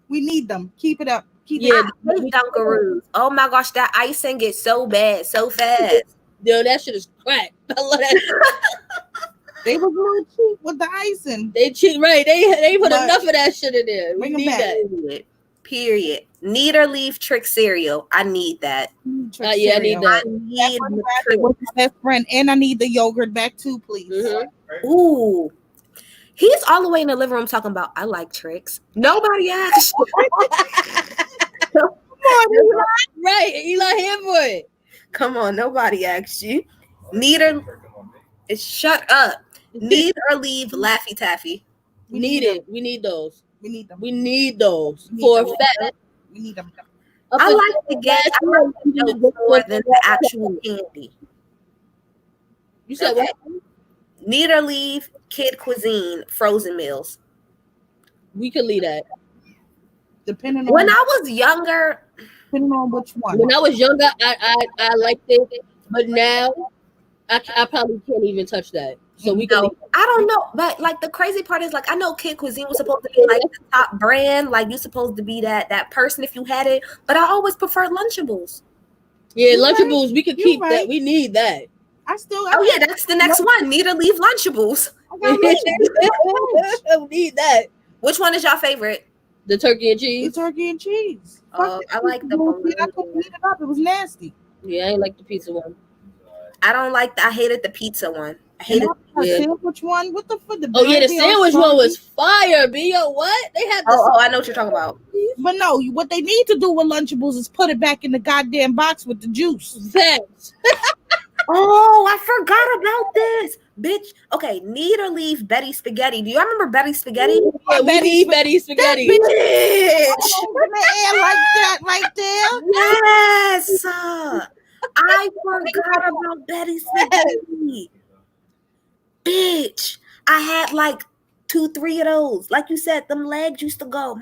We need them. Keep it up. Keep Yeah, it up. I hate Dunkaroos. Oh my gosh, that icing gets so bad, so fast. Yo, that shit is crack. I love that shit. They was a little cheap with the icing. They cheat, right? They put But enough of that shit in there. We bring 'em need back. that. Period. Need or leave trick cereal. I need that. Trick Yeah, I need cereal. that. I need That's the what I trick. did with my best friend, and I need the yogurt back too, please. Ooh. He's all the way in the living room talking about I like tricks. Nobody asked. Right, Eli here for it. Come on, nobody asked you. Need or shut up. Need or leave Laffy Taffy. We need it. We need those. We need them. We need those We need for a them. fact. We need them. I like to get I like the jokes more than the actual candy. You said Okay. what? Need or leave kid cuisine frozen meals. We could leave that. Depending on When I was younger, which one. When I was younger, I liked it, but now I probably can't even touch that. So we can. no, I don't know. But like the crazy part is like I know kid cuisine was supposed to be like the top brand, like you're supposed to be that person if you had it. But I always preferred Lunchables. Yeah, You're Lunchables. We could You're keep right. that. We need that. Oh yeah, that's the next one. Need or leave Lunchables. We need that. Which one is your favorite? The turkey and The cheese. turkey and cheese. Oh, I like the I couldn't eat it up. It was nasty. Yeah, I ain't like the pizza one. I don't like. I hated the pizza one. I hated. The Yeah. sandwich one. What the fuck? Oh yeah, the sandwich one was fire. Yo, what? They had the Oh, I know what you're talking about. But no, what they need to do with Lunchables is put it back in the goddamn box with the juice. facts. Oh, I forgot about this, bitch. Okay, need or leave Betty Spaghetti. Do you remember Betty Spaghetti? Yeah, we need Betty spaghetti. Bitch. In the air like that right there. Yes. I forgot about Betty Spaghetti. Bitch. I had like 2-3 of those. Like you said, them legs used to go.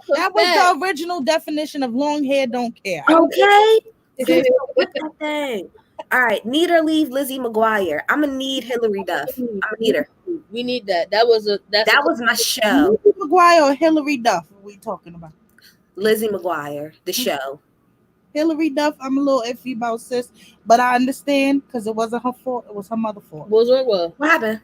That was the original definition of long hair don't care. Okay. What's that thing? All right, need or leave Lizzie McGuire. I'm gonna need Hillary Duff. I'm gonna need her. We need that. That was my show. Lizzie McGuire or Hillary Duff? What are we talking about? Lizzie McGuire, the show. Hillary Duff, I'm a little iffy about sis, but I understand because it wasn't her fault. It was her mother's fault. What was wrong with her? What happened?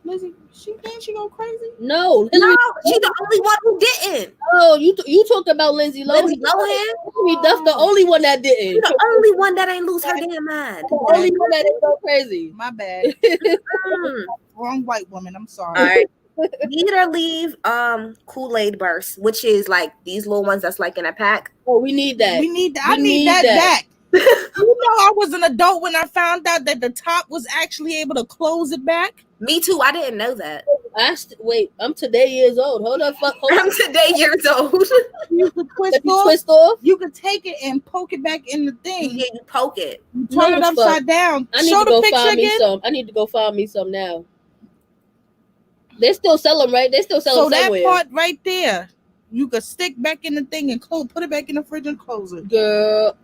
Lizzie, she go crazy? No, No, she's the only one who didn't. Oh, you talked about Lindsay Lohan. Lindsay Lohan? Hillary Duff, the only one that didn't. She's the only one that ain't lose her damn mind. The only one that didn't go crazy. My bad. Wrong white woman. I'm sorry. All right. Need or leave Kool-Aid burst, which is like these little ones that's like in a pack. Oh, we need that. We need that. I need that back. You know, I was an adult when I found out that the top was actually able to close it back. Me too. I didn't know that. Wait, I'm today years old. Hold up, I'm today years old. You could twist off. You could take it and poke it back in the thing. Yeah, you poke it. You turn it upside down. I need Show to the go picture find me again. some. I need to go find me some now. They still sell them, right? They still sell So them somewhere. that part right there, you could stick back in the thing and put it back in the fridge and close it. Girl.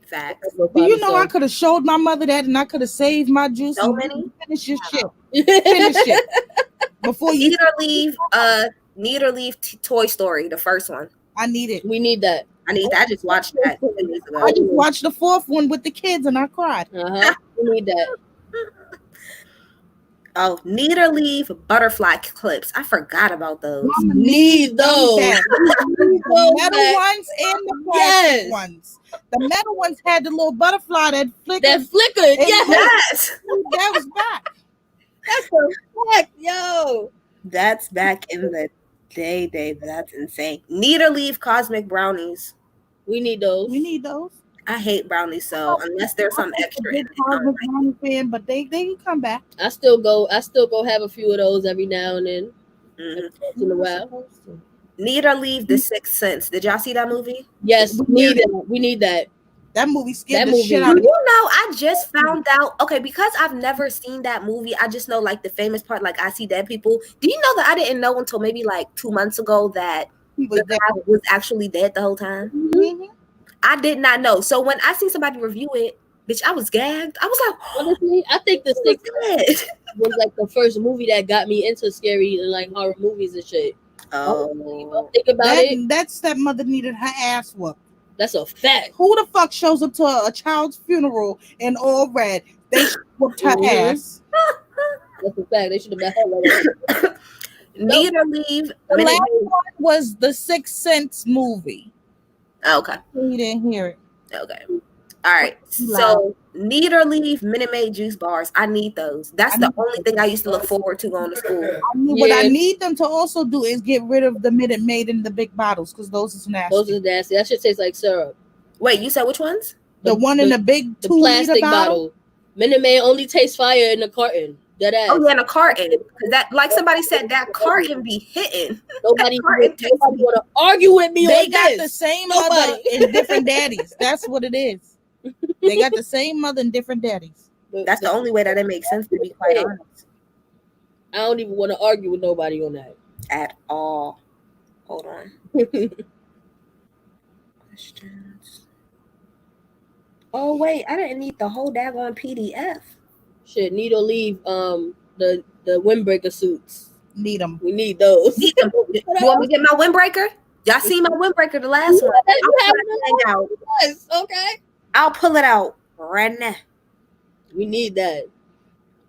Facts. Do you know I could have showed my mother that and I could have saved my juice? So many? Finish your shit. Finish it. Before you Need or leave Toy Story, the first one. I need it. We need that. I just watched that 2 days ago. I just watched the fourth one with the kids and I cried. We need that. Oh, need or leave butterfly clips. I forgot about those. Need those. The metal ones and the plastic ones. The metal ones had the little butterfly that flickered. Yes. That was back. That's a fact, yo. That's back in the day. That's insane. Need or leave cosmic brownies. We need those. We need those. I hate brownies, so unless there's some extra in it, Cosmic brownie fan, but they can come back. I still go have a few of those every now and then. Mhm. Once in a while. Need or leave The Sixth Sense. Did y'all see that movie? Yes, we need that. That movie scared That the movie. shit Do out you of me. know, I just found out, okay, because I've never seen that movie, I just know like the famous part, like I See Dead People. Do you know that I didn't know until maybe like 2 months ago that the guy was actually dead the whole time? Mm-hmm. I did not know. So when I see somebody review it, Bitch, I was gagged. I was like, Honestly, I think The was Sixth dead. was like the first movie that got me into scary and like horror movies and shit. Oh, Think about it. That stepmother needed her ass whooped. That's a fact. Who the fuck shows up to a child's funeral in all red? They whooped her ass. That's a fact. They should have been hell like Need or leave. The Minute last Maid. one was the Sixth Sense movie. Oh, okay. You didn't hear it. Okay. All right. So need or leave Minute Maid juice bars. I need those. That's the only thing I used to look forward to going to school. What I need them to also do is get rid of the Minute Maid in the big bottles because those is nasty. Those are nasty. That shit tastes like syrup. Wait, you said which ones? The one in the big the 2 plastic liter bottle. Minute Maid only tastes fire in the carton. That ass. Oh yeah, in a carton. Because that, like somebody said, that carton be hitting. Nobody want to argue with me. They on got this. the same mother and different daddies. That's what it is. They got the same mother and different daddies. That's the only way that it makes sense, to be quite honest. I don't even want to argue with nobody on that. At all. Hold on. Questions. Oh wait, I didn't need the whole daggone PDF. Shit, need or leave the windbreaker suits. Need them. We need those. Need them. You want me to get my windbreaker? Y'all seen my windbreaker the last one? Out. Yes, okay. I'll pull it out right now. We need that.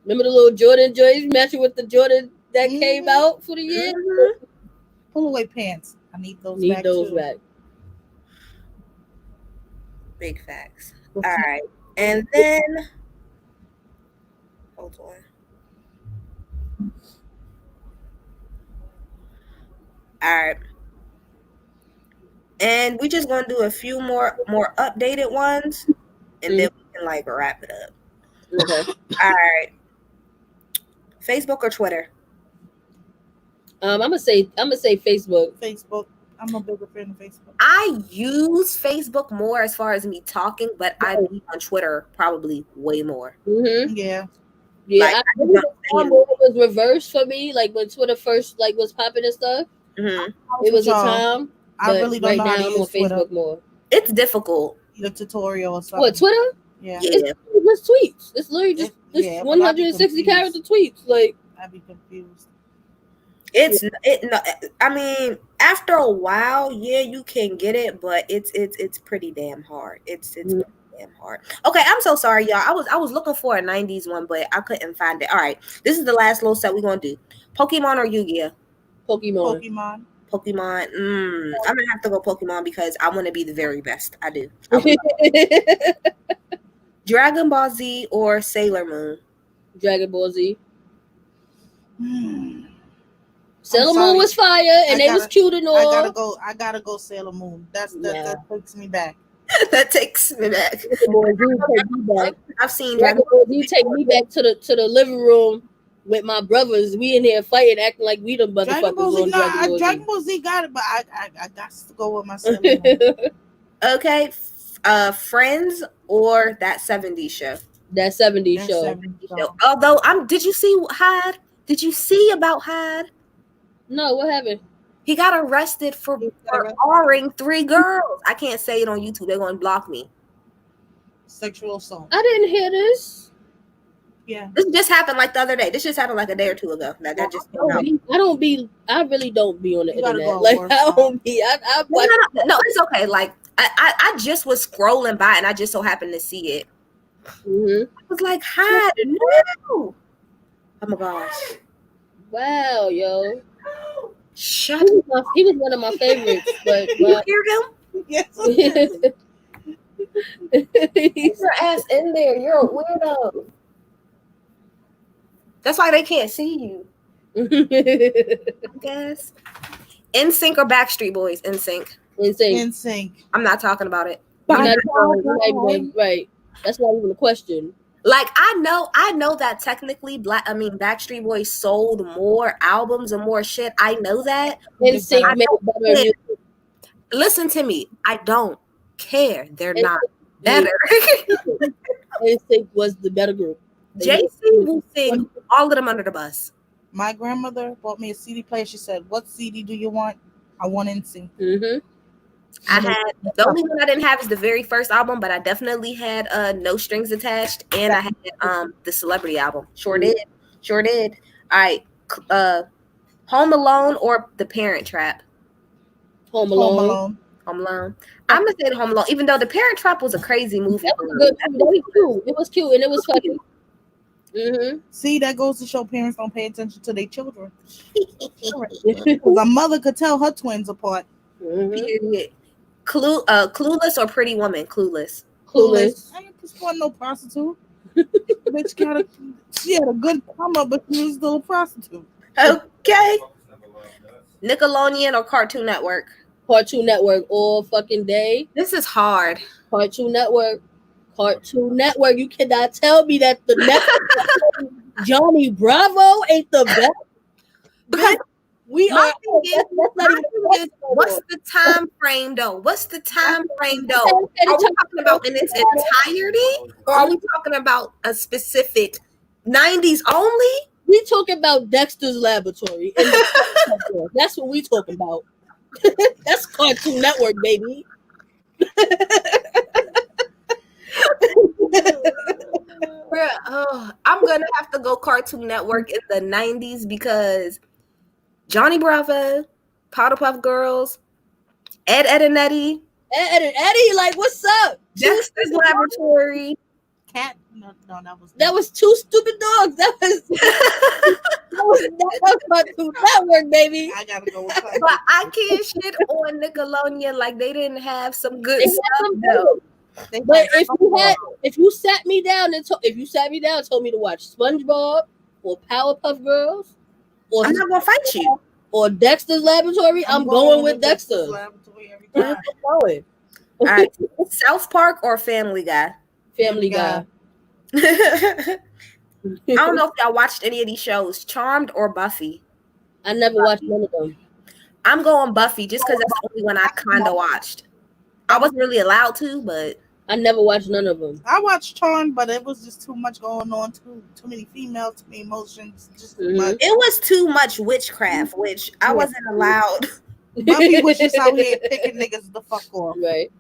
Remember the little Jordan joints matching with the Jordan that came out for the year? Pull away pants. I need those Need back those too. back. Big facts. All right. And then hold on. All right. And we just gonna do a few more updated ones, and then we can like wrap it up. Okay. All right. Facebook or Twitter? I'm gonna say Facebook. Facebook. I'm a bigger fan of Facebook. I use Facebook more as far as me talking, but I be on Twitter probably way more. Mm-hmm. Yeah. Yeah, Like, I think it was reversed for me. Like when Twitter first like was popping and stuff. Mm-hmm. It was a time. I really don't know how to I'm on use Twitter. Facebook more. It's difficult. The tutorial or something. What, Twitter? Yeah. It's tweets. It's literally just 160 character tweets. Like I'd be confused. I mean, after a while, yeah, you can get it, but it's pretty damn hard. It's pretty damn hard. Okay, I'm so sorry, y'all. I was looking for a 90s one, but I couldn't find it. All right, this is the last little set we're gonna do. Pokemon or Yu-Gi-Oh? Pokemon. I'm gonna have to go Pokemon because I want to be the very best. I do. Dragon Ball Z or Sailor Moon? Dragon Ball Z. Sailor Moon was fire, and they was cute and all. I gotta go Sailor Moon. That takes me back. That takes me back. I've seen Dragon Ball Z take me back to the living room with my brothers. We in there fighting, acting like we the motherfuckers. Dragon Ball Z got it, but I got to go with my Sailor Moon. Okay, Friends or That 70s Show? That 70s show. Although did you see Hyde? Did you see about Hyde? No, what happened? He got arrested for R-ing 3 girls. I can't say it on YouTube. They're going to block me. Sexual assault. I didn't hear this. Yeah. This just happened like the other day. This just happened like a day or two ago. That just came out. I really don't be on the internet. Go like I don't be. No, it's okay. Like I just was scrolling by and I just so happened to see it. Mm-hmm. I was like, Hyde, no. Oh my gosh. Wow, yo. Shut up. He was one of my favorites. But you hear him? Yes. Get your ass in there. You're a weirdo. That's why they can't see you. I guess. NSYNC or Backstreet Boys? NSYNC. NSYNC. I'm not talking about it. Right. That's not even a question. Like I know that technically Backstreet Boys sold more albums and more shit. I know that. NSYNC made better music. Listen to me. I don't care. They're not better. NSYNC was the better group. JC will sing all of them under the bus. My grandmother bought me a CD player. She said, "What CD do you want?" I want NSYNC. Mm-hmm. I had the only one I didn't have is the very first album, but I definitely had No Strings Attached, and I had the Celebrity album. Sure did. All right, Home Alone or The Parent Trap? Home Alone. Home Alone. I'm gonna say the Home Alone, even though The Parent Trap was a crazy movie. That was a good movie. That was cute. It was cute and it was funny. See, that goes to show parents don't pay attention to their children. Because a mother could tell her twins apart. Period. Clueless or Pretty Woman? Clueless. I ain't supporting no prostitute. Bitch she had a good come up, but she was still a prostitute. Okay. Nickelodeon or Cartoon Network? Cartoon Network all fucking day. This is hard. Cartoon Network. You cannot tell me that the next Johnny Bravo ain't the best. Because we are. What's the time frame though? Are we talking about in its entirety, or are we talking about a specific 90s only? We talking about Dexter's Laboratory. That's what we talking about. That's Cartoon Network, baby. I'm gonna have to go Cartoon Network in the 90s because Johnny Bravo, Powerpuff Girls, Ed, and Eddie. Like, what's up? Dexter's Laboratory. Cat? No, that was Two Stupid Dogs. That was Cartoon Network, baby. I gotta go with that. But I can't shit on Nickelodeon like they didn't have some good stuff though. But if you sat me down and told me to watch SpongeBob or Powerpuff Girls, or I'm not gonna fight you, or Dexter's Laboratory, I'm going with Dexter's Laboratory every time. I'm going. All right, South Park or Family Guy? Family Guy. I don't know if y'all watched any of these shows. Charmed or Buffy? I never watched none of them. I'm going Buffy just because that's the only one I kind of watched. I wasn't really allowed to, but I never watched none of them. I watched Charmed, but it was just too much going on. Too many females, too many emotions. Just too much. It was too much witchcraft, which I wasn't allowed. Buffy was just out here picking niggas the fuck off. Right.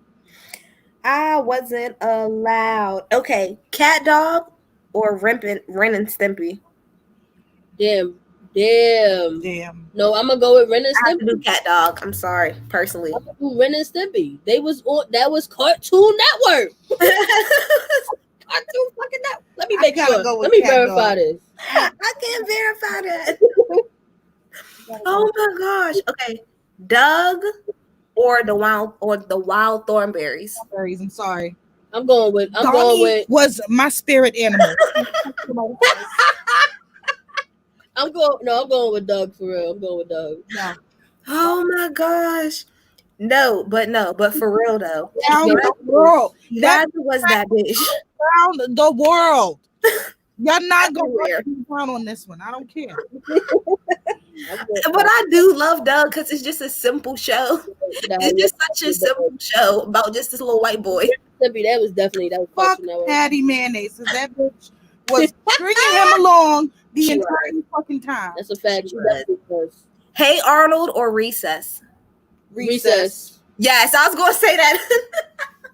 I wasn't allowed. Okay, Cat Dog or Ren and Stimpy? Damn. No, I'm gonna go with Ren and I have to Stimpy. do Cat Dog. I'm sorry, personally. I'm gonna do Ren and Stimpy. That was Cartoon Network. Cartoon fucking Network. Let me make sure. Let me verify this. I can't verify that. Oh my gosh. Okay, Doug or the wild Thornberries? I'm sorry. I'm going with. Was my spirit animal. I'm going with Doug for real. I'm going with Doug. No. Oh my gosh. No, but for real though. Around the world. That was that bitch. Around the world. Y'all not going to count on this one. I don't care. But I do love Doug because it's just a simple show. It's just such a simple show about just this little white boy. That was fuck Patty Mayonnaise. That bitch was stringing him along the entire fucking time. That's a fact. Hey Arnold or Recess? Recess. Yes, I was gonna say that.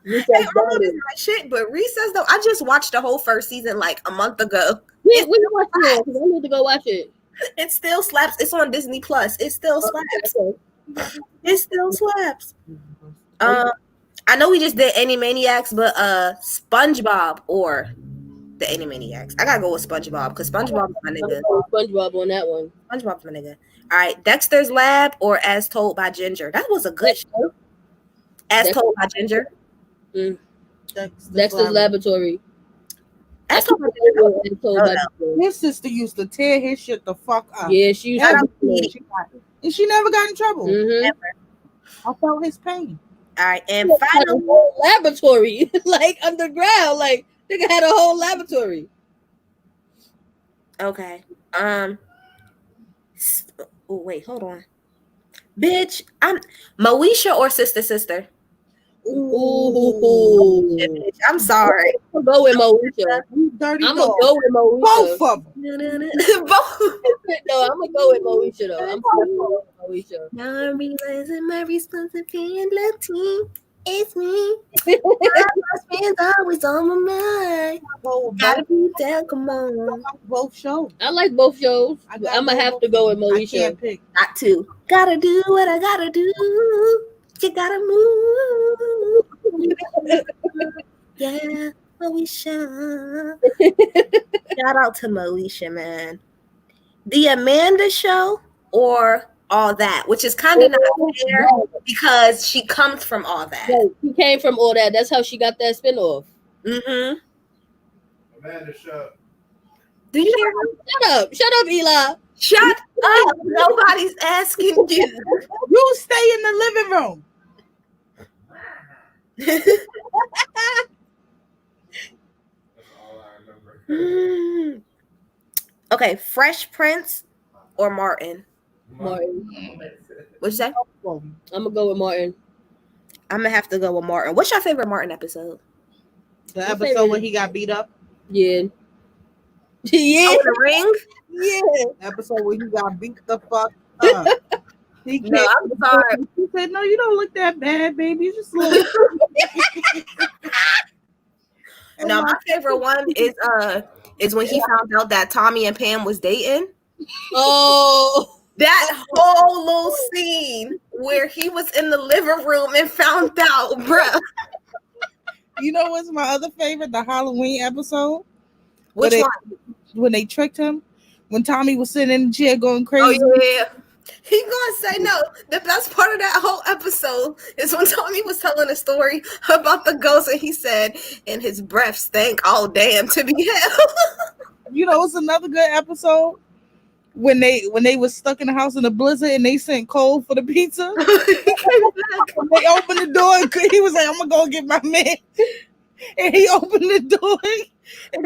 Hey Arnold is my shit, but Recess though, I just watched the whole first season like a month ago. Yeah, we watched it. I need to go watch it. It still slaps. It's on Disney Plus. It still slaps. It still slaps. I know we just did Animaniacs, but SpongeBob or the Animaniacs. I gotta go with SpongeBob because SpongeBob's my nigga. SpongeBob on that one. SpongeBob's my nigga. All right, Dexter's Lab or As Told by Ginger. That was a good show. As Told by Ginger. Dexter's Laboratory. As Told by Ginger. His sister used to tear his shit the fuck up. Yeah, she used to. And she never got in trouble. Never. I felt his pain. All right, and finally, laboratory, like underground, like nigga had a whole laboratory. Okay. Oh wait, hold on, bitch. I'm Moesha or Sister. Ooh. I'm sorry. I'm gonna go with Moesha. You dirty I'm dog. gonna go with Moesha. Both of them. Both. No, I'm gonna go with Moesha though. I'm gonna go with Moesha. Now I'm realizing my responsibility and black team. It's me. My friends always on my mind. Gotta be down, come on. Both shows. I like both shows. I'm gonna have to go with I Moesha. can't pick. Got to. Gotta do what I gotta do. You gotta move. Yeah, Moesha. Shout out to Moesha, man. The Amanda Show or All That, which is kind of not fair because she comes from All That. Right. She came from All That. That's how she got that spinoff. Mm-hmm. Amanda Show. Do you hear her? Shut up, Eli. Shut up. Nobody's asking you. You stay in the living room. That's all I remember. Okay, Fresh Prince or Martin? Martin. What'd you say? I'm gonna go with Martin. I'm gonna have to go with Martin. What's your favorite Martin episode? The episode when he got beat up. Yeah. Yeah. Oh, the ring? Yeah. Episode where he got beat the fuck up. He No, I'm sorry. He said, "No, you don't look that bad, baby. You just look." No, my favorite one is when he found out that Tommy and Pam was dating. Oh. That whole little scene where he was in the living room and found out, bruh. You know what's my other favorite? The Halloween episode. Which one? When they tricked him, when Tommy was sitting in the chair going crazy. Oh yeah. He gonna say no. The best part of that whole episode is when Tommy was telling a story about the ghost and he said, and his breath stank all damn to be hell. You know, it's another good episode when they was stuck in the house in a blizzard and they sent Cole for the pizza. When they opened the door and he was like, "I'm gonna go get my man," and he opened the door and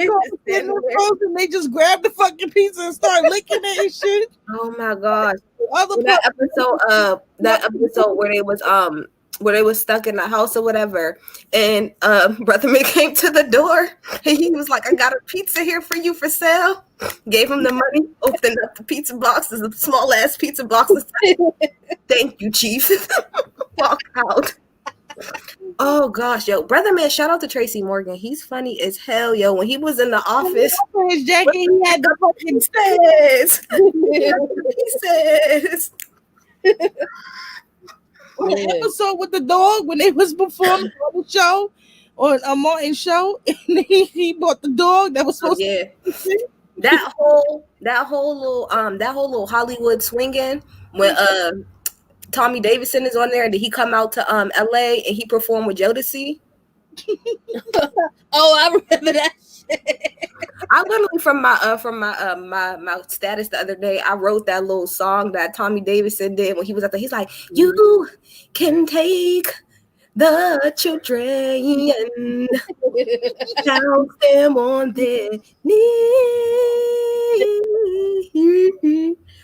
they just grabbed the fucking pizza and started licking it and shit. Oh my gosh. That episode where they was stuck in the house or whatever, and Brother Mick came to the door and he was like, "I got a pizza here for you for sale." Gave him the money, opened up the pizza boxes, the small ass pizza boxes. Thank you, Chief. Walk out. Oh gosh, yo, Brother Man, shout out to Tracy Morgan. He's funny as hell, yo. When he was in the office, his jacket, he had the fucking pieces. The episode with the dog when they was performing on the show, on a Martin show, and he bought the dog that was supposed to. That whole little Hollywood swinging when Tommy Davidson is on there, and he come out to LA and he performed with Jodeci. Oh, I remember that shit. I literally from my status the other day, I wrote that little song that Tommy Davidson did when he was out there. He's like, "You can take the children and count them on their knees.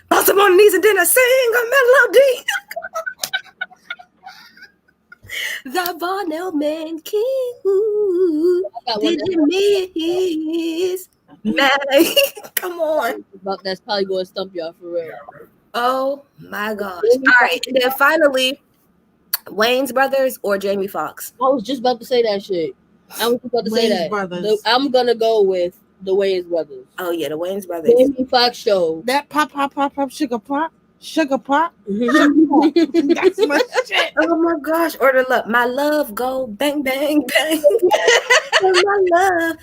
Bounce them on the knees and then I sing a melody." The Varnell Man King. Did you miss? Man, come on. That's probably going to stump y'all for real. Oh my gosh. All right. And then finally, Wayne's Brothers or Jamie Foxx? I was just about to say that shit. I was just about to say that. Brothers. I'm going to go with the Wayne's Brothers. Oh, yeah, the Wayne's Brothers. Jamie Foxx show. That pop, sugar pop. Sugar pop. That's my shit. Oh my gosh. Or my love go bang, bang, bang. my love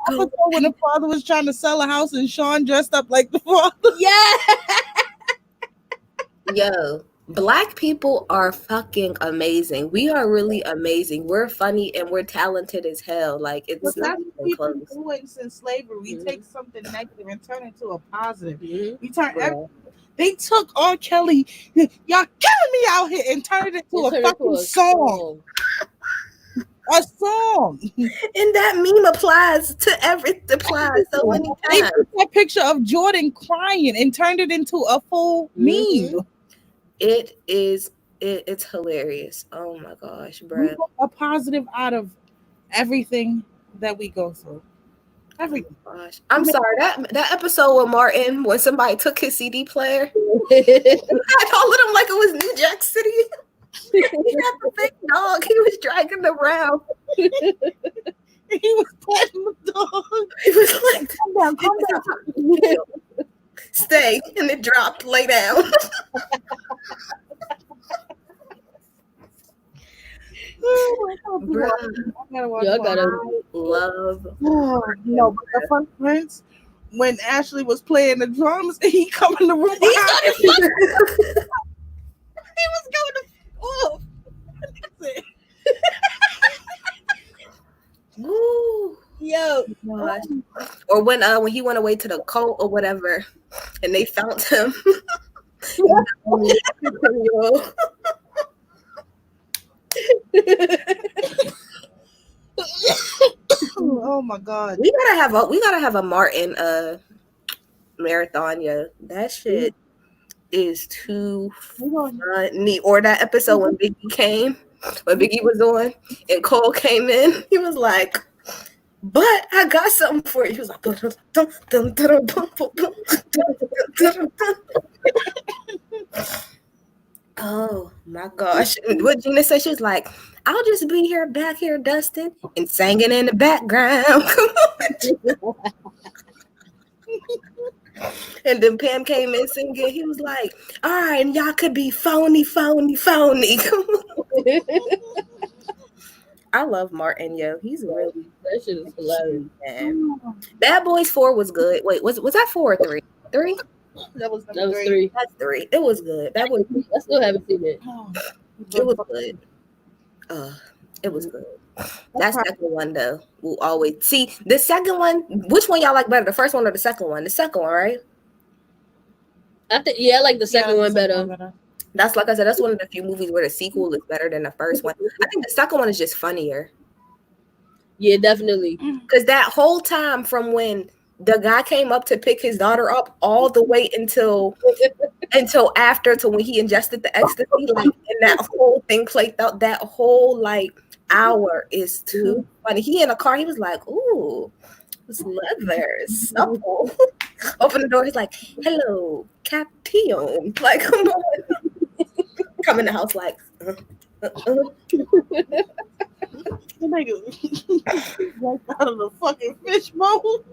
go. When the father was trying to sell a house and Sean dressed up like the father. Yeah. Yo, Black people are fucking amazing. We are really amazing. We're funny and we're talented as hell. Like, it's not even close. Since slavery, we take something negative and turn it into a positive. Mm-hmm. We turn They took R. Kelly, y'all killing me out here, and turned it into a fucking song. A song. And that meme applies to so many times. They took that picture of Jordan crying and turned it into a full meme. It is It's hilarious. Oh my gosh, We bro. get a positive out of everything that we go through. Everything. Gosh. I'm sorry, that episode with Martin when somebody took his CD player, I told him like it was New Jack City. He had the big dog. He was dragging around. He was petting the dog. He was like, Calm down. stay, and it dropped. Lay down. Bruh, I gotta. love. No, but the Fresh Prince, when Ashley was playing the drums, he come in the room. He started fucking. He was going off. Woo. Yo, Gosh. Or when he went away to the cult or whatever, and they found him. Oh my god. We gotta have a Martin marathon, yeah. That shit is too funny. Or that episode when Biggie was on and Cole came in, he was like, but I got something for you. He was like, oh my gosh. What Gina said, she was like, I'll just be here back here dusting and singing in the background. And then Pam came in singing. He was like, all right, and y'all could be phony. I love Martin, yo. He's really that shit is hilarious. man. Bad Boys 4 was good. Wait, was that 4 or 3? 3? That was 3. That's 3. It was good. That was I still haven't seen it. it was good. It was good. That second one though will always see the second one. Which one y'all like better, the first one or the second one? The second one, right? I think I like the second one better. That's like I said. That's one of the few movies where the sequel is better than the first one. I think the second one is just funnier. Yeah, definitely. Because that whole time from when the guy came up to pick his daughter up all the way until after to when he ingested the ecstasy, like, and that whole thing played out. That whole like hour is too funny. He in a car. He was like, "Ooh, it's leather, it's supple." Open the door. He's like, "Hello, Captain." Like, come on. Come in the house like. The nigga right out of the fucking fishbowl.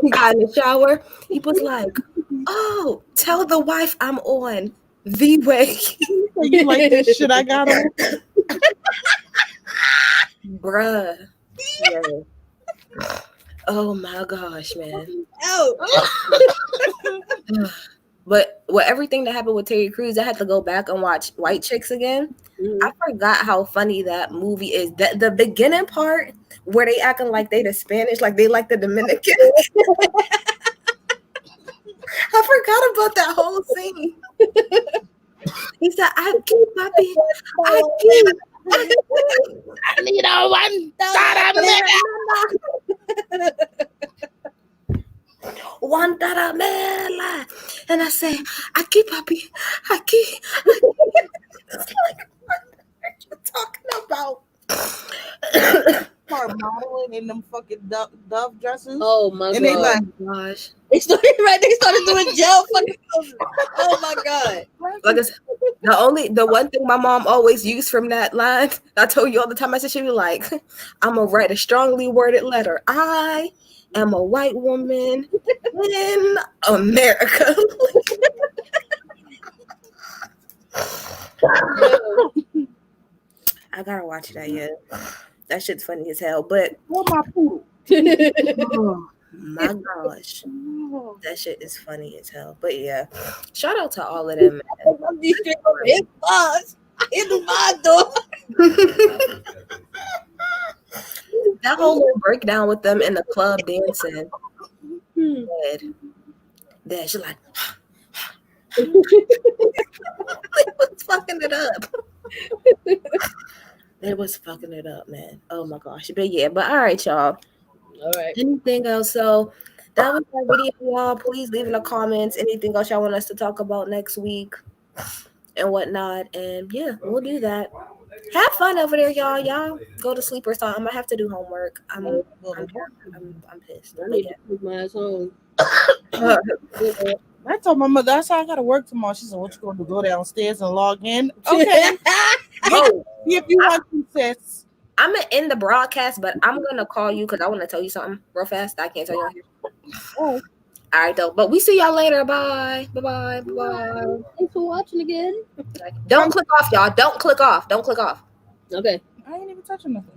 He got in the shower. He was like, "Oh, tell the wife I'm on the way." You like this shit I got on? Bruh. Yeah. Oh my gosh, man. But with everything that happened with Terry Crews, I had to go back and watch White Chicks again. I forgot how funny that movie is. The beginning part where they acting like they the Spanish, like they like the Dominican. I forgot about that whole scene. He said, I need a one taramela. And I say, aquí papi, aquí. It's like, what are you talking about? Start modeling in them fucking dove dresses. Oh my and god! They like, gosh. They started doing gel fucking. Oh my god! Like I said, the one thing my mom always used from that line, I told you all the time. I said she'd be like, "I'm gonna write a strongly worded letter. I am a white woman in America." I gotta watch that yet. That shit's funny as hell. But my food? Oh my gosh, that shit is funny as hell. But yeah, shout out to all of them. That whole little breakdown with them in the club dancing. Then she's like, it was fucking it up. It was fucking it up, man. Oh my gosh. But yeah, but all right, y'all. All right. Anything else? So that was our video, y'all. Please leave in the comments anything else y'all want us to talk about next week and whatnot. And yeah, we'll do that. Have fun over there, y'all. Y'all go to sleep or something. I might have to do homework. I'm pissed. I But need yeah. to keep my ass home. I told my mother, I said I gotta work tomorrow. She said, "What you gonna do? Go downstairs and log in?" Okay. Oh, If you want to, sis. I'm gonna end the broadcast, but I'm gonna call you because I want to tell you something real fast. I can't tell you on here. Oh. All right, though. But we see y'all later. Bye. Bye. Bye. Bye. Thanks for watching again. Don't click off, y'all. Don't click off. Don't click off. Okay. I ain't even touching nothing.